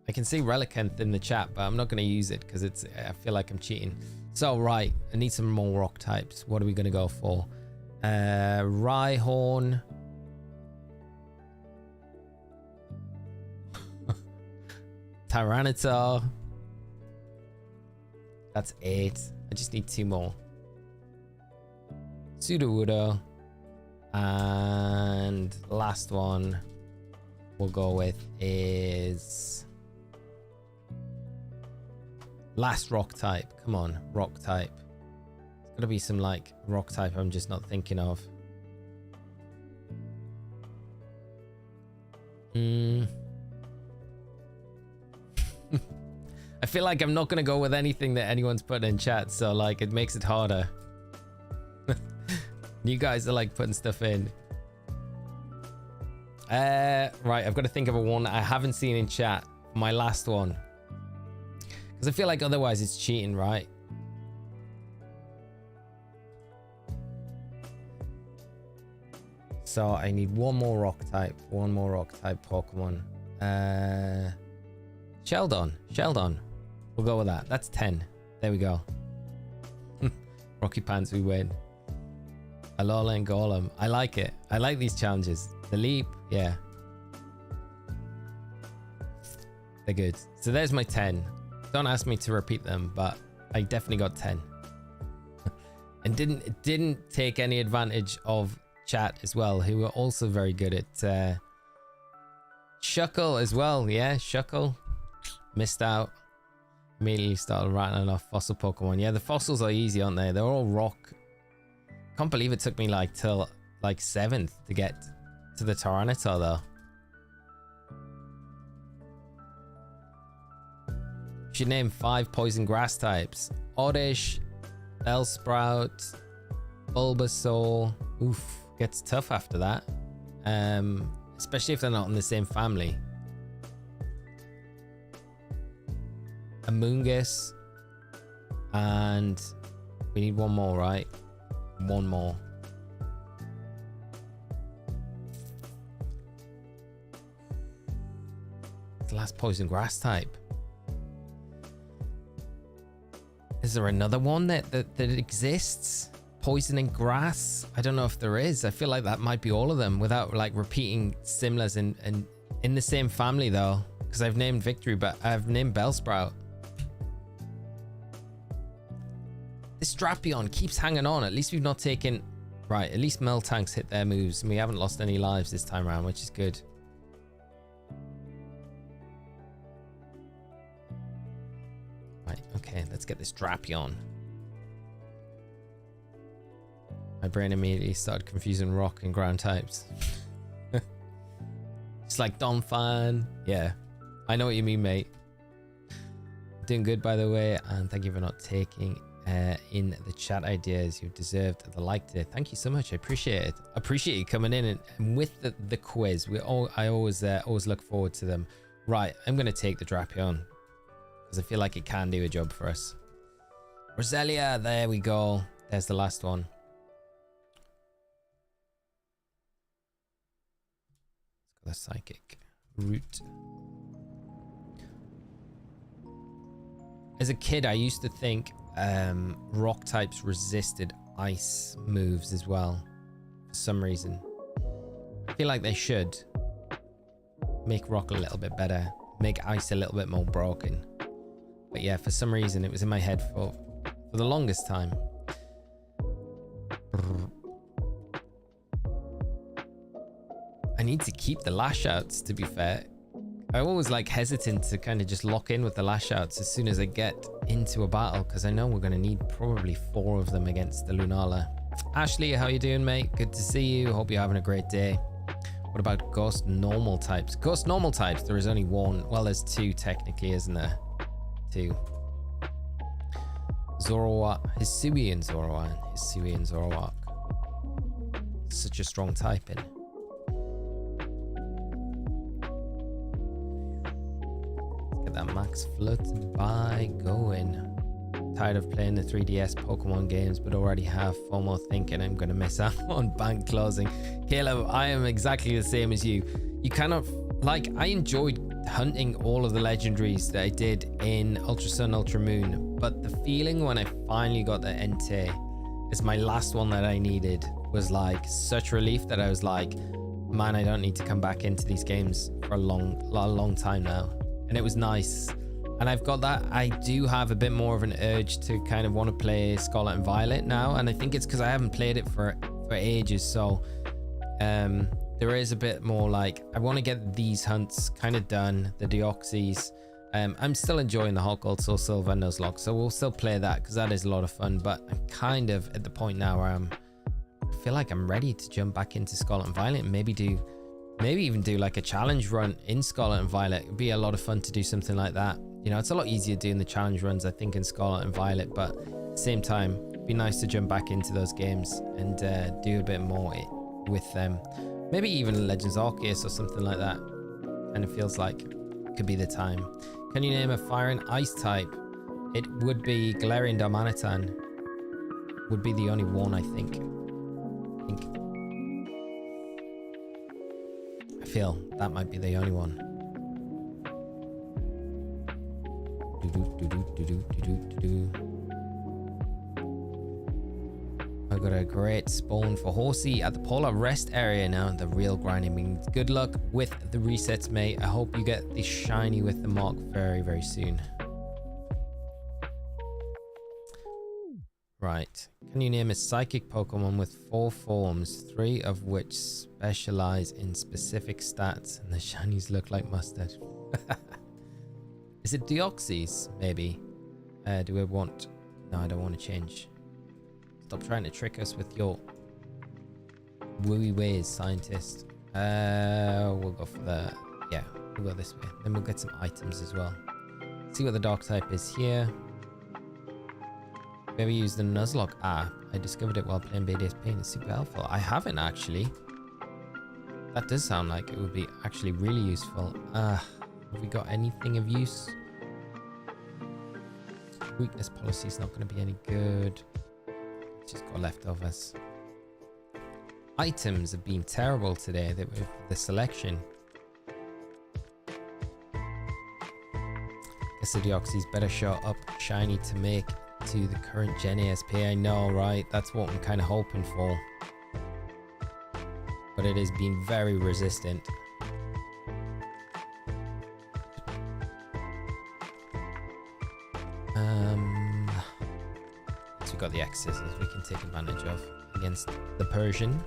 I can see Relicanth in the chat, but I'm not going to use it because I feel like I'm cheating. So, right, I need some more rock types. What are we going to go for? Rhyhorn. Tyranitar. That's 8. I just need 2 more. Sudowoodo. And last one we'll go with is last rock type. Come on, rock type. There's gotta be some like rock type I'm just not thinking of. I feel like I'm not gonna go with anything that anyone's put in chat, so like it makes it harder. You guys are like putting stuff in. Right, I've got to think of a one I haven't seen in chat. My last one. Because I feel like otherwise it's cheating, right? So I need one more rock type. One more rock type Pokemon. Sheldon. Sheldon. We'll go with that. That's 10. There we go. Rocky Pants, we win. Alola and Golem. I like it. I like these challenges. The leap, yeah. They're good. So there's my 10. Don't ask me to repeat them, but I definitely got 10. And didn't take any advantage of chat as well, who were also very good at Shuckle as well. Yeah, Shuckle. Missed out. Immediately started rattling off fossil Pokemon. Yeah, the fossils are easy, aren't they? They're all rock. Can't believe it took me like till like 7th to get to the Tyranitar though. Should name 5 poison grass types. Oddish, Bellsprout, Bulbasaur. Oof, gets tough after that. Especially if they're not in the same family. Amoonguss. And we need one more, right? One more. The last poison grass type. Is there another one that exists? Poison and grass? I don't know if there is. I feel like that might be all of them without like repeating similars in the same family though. Because I've named Victory, but I've named Bellsprout. This Drapion keeps hanging on. At least we've not taken... Right, at least Miltank's hit their moves and we haven't lost any lives this time around, which is good. Right, okay, let's get this Drapion. My brain immediately started confusing rock and ground types. It's like Donphan. Yeah, I know what you mean, mate. Doing good, by the way, and thank you for not taking in the chat ideas. You've deserved the like today. Thank you so much. I appreciate it. I appreciate you coming in and with the quiz. I always look forward to them. Right, I'm gonna take the Drapion because I feel like it can do a job for us. Roselia, there we go. There's the last one. Let's go the psychic route. As a kid, I used to think rock types resisted ice moves as well for some reason. I feel like they should make rock a little bit better, make ice a little bit more broken. But yeah, for some reason it was in my head for the longest time. I need to keep the lash outs, to be fair. I always like hesitant to kind of just lock in with the lash outs as soon as I get into a battle, because I know we're going to need probably 4 of them against the Lunala. Ashley, how you doing, mate? Good to see you. Hope you're having a great day. What about ghost normal types? Ghost normal types, there is only 1. Well, there's 2 technically, isn't there? 2. Zoroark, Hisuian Zoroark, Hisuian Zoroark. Such a strong typing. That max flood by going. Tired of playing the 3DS Pokemon games, but already have FOMO thinking I'm going to miss out on bank closing. Caleb, I am exactly the same as you. You cannot, like, I enjoyed hunting all of the legendaries that I did in Ultra Sun, Ultra Moon, but the feeling when I finally got the Entei as my last one that I needed was like such relief that I was like, man, I don't need to come back into these games for a long time now. And it was nice. And I've got that. I do have a bit more of an urge to kind of want to play Scarlet and Violet now. And I think it's because I haven't played it for ages. So there is a bit more like, I want to get these hunts kind of done, the Deoxys. I'm still enjoying the Hot Gold, Soul Silver, and Nuzlocke. So we'll still play that because that is a lot of fun. But I'm kind of at the point now where I feel like I'm ready to jump back into Scarlet and Violet and maybe even do like a challenge run in Scarlet and Violet. It'd be a lot of fun to do something like that. You know, it's a lot easier doing the challenge runs, I think, in Scarlet and Violet, but at the same time, it'd be nice to jump back into those games and do a bit more with them. Maybe even Legends Arceus or something like that. And it feels like it could be the time. Can you name a fire and ice type? It would be Galarian Darmanitan. Would be the only one, I think. I feel that might be the only one. I got a great spawn for Horsey at the Polar Rest area now. The real grinding means good luck with the resets, mate. I hope you get the shiny with the mark very, very soon. Right. Can you name a psychic Pokemon with 4 forms, 3 of which specialize in specific stats, and the shinies look like mustard? Is it Deoxys, maybe? Do we want... No, I don't want to change. Stop trying to trick us with your wooey ways, scientist. We'll go for the... Yeah, we'll go this way. Then we'll get some items as well. See what the dark type is here. Have you ever used the Nuzlocke app? I discovered it while playing BDS Paint. It's super helpful. I haven't actually. That does sound like it would be actually really useful. Have we got anything of use? Weakness policy is not going to be any good. It's just got leftovers. Items have been terrible today with the selection. Guess the Deoxys better show up shiny to make to the current Gen ASP. I know, right? That's what I'm kind of hoping for. But it has been very resistant. So we got the X scissors we can take advantage of against the Persian.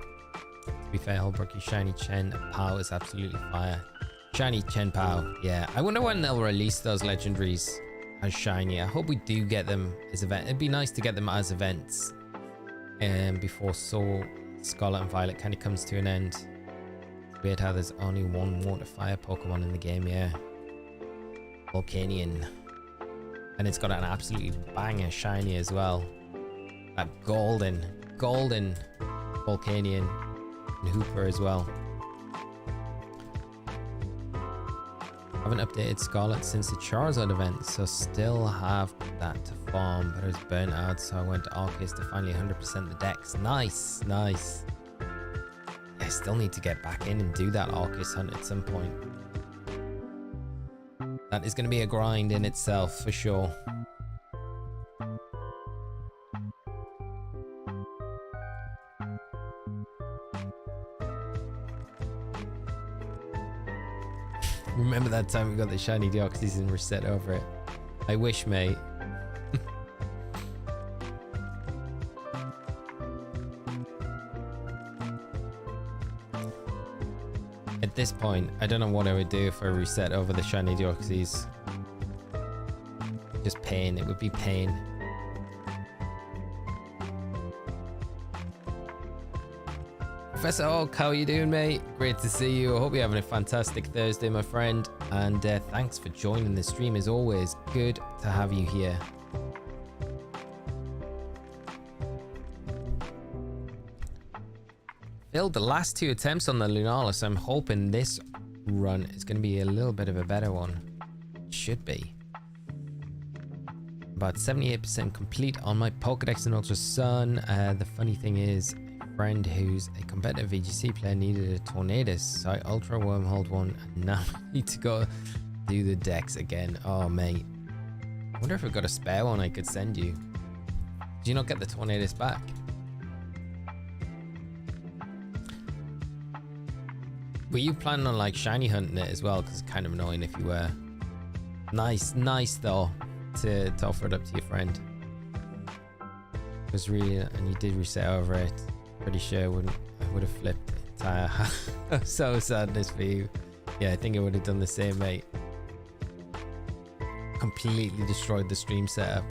To be fair, Holbrook, shiny Chen Pao is absolutely fire. Shiny Chen Pao, yeah. I wonder when they'll release those legendaries as shiny. I hope we do get them as event. It'd be nice to get them as events, before Soul, Scarlet, and Violet kind of comes to an end. It's weird how there's only one water fire Pokemon in the game, yeah. Volcanion. And it's got an absolutely banger shiny as well. That golden Volcanion, and Hooper as well. Haven't updated Scarlet since the Charizard event, so still have that to farm, but I was burnt out, so I went to Arceus to finally 100% the decks. Nice. I still need to get back in and do that Arceus hunt at some point. That is going to be a grind in itself for sure. Remember that time we got the shiny Deoxys and reset over it? I wish, mate. At this point, I don't know what I would do if I reset over the shiny Deoxys. Just pain. It would be pain. Professor Oak, how are you doing, mate? Great to see you. I hope you're having a fantastic Thursday, my friend. And thanks for joining the stream as always. Good to have you here. Failed the last 2 attempts on the Lunala, so I'm hoping this run is going to be a little bit of a better one. Should be. About 78% complete on my Pokedex and Ultra Sun. The funny thing is, friend who's a competitive VGC player needed a Tornadus, so I ultra wormholed one and now I need to go do the decks again. Oh mate, I wonder if I've got a spare one I could send you. Did you not get the Tornadus back? Were you planning on like shiny hunting it as well? Because it's kind of annoying if you were. Nice though to offer it up to your friend. It was really, and you did reset over it. Pretty sure I would have flipped the entire so sadness for you. Yeah, I think I would have done the same, mate. Completely destroyed the stream setup.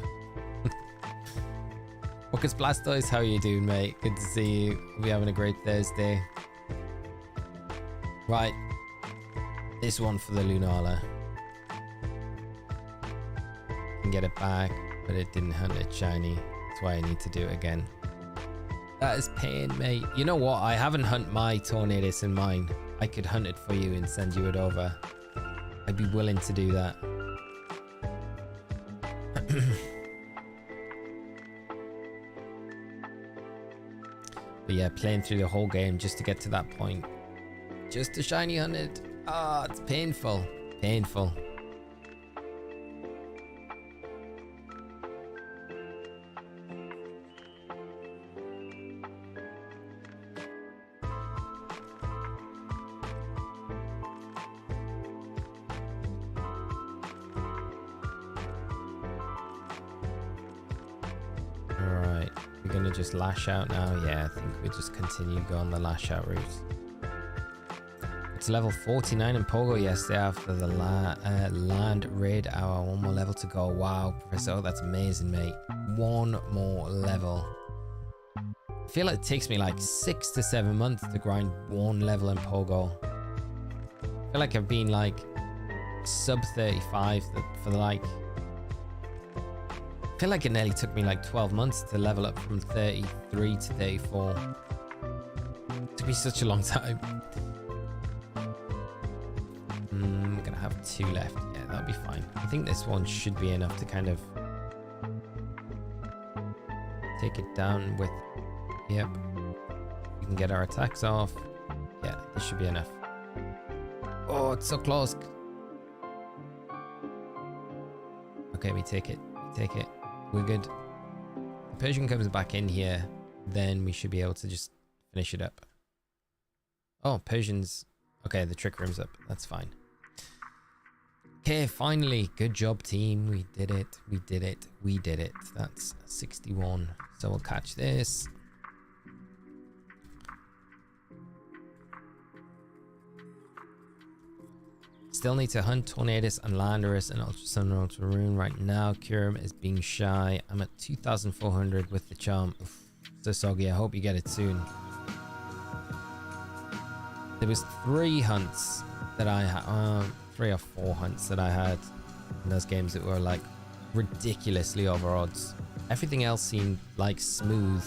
Focus Blastoise, how are you doing, mate? Good to see you. We're having a great Thursday. Right, this one for the Lunala. Can get it back, but it didn't hunt it shiny. That's why I need to do it again. That is pain, mate. You know what? I haven't hunted my Tornadus in mine. I could hunt it for you and send you it over. I'd be willing to do that. But yeah, playing through the whole game just to get to that point. Just to shiny hunt it. Ah, it's painful. Painful. Just lash out now. Yeah, I think we just continue going the lash out route. It's level 49 in Pogo yesterday after the land raid hour. One more level to go. Wow, Professor, oh, that's amazing, mate. One more level. I feel like it takes me like 6 to 7 months to grind one level in Pogo. I feel like I've been like sub 35 for like, I feel like it nearly took me like 12 months to level up from 33 to 34. It took me such a long time. I'm gonna have 2 left. Yeah, that'll be fine. I think this one should be enough to kind of take it down with. Yep. We can get our attacks off. Yeah, this should be enough. Oh, it's so close. Okay, we take it. We take it. We're good. If Persian comes back in here, then we should be able to just finish it up. Oh, Persian's... Okay, the trick room's up. That's fine. Okay, finally. Good job, team. We did it. We did it. We did it. That's 61. So we'll catch this. Still need to hunt Tornadus and Landorus and Ultrasun and Ultraroon right now. Kyurem is being shy. I'm at 2,400 with the charm. Oof, so soggy. I hope you get it soon. There was 3 hunts that I had, 3 or 4 hunts that I had in those games that were like ridiculously over odds. Everything else seemed like smooth.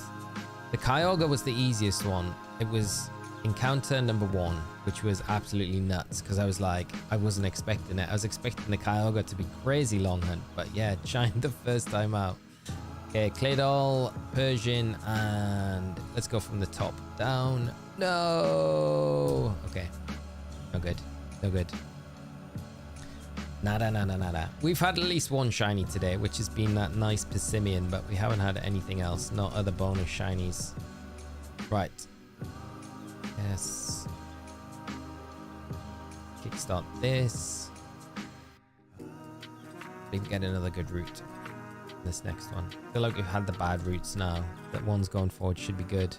The Kyogre was the easiest one. It was encounter number 1, which was absolutely nuts because I was like, I wasn't expecting it. I was expecting the Kyogre to be crazy long hunt, but yeah, it shined the first time out. Okay, Claydol, Persian, and let's go from the top down. No. Okay. No good. No good. Nada, nada, nada. We've had at least 1 shiny today, which has been that nice Pissimian, but we haven't had anything else. No other bonus shinies. Right. Yes. Kickstart this. We can get another good route. This next one. I feel like we've had the bad routes now. That one's going forward should be good.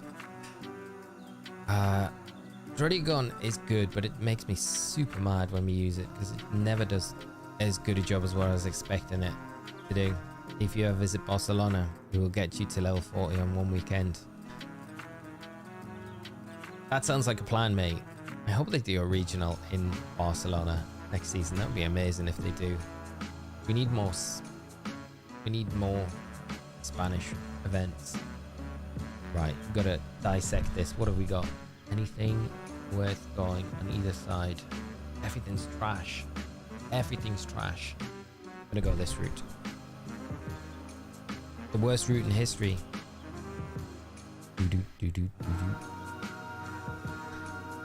Druddigon is good, but it makes me super mad when we use it because it never does as good a job as what I was expecting it to do. If you ever visit Barcelona, we will get you to level 40 on one weekend. That sounds like a plan, mate. I hope they do a regional in Barcelona next season. That would be amazing if they do. We need more Spanish events. Right, we've got to dissect this. What have we got? Anything worth going on either side? Everything's trash. Everything's trash. I'm gonna go this route. The worst route in history.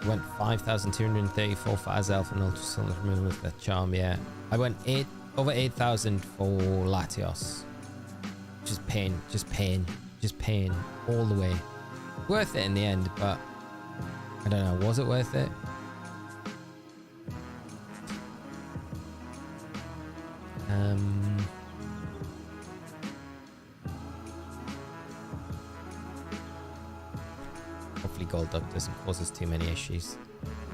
Went 5,234 for Azelf and Ultrasolar with the charm. Yeah, I went over 8,000 for Latios. Just pain, just pain, just pain all the way. Worth it in the end, but I don't know. Was it worth it? Hopefully Golduck doesn't cause us too many issues.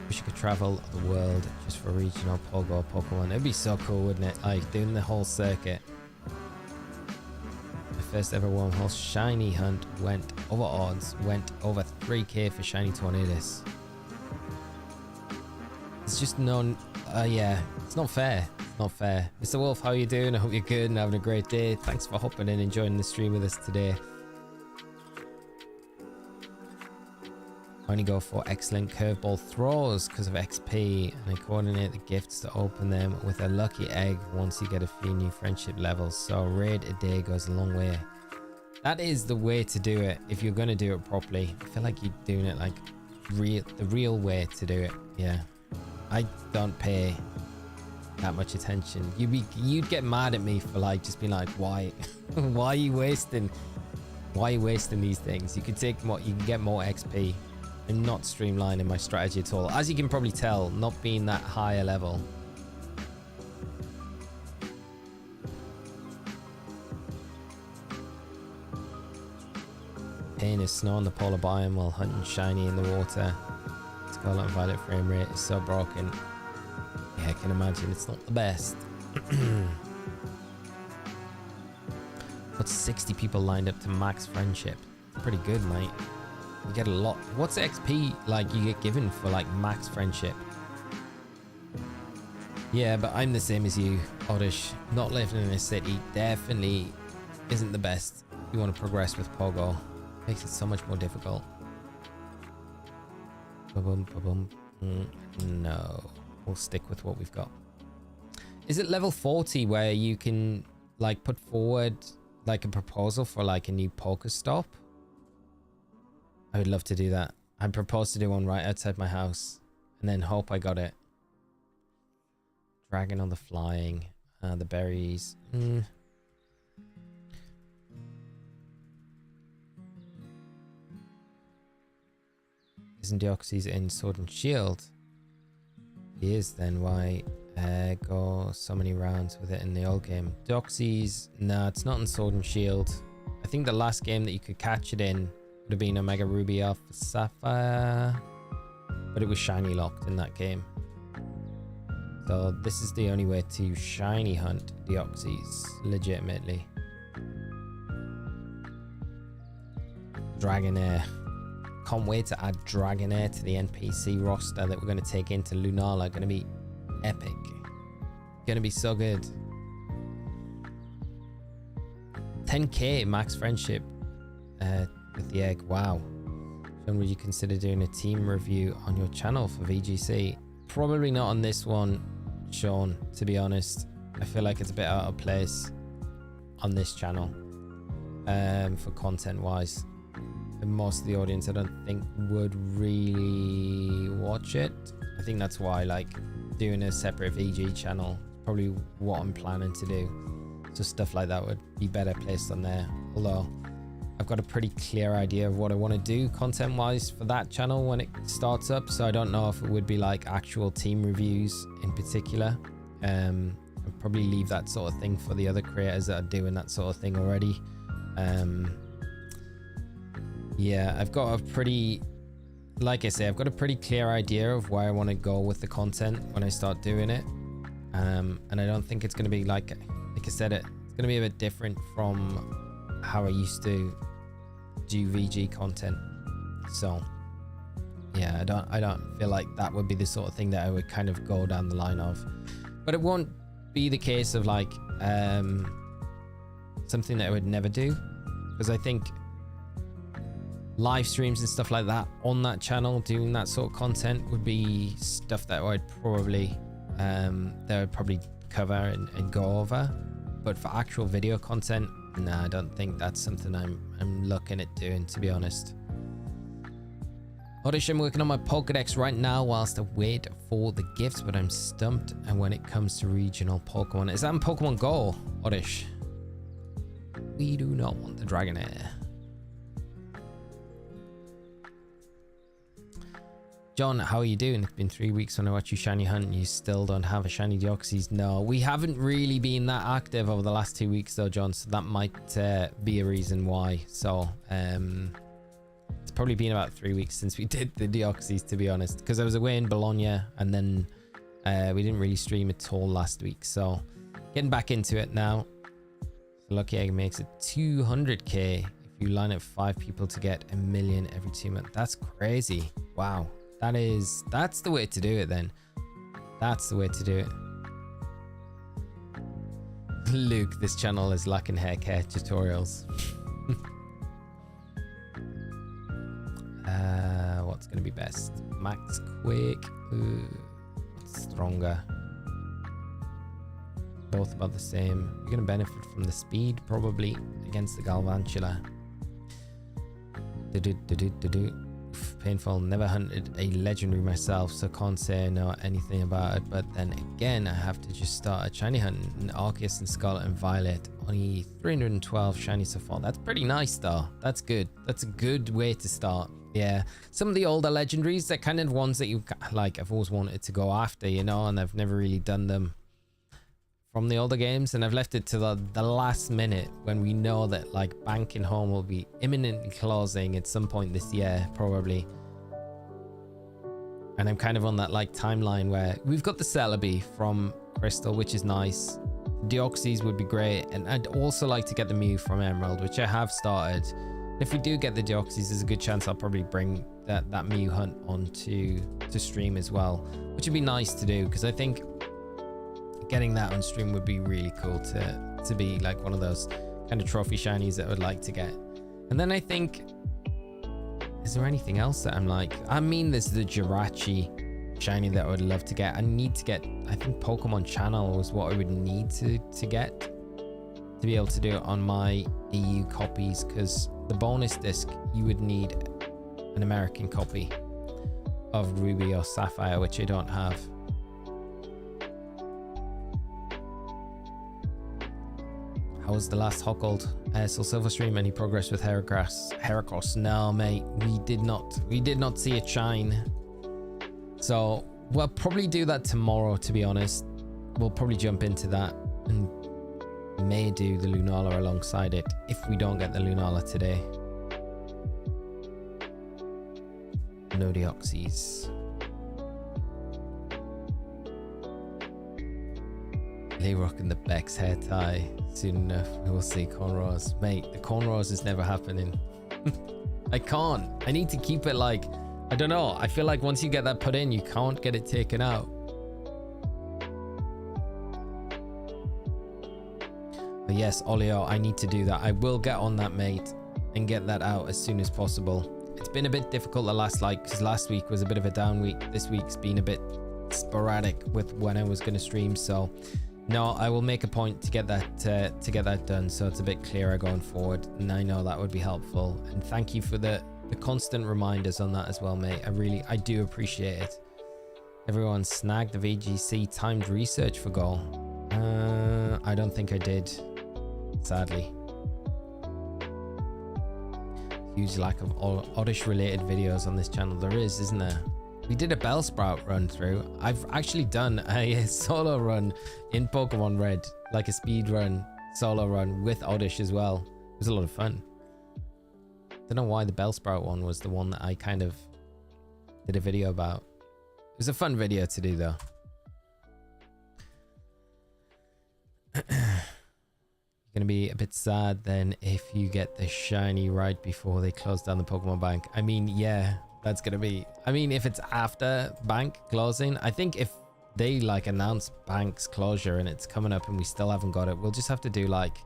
Wish I could travel the world just for regional Pogo Pokemon. It'd be so cool, wouldn't it? Like doing the whole circuit. My first ever wormhole shiny hunt went over odds, went over 3k for shiny Tornadus. It's just yeah, it's not fair. It's not fair. Mr. Wolf, how you doing? I hope you're good and having a great day. Thanks for hopping in and joining the stream with us today. I only go for excellent curveball throws because of XP, and I coordinate the gifts to open them with a lucky egg once you get a few new friendship levels. So raid a day goes a long way. That is the way to do it if you're going to do it properly. I feel like you're doing it like the real way to do it. Yeah, I don't pay that much attention. You'd get mad at me for like just being like, why are you wasting these things? You could take more, you can get more XP. I'm not streamlining my strategy at all, as you can probably tell, not being that higher level. Pain is snow on the polar biome while hunting shiny in the water. Scarlet and Violet frame rate is so broken. Yeah, I can imagine it's not the best. Got 60 people lined up to max friendship. Pretty good, mate. You get a lot. What's the XP like you get given for like max friendship? Yeah, but I'm the same as you, Oddish. Not living in a city definitely isn't the best. If you want to progress with Pogo, makes it so much more difficult. No, we'll stick with what we've got. Is it level 40 where you can like put forward like a proposal for like a new Pokestop? I would love to do that. I proposed to do one right outside my house and then hope I got it. Dragon on the flying. The berries. Isn't Deoxys in Sword and Shield? He is, then why go so many rounds with it in the old game? Deoxys, nah, it's not in Sword and Shield. I think the last game that you could catch it in would have been Omega Ruby Alpha Sapphire, but it was shiny locked in that game. So this is the only way to shiny hunt Deoxys legitimately. Dragonair. Can't wait to add Dragonair to the NPC roster that we're going to take into Lunala. Going to be epic. Going to be so good. 10k max friendship with the egg. Wow. Sean, would you consider doing a team review on your channel for VGC? Probably not on this one, Sean, to be honest. I feel like it's a bit out of place on this channel for content wise. And most of the audience I don't think would really watch it. I think that's why like doing a separate VG channel is probably what I'm planning to do. So stuff like that would be better placed on there. Although I've got a pretty clear idea of what I want to do content wise for that channel when it starts up. So I don't know if it would be like actual team reviews in particular. I'll probably leave that sort of thing for the other creators that are doing that sort of thing already. Yeah, I've got a pretty, like I say, I've got a pretty clear idea of where I want to go with the content when I start doing it. And I don't think it's going to be like I said, it's going to be a bit different from how I used to do VG content. So yeah, I don't feel like that would be the sort of thing that I would kind of go down the line of. But it won't be the case of like something that I would never do, because I think live streams and stuff like that on that channel doing that sort of content would be stuff that I'd probably cover and go over. But for actual video content, nah, I don't think that's something I'm looking at doing, to be honest. Oddish, I'm working on my Pokedex right now whilst I wait for the gifts, but I'm stumped. And when it comes to regional Pokemon, is that in Pokemon Go, Oddish? We do not want the Dragonair. John, how are you doing? It's been 3 weeks when I watch you shiny hunt and you still don't have a shiny Deoxys. No, we haven't really been that active over the last 2 weeks though, John, so that might be a reason why. So it's probably been about 3 weeks since we did the Deoxys, to be honest, because I was away in Bologna and then we didn't really stream at all last week. So getting back into it now. So Lucky Egg makes it 200k if you line up 5 people to get 1 million every 2 months. That's crazy. Wow. That's the way to do it then. That's the way to do it. Luke, this channel is lacking hair care tutorials. What's gonna be best? Max Quick. What's stronger? Both about the same. You're gonna benefit from the speed probably against the Galvantula. Painful. Never hunted a legendary myself, so can't say I know anything about it. But then again, I have to just start a shiny hunt in Arceus and Scarlet and Violet. Only 312 shiny so far. That's pretty nice though. That's good. That's a good way to start. Yeah, some of the older legendaries, they're kind of ones that you like I've always wanted to go after, you know, and I've never really done them from the older games, and I've left it to the last minute when we know that like Banking Home will be imminently closing at some point this year probably. And I'm kind of on that like timeline where we've got the Celebi from Crystal, which is nice. Deoxys would be great, and I'd also like to get the Mew from Emerald, which I have started. If we do get the Deoxys, there's a good chance I'll probably bring that Mew hunt onto stream as well, which would be nice to do, because I think getting that on stream would be really cool to be like one of those kind of trophy shinies that I would like to get. And then I think, is there anything else that I'm like, I mean, there's the Jirachi shiny that I would love to get. I need to get, I think Pokemon Channel was what I would need to get to be able to do it on my EU copies, because the bonus disc, you would need an American copy of Ruby or Sapphire, which I don't have. How was the last Hockold Soul Silver stream? Any progress with Heracross? No, mate, we did not see it shine. So we'll probably do that tomorrow, to be honest. We'll probably jump into that and May do the Lunala alongside it if we don't get the Lunala today. No Deoxys. Layrock and the Beck's hair tie. Soon enough, we will see cornrows. Mate, the cornrows is never happening. I can't. I need to keep it like, I don't know. I feel like once you get that put in, you can't get it taken out. But yes, Olio, I need to do that. I will get on that, mate, and get that out as soon as possible. It's been a bit difficult the last, because last week was a bit of a down week. This week's been a bit sporadic with when I was going to stream. So no, I will make a point to get that done, so it's a bit clearer going forward. And I know that would be helpful. And thank you for the constant reminders on that as well, mate. I do appreciate it. Everyone snagged the VGC timed research for goal. I don't think I did, sadly. Huge lack of Oddish related videos on this channel. There is, isn't there? We did a Bellsprout run through. I've actually done a solo run in Pokemon Red, like a speed run, solo run with Oddish as well. It was a lot of fun. Don't know why the Bellsprout one was the one that I kind of did a video about. It was a fun video to do though. Gonna be a bit sad then if you get the shiny right before they close down the Pokemon Bank. I mean, yeah, that's gonna be, I mean, if it's after bank closing, I think if they like announce bank's closure and it's coming up and we still haven't got it, we'll just have to do like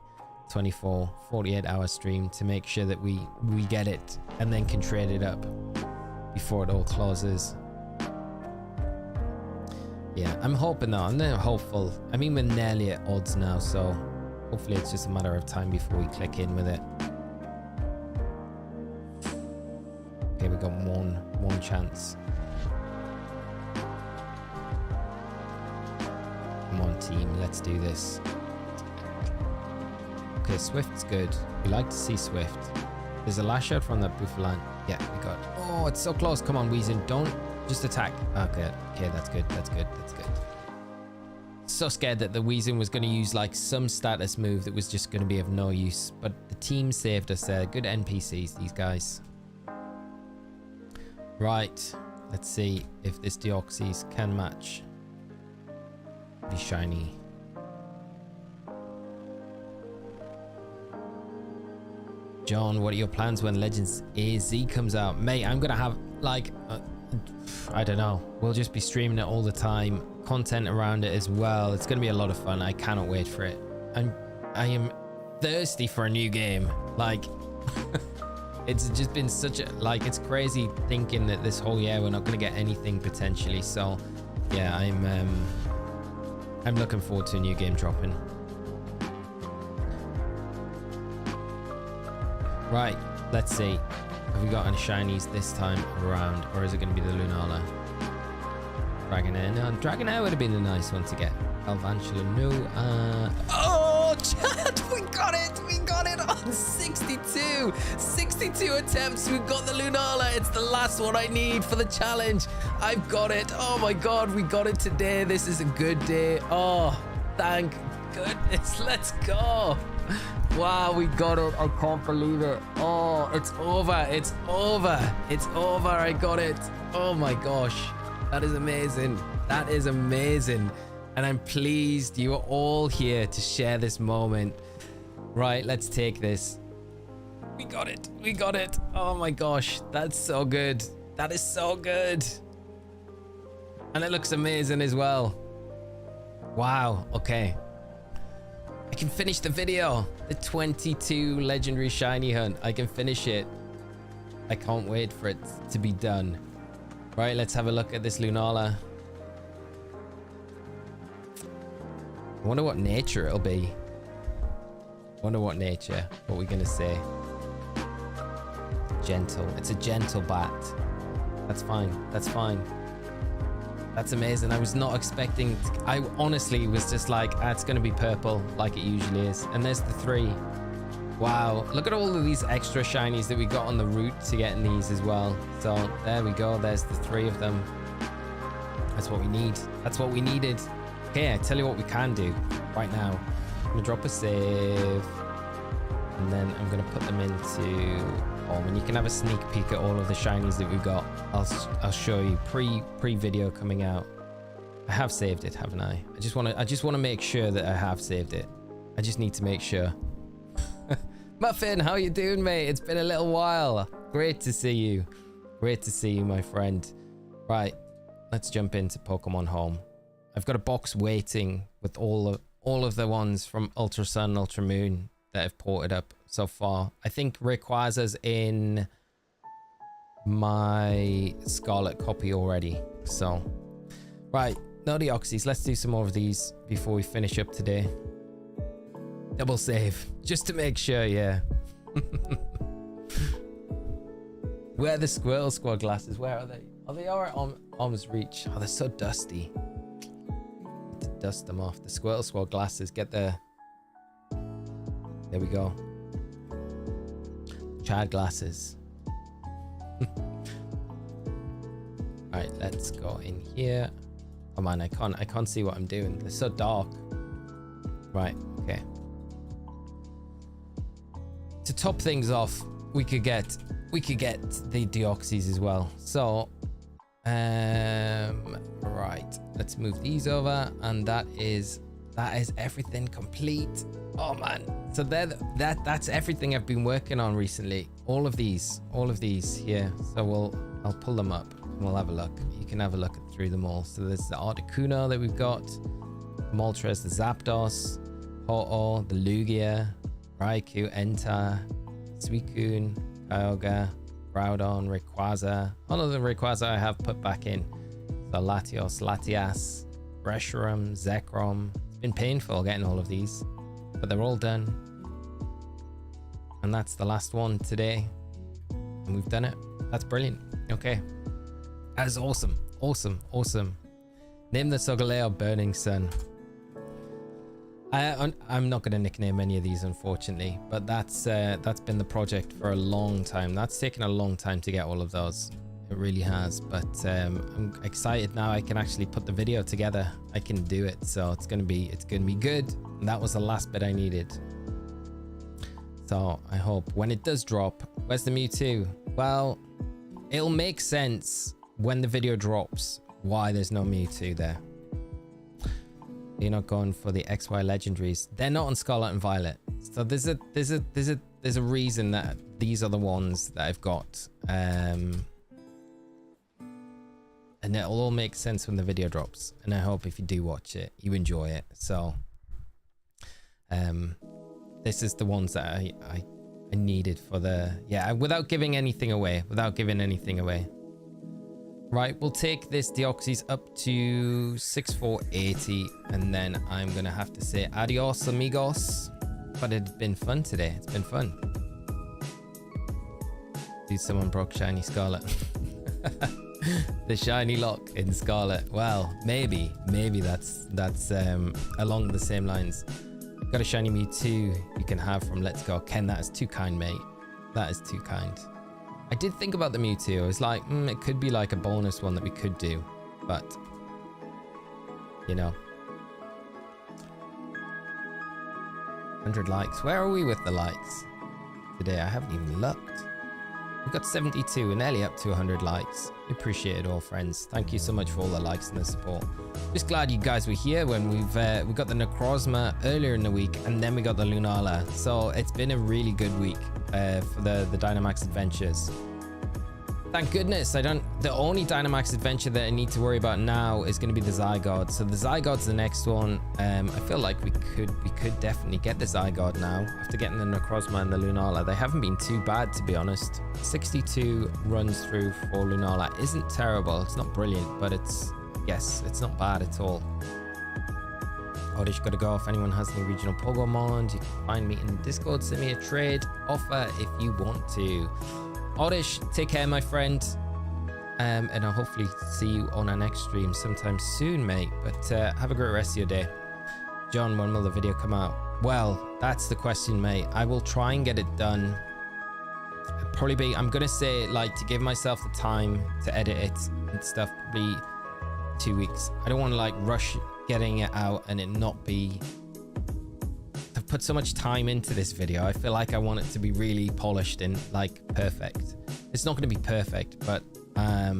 48 hour stream to make sure that we get it and then can trade it up before it all closes. Yeah, I'm hoping though. I'm hopeful. I mean, we're nearly at odds now, so hopefully it's just a matter of time before we click in with it. Okay, we got one chance. Come on, team, let's do this. Okay, Swift's good. We like to see Swift. There's a lash out from that Buffalo. Yeah, we got. Oh, it's so close. Come on, Weezing, don't just attack. Okay, that's good. That's good. So scared that the Weezing was going to use like some status move that was just going to be of no use, but the team saved us there. Good NPCs, these guys. Right, let's see if this Deoxys can match the shiny. John, what are your plans when Legends AZ comes out? Mate, I'm gonna have like I don't know, we'll just be streaming it all the time, content around it as well. It's gonna be a lot of fun. I cannot wait for it. I am thirsty for a new game. Like it's just been such a, like, it's crazy thinking that this whole year we're not gonna get anything potentially. So yeah, I'm looking forward to a new game dropping. Right, let's see. Have we got any shinies this time around, or is it going to be the Lunala? Dragonair? No, Dragonair would have been a nice one to get. Alvantula, no. Oh, chat! We got it! We got it on 62! 62 attempts, we got the Lunala. It's the last one I need for the challenge. I've got it. Oh my god, we got it today. This is a good day. Oh, thank goodness. Let's go. Wow, we got it. I can't believe it. Oh, it's over. It's over. It's over. I got it. Oh my gosh. That is amazing. That is amazing. And I'm pleased you are all here to share this moment. Right, let's take this. We got it. We got it. Oh my gosh. That's so good. That is so good. And it looks amazing as well. Wow. Okay. I can finish the video. The 22 legendary shiny hunt. I can finish it. I can't wait for it to be done. Right, let's have a look at this Lunala. I wonder what nature it'll be. Wonder what nature. What we're gonna say. Gentle. It's a gentle bat. That's fine. That's fine. That's amazing. I was not expecting I honestly was just like, it's going to be purple like it usually is. And there's the 3. Wow. Look at all of these extra shinies that we got on the route to getting these as well. So there we go. There's the 3 of them. That's what we need. That's what we needed. Okay, I tell you what we can do right now. gonna drop a save, and then I'm gonna put them into home, and you can have a sneak peek at all of the shinies that we've got. I'll show you pre-video coming out. I have saved it, haven't I? I just want to make sure that I have saved it. I just need to make sure. Muffin, how you doing, mate? It's been a little while. Great to see you. Great to see you, my friend. Right, let's jump into Pokemon Home. I've got a box waiting with all of the ones from Ultra Sun, Ultra Moon that I've ported up so far. I think Rayquaza's in my Scarlet copy already. So, right, no Deoxys. Let's do some more of these before we finish up today. Double save, just to make sure, yeah. Where are the Squirrel Squad glasses? Where are they? Oh, they are at arm's reach. Oh, they're so dusty. Need to dust them off. The Squirrel Squad glasses, get the... There we go. Chad glasses. Alright, let's go in here. Oh man, I can't see what I'm doing. They're so dark. Right, okay. To top things off, we could get the Deoxys as well. So, right, let's move these over, and that is everything complete. Oh man, so that's everything I've been working on recently. All of these here. So I'll pull them up and we'll have a look. You can have a look through them all. So there's the Articuno that we've got, Moltres, the Zapdos, Ho-Oh, the Lugia, Raikou, Entei, Suicune, Kyogre, Groudon, Rayquaza. All of the Rayquaza I have put back in. So Latios, Latias, Reshiram, Zekrom. It's been painful getting all of these, but they're all done. And that's the last one today. And we've done it. That's brilliant. Okay. That is awesome. Awesome. Awesome. Name the Solgaleo Burning Sun. I'm not going to nickname any of these, unfortunately, but that's been the project for a long time. That's taken a long time to get all of those. It really has, but I'm excited now. I can actually put the video together. I can do it, so it's gonna be good. And that was the last bit I needed. So I hope when it does drop, where's the Mewtwo? Well, it'll make sense when the video drops why there's no Mewtwo there. You're not going for the XY legendaries. They're not on Scarlet and Violet. So there's a reason that these are the ones that I've got. And it'll all make sense when the video drops. And I hope if you do watch it, you enjoy it. So this is the ones that I needed for the, yeah, without giving anything away. Right, we'll take this Deoxys up to 6480, and then I'm gonna have to say adios amigos. But it's been fun today. It's been fun. Dude, someone broke shiny Scarlet. The shiny lock in Scarlet. Well, maybe that's along the same lines. Got a shiny Mewtwo you can have from Let's Go. Ken, that is too kind, mate. That is too kind. I did think about the Mewtwo. I was like, it could be like a bonus one that we could do, but you know, 100 likes. Where are we with the likes today? I haven't even looked. We've got 72 and nearly up to 100 likes. We appreciate it all, friends. Thank you so much for all the likes and the support. Just glad you guys were here when we got the Necrozma earlier in the week, and then we got the Lunala. So it's been a really good week for the Dynamax adventures. Thank goodness the only Dynamax adventure that I need to worry about now is going to be the Zygarde. So the Zygarde's the next one. I feel like we could definitely get the Zygarde now after getting the Necrozma and the Lunala. They haven't been too bad, to be honest. 62 runs through for Lunala isn't terrible. It's not brilliant, but it's not bad at all. Oddish gotta go. If anyone has any regional Pokemon, you can find me in the Discord. Send me a trade offer if you want to. Oddish, take care, my friend. And I'll hopefully see you on our next stream sometime soon, mate. But have a great rest of your day. John, when will the video come out? Well, that's the question, mate. I will try and get it done. I'm gonna say, like, to give myself the time to edit it and stuff, probably 2 weeks. I don't want to like rush getting it out and it not be put so much time into this video. I feel like I want it to be really polished and like perfect. It's not going to be perfect, but I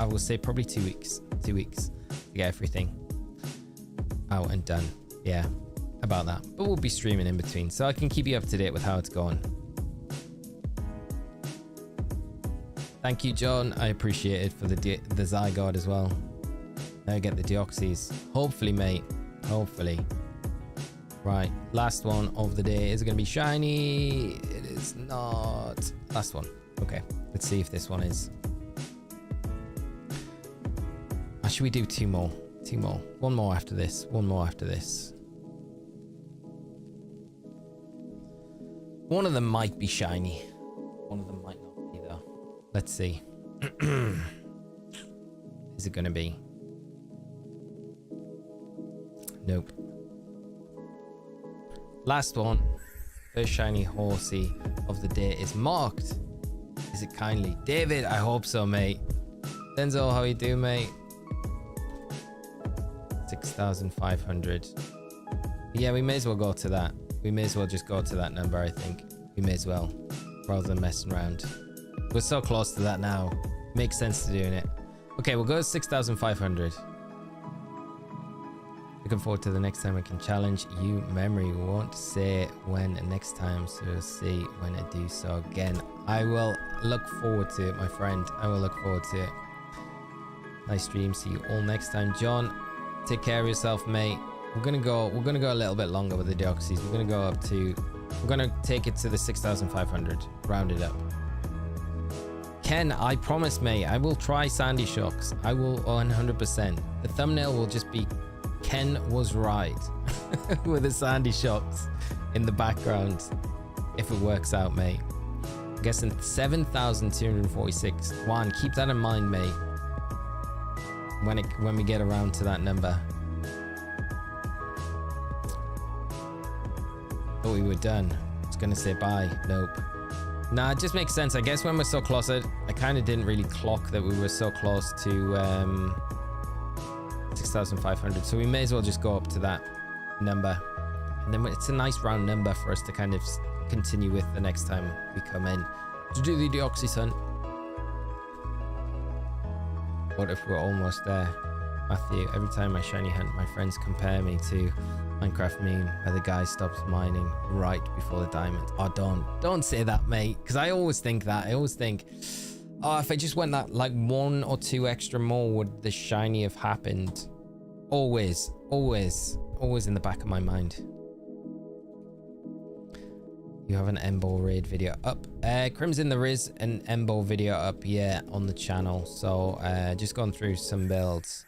will say probably 2 weeks. 2 weeks to get everything out and done. Yeah, about that. But we'll be streaming in between, so I can keep you up to date with how it's going. Thank you, John. I appreciate it for the Zygarde as well. Now I get the Deoxys. Hopefully, mate. Hopefully. Right, last one of the day. Is it going to be shiny? It is not. Last one. Okay, let's see if this one is. Should we do 2 more? 2 more. 1 more after this. 1 more after this. One of them might be shiny. One of them might not be, though. Let's see. Is it going to be? Nope. Last one. First shiny horsey of the day is marked. Is it kindly? David, I hope so, mate. Denzel, how you doing, mate? 6,500. Yeah, we may as well go to that. We may as well just go to that number, I think. We may as well, rather than messing around. We're so close to that now. Makes sense to doing it. Okay, we'll go to 6,500. Looking forward to the next time I can challenge you. Memory won't say when next time, so we'll see when I do so again. I will look forward to it, my friend. I will look forward to it. Nice stream. See you all next time. John, take care of yourself, mate. We're gonna go a little bit longer with the Deoxys. We're gonna take it to the 6,500. Round it up. Ken, I promise, mate, I will try Sandy Shocks. I will 100%. The thumbnail will just be Ken was right with the Sandy Shocks in the background. If it works out, mate. I'm guessing 7,246. Juan, keep that in mind, mate. When we get around to that number. Thought we were done. I was gonna say bye. Nope. Nah, it just makes sense. I guess when we're so close, I kind of didn't really clock that we were so close to 6,500. So we may as well just go up to that number. And then it's a nice round number for us to kind of continue with the next time we come in to do the Deoxys hunt. What if we're almost there? Matthew, every time I shiny hunt, my friends compare me to Minecraft meme where the guy stops mining right before the diamond. Oh, don't say that, mate, because I always think that. I always think, oh, if I just went that like 1 or 2 extra more, would the shiny have happened? Always in the back of my mind. You have an Embol raid video up. Crimson, there is an Embol video up, yeah, on the channel. So just gone through some builds.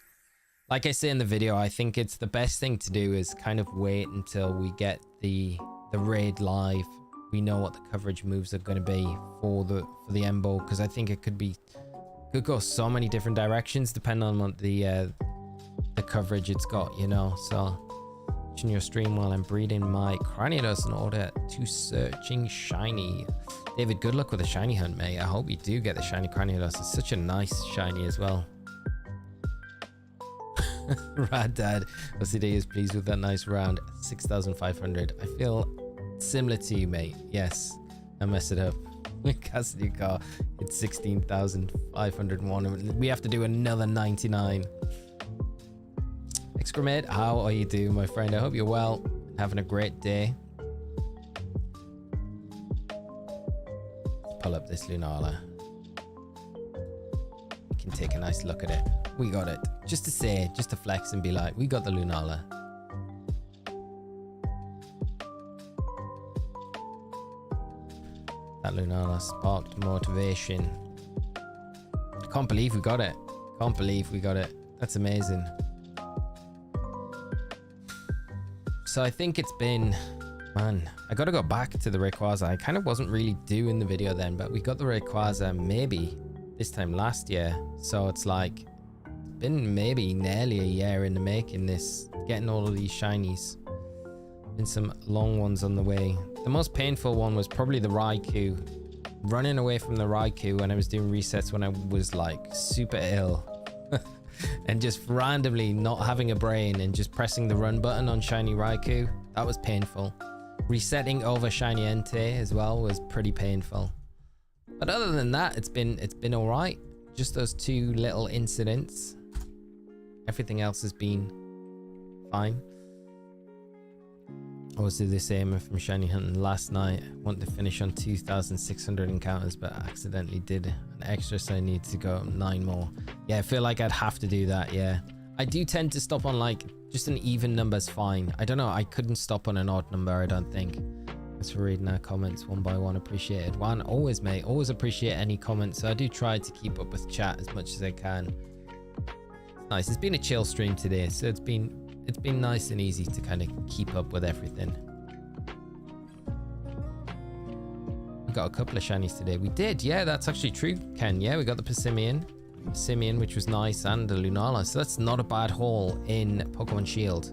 Like I say in the video, I think it's the best thing to do is kind of wait until we get the raid live. We know what the coverage moves are going to be for the Embol, because I think it could go so many different directions depending on what the coverage it's got, you know. So watching your stream while I'm breeding my Cranidos in order to searching shiny. David, good luck with the shiny hunt, mate. I hope you do get the shiny Cranidos. It's such a nice shiny as well. Rad Dad, OCD is pleased with that nice round. 6,500. I feel similar to you, mate. Yes, I messed it up. Cassidy car, it's 16,501. We have to do another 99. Excremate, how are you doing, my friend? I hope you're well, having a great day. Let's pull up this Lunala. We can take a nice look at it. We got it. Just to say, just to flex and be like, we got the Lunala. That Lunala sparked motivation. I can't believe we got it. Can't believe we got it. That's amazing. So I think it's been, man, I gotta go back to the Rayquaza. I kind of wasn't really doing the video then, but we got the Rayquaza maybe this time last year. So it's like, been maybe nearly a year in the making, this getting all of these shinies. Been some long ones on the way. The most painful one was probably the Raikou. Running away from the Raikou when I was doing resets when I was like super ill. And just randomly not having a brain and just pressing the run button on shiny Raikou. That was painful. Resetting over Shiny Entei as well was pretty painful. But other than that, it's been all right. Just those 2 little incidents. Everything else has been fine. I was doing the same from Shiny Hunting last night. Wanted to finish on 2,600 encounters, but accidentally did an extra, so I need to go 9 more. Yeah, I feel like I'd have to do that, yeah. I do tend to stop on like, just an even number's fine. I don't know, I couldn't stop on an odd number, I don't think. Thanks for reading our comments one by one, appreciated. Juan, always mate, always appreciate any comments. So I do try to keep up with chat as much as I can. It's nice, it's been a chill stream today, so it's been nice and easy to kind of keep up with everything. We got a couple of shinies today. We did, yeah, that's actually true, Ken. Yeah, we got the Persimmon, which was nice, and the Lunala. So that's not a bad haul in Pokemon Shield.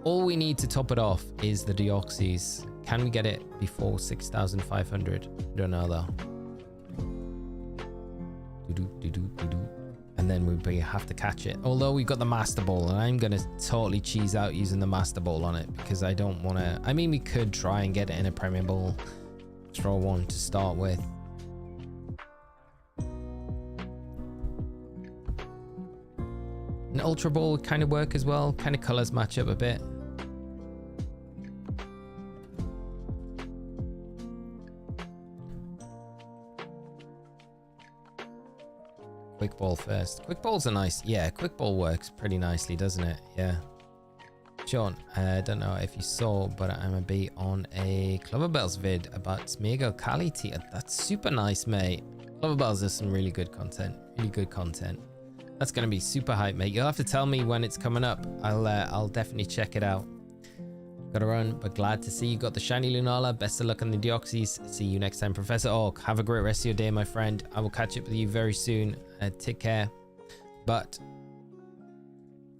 All we need to top it off is the Deoxys. Can we get it before 6,500? Don't know though. And then we have to catch it. Although we've got the Master Ball, and I'm gonna totally cheese out using the Master Ball on it because I don't want to. I mean, we could try and get it in a Premier Ball. Draw one to start with. An Ultra Ball would kind of work as well. Kind of colors match up a bit. Quick Ball first. Quick Balls are nice. Yeah, Quick Ball works pretty nicely, doesn't it? Yeah. Sean, I don't know if you saw, but I'm a be on a Cloverbells vid about Smeagol Kali tier. That's super nice, mate. Cloverbells is some really good content. Really good content. That's gonna be super hype, mate. You'll have to tell me when it's coming up. I'll definitely check it out. Gotta run, but glad to see you got the shiny Lunala. Best of luck on the Deoxys. See you next time, Professor Orc. Have a great rest of your day, my friend. I will catch up with you very soon. Take care. But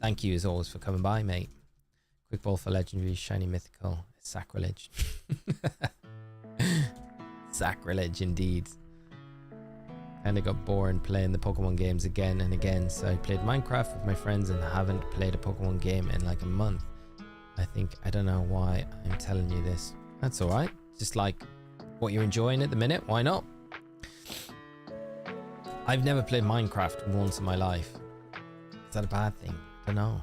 thank you as always for coming by, mate. Quick Ball for legendary, shiny mythical. Sacrilege. Sacrilege indeed. Kinda got boring playing the Pokemon games again and again, so I played Minecraft with my friends and haven't played a Pokemon game in like a month. I don't know why I'm telling you this. That's alright. Just like what you're enjoying at the minute, why not? I've never played Minecraft once in my life. Is that a bad thing? I don't know.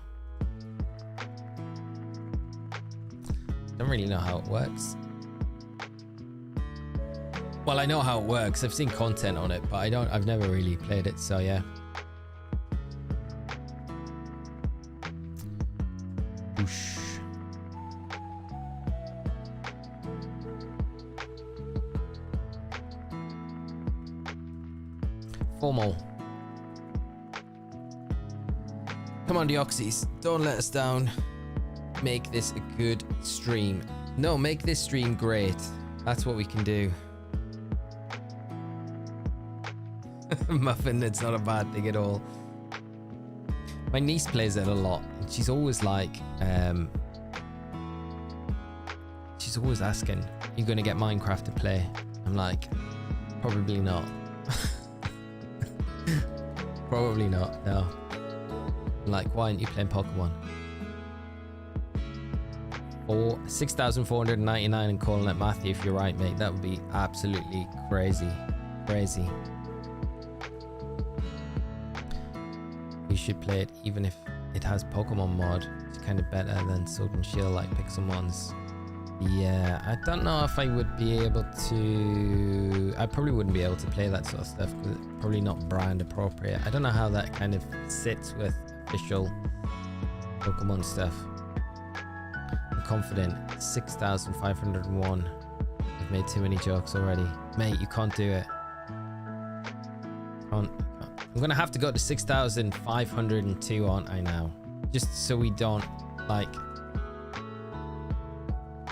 Don't really know how it works. Well, I know how it works. I've seen content on it, but I've never really played it, so yeah. Whoosh. Formal. Come on, Deoxys. Don't let us down. Make this a good stream. No, make this stream great. That's what we can do. Muffin, it's not a bad thing at all. My niece plays it a lot, and she's always like, she's always asking, are you going to get Minecraft to play? I'm like, probably not. Probably not, no. I'm like, why aren't you playing Pokemon? Or 6,499 and calling it Matthew, if you're right, mate. That would be absolutely crazy. Crazy. You should play it even if it has Pokemon mod. It's kind of better than Sword and Shield like Pixelmon's. Yeah, I don't know if I would be able to. I probably wouldn't be able to play that sort of stuff because it's probably not brand appropriate. I don't know how that kind of sits with official Pokemon stuff. I'm confident. 6,501. I've made too many jokes already. Mate, you can't do it. I'm gonna have to go to 6,502, aren't I now? Just so we don't, like,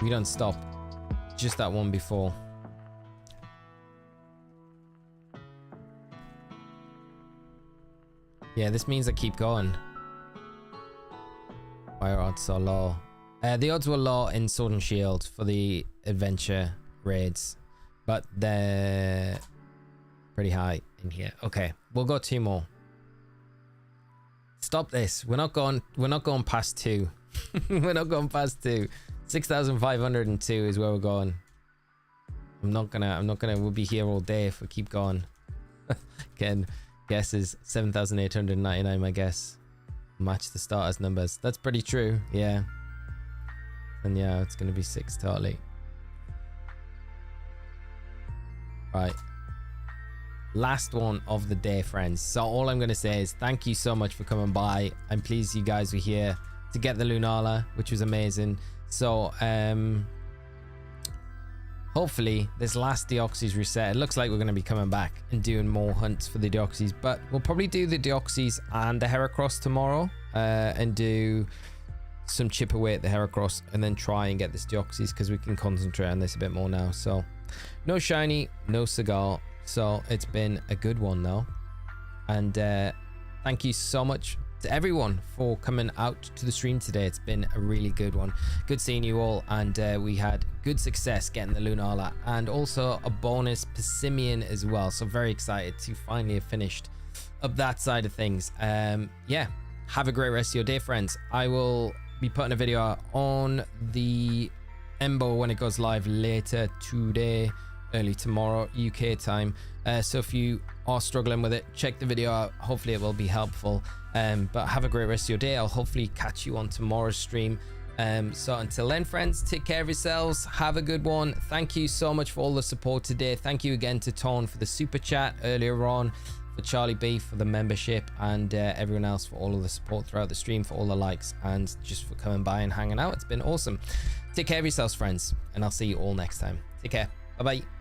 we don't stop. Just that one before. Yeah, this means I keep going. Why are odds so low? The odds were low in Sword and Shield for the adventure raids, but they're pretty high in here. Okay, we'll go 2 more. Stop this. We're not going past 2. We're not going past 2. 6,502 is where we're going. I'm not gonna, we'll be here all day if we keep going. Again, guess is 7,899, my guess. Match the starters numbers. That's pretty true, yeah. And yeah, it's gonna be 6 totally. Right. Last one of the day, friends. So all I'm gonna say is thank you so much for coming by. I'm pleased you guys were here to get the Lunala, which was amazing. So hopefully this last Deoxys reset, it looks like we're going to be coming back and doing more hunts for the Deoxys, but we'll probably do the Deoxys and the Heracross tomorrow, and do some chip away at the Heracross and then try and get this Deoxys, because we can concentrate on this a bit more now. So no shiny, no cigar, so it's been a good one though. And thank you so much to everyone for coming out to the stream today. It's been a really good one. Good seeing you all, and we had good success getting the Lunala and also a bonus Persimmon as well. So very excited to finally have finished up that side of things. Yeah, have a great rest of your day, friends. I will be putting a video on the Embo when it goes live later today, early tomorrow UK time. So if you are struggling with it, check the video out. Hopefully it will be helpful. But have a great rest of your day. I'll hopefully catch you on tomorrow's stream. So until then, friends, take care of yourselves. Have a good one. Thank you so much for all the support today. Thank you again to Tone for the super chat earlier on, for Charlie B for the membership, and everyone else for all of the support throughout the stream, for all the likes, and just for coming by and hanging out. It's been awesome. Take care of yourselves, friends, and I'll see you all next time. Take care. Bye bye.